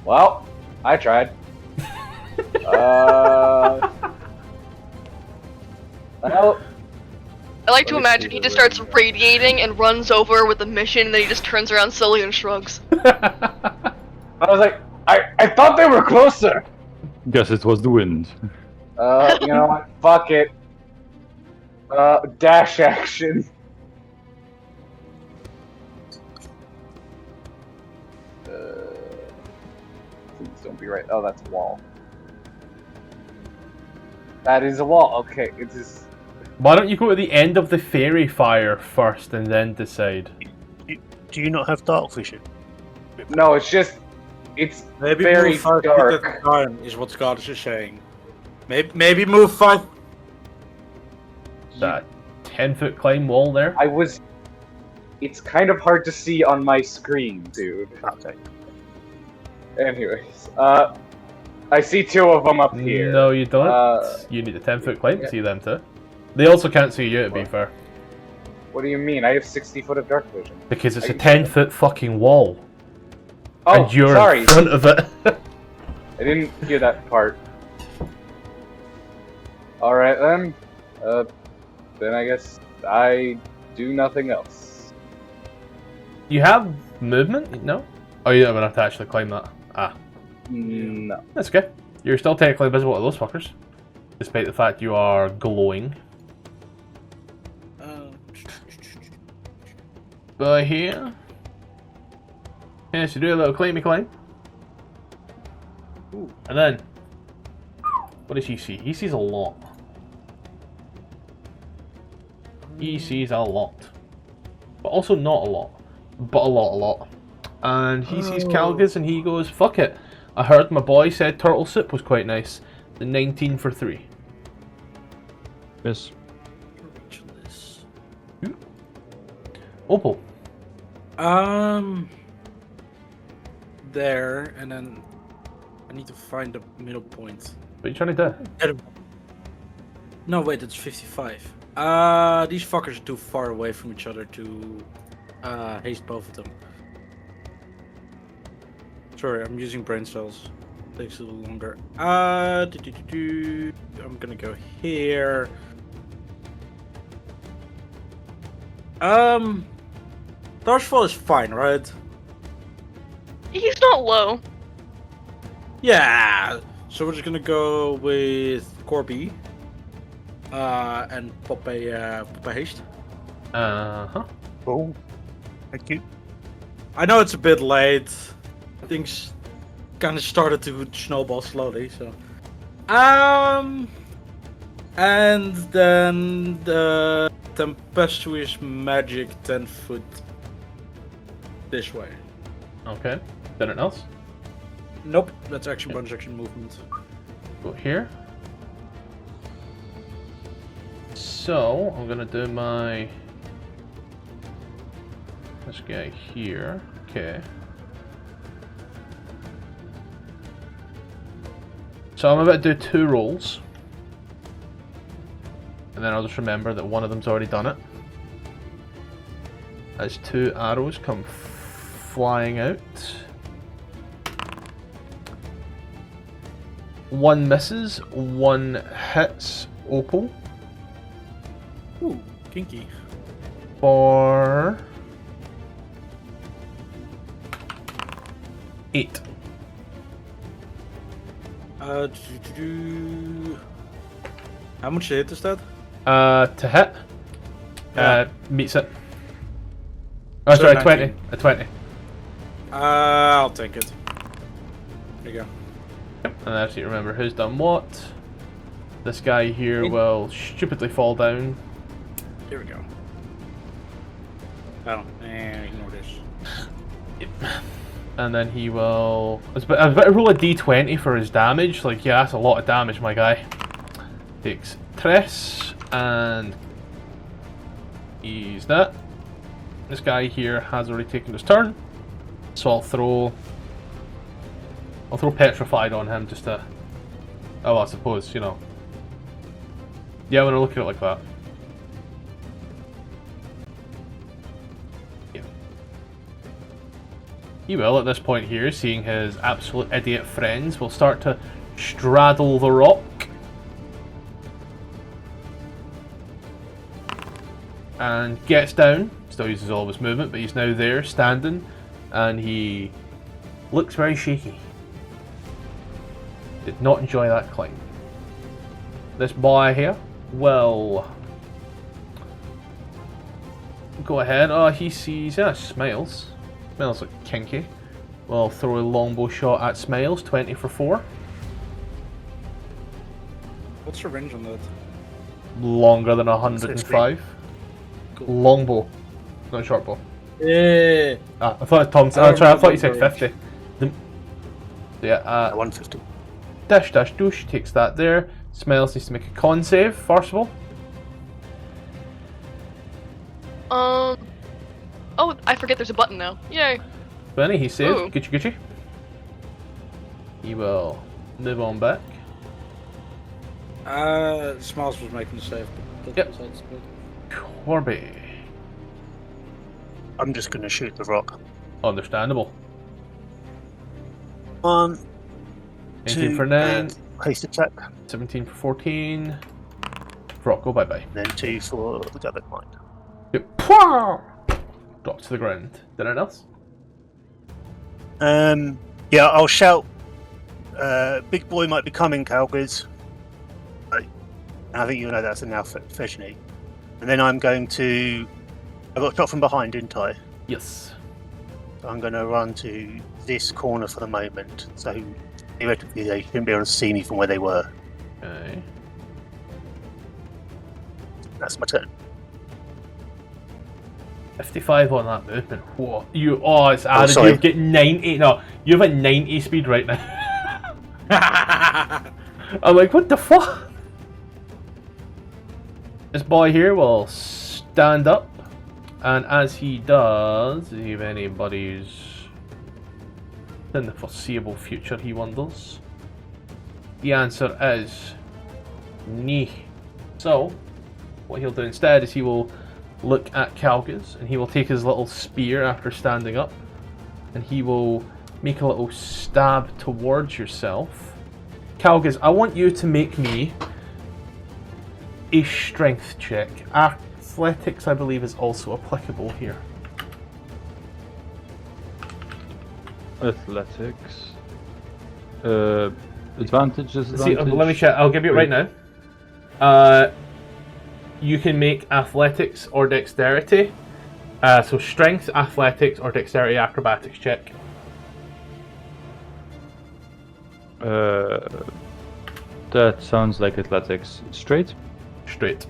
Well, I tried. Well, I like to imagine he just starts radiating and runs over with a mission, and then he just turns around slowly and shrugs. I was like, I thought they were closer. Guess it was the wind. You know what? Fuck it. Dash action. Please don't be right. Oh, that's a wall. That is a wall. Okay, it's just. Why don't you go to the end of the fairy fire first and then decide? Do you not have dark vision? No, it's just. It's Maybe very move 5 dark. feet at a time is what Scott is saying. Maybe move 5. That 10 foot climb wall there. It's kind of hard to see on my screen, dude. Okay. Anyways, I see 2 of them up here. No, you don't. You need a 10 foot climb to see them too. They also can't see you, to be fair. What do you mean? I have 60 foot of dark vision. Because it's a 10 foot fucking wall. Oh, and you're sorry. in front of it. I didn't hear that part. Alright then. Then I guess I do nothing else. You have movement? No? Oh, you don't have to actually climb that. Ah. No. That's okay. You're still technically visible to those fuckers. Despite the fact you are glowing. But here. Yeah, so do a little climby climb. Ooh. And then. What does he see? He sees a lot. He sees a lot. But also not a lot. But a lot. And he sees Calgus and he goes, fuck it. I heard my boy said turtle soup was quite nice. The 19 for 3. Yes. Opal. There, and then I need to find the middle point. What are you trying to do? No, wait, it's 55. These fuckers are too far away from each other to haste both of them. Sorry, I'm using brain cells. Takes a little longer. I'm gonna go here. Dodgefall is fine, right? He's not low. Yeah. So we're just gonna go with Corby. And pop a haste. Uh-huh. Oh, thank you. I know it's a bit late. Things kind of started to snowball slowly, so. And then the tempestuous magic 10 foot this way. Okay. Anything else? Nope, that's action bonus action movement. Go here. So, I'm gonna do this guy here. Okay. So I'm about to do 2 rolls. And then I'll just remember that one of them's already done it. As 2 arrows come flying out. 1 misses, 1 hits Opal. Ooh, kinky. For 8. How much hit is that? To hit. Yeah. Meets it. Oh, So sorry, 19. 20. A 20. I'll take it. There you go. Yep. And I actually remember who's done what. This guy here will stupidly fall down. Here we go. Oh, ignore this. Yep. And then he will... I was about to roll a d20 for his damage. Like, yeah, that's a lot of damage, my guy. Takes Tress, and... he's that. This guy here has already taken his turn. So I'll throw Petrified on him just to... oh, I suppose, you know. Yeah, when I look at it like that. Yeah. He will, at this point here, seeing his absolute idiot friends, will start to straddle the rock. And gets down. Still uses all of his movement, but he's now there, standing. And he looks very shaky. Did not enjoy that climb. This boy here will go ahead. Oh, he sees... yeah, Smiles. Smiles like kinky. We'll throw a longbow shot at Smiles. 20 for 4. What's the range on that? Longer than 105. Cool. Longbow, not short bow. Yeah. I thought Tom. I thought you said 50. Yeah. 150. Dash dash douche takes that there. Smiles needs to make a con save first of all. Oh, I forget there's a button now. Yay. Benny, he saved. Ooh. Gucci Gucci. He will move on back. Smiles was making the save. But Yep. besides that- Corby. I'm just going to shoot the rock. Understandable. 1, 18 2, for 9. Haste attack. 17 for 14. Vrok, go bye bye. Then 2 for the gathered mind. Yep. Drop to the ground. Anything else? Yeah, I'll shout. Big boy might be coming, Calgriz. I think you know that's an alpha Feshni. And then I'm going to... I got shot from behind, didn't I? Yes. So I'm going to run to this corner for the moment. So theoretically they shouldn't be able to see me from where they were. Okay. That's my turn. 55 on that movement. Whoa. You, oh, it's added. sorry. You get 90. No, you have a 90 speed right now. I'm like, what the fuck? This boy here will stand up, and as he does, if anybody's in the foreseeable future, he wonders, the answer is nee. So, what he'll do instead is he will look at Calgis, and he will take his little spear after standing up, and he will make a little stab towards yourself. Calgis, I want you to make me a strength check. Athletics, I believe, is also applicable here. Athletics. Advantages. See, let me check. I'll give you it right now. You can make athletics or dexterity. So strength, athletics, or dexterity acrobatics check. That sounds like athletics. Straight. Straight.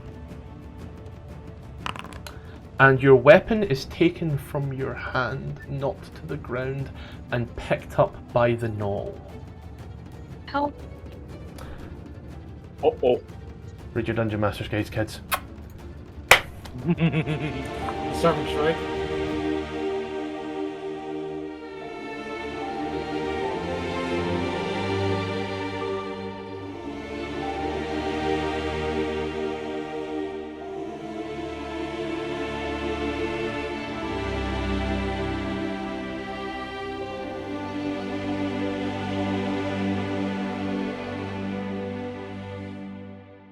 And your weapon is taken from your hand, knocked to the ground, and picked up by the Gnoll. Help. Uh-oh. Read your Dungeon Master's Guides, kids. Servant strike.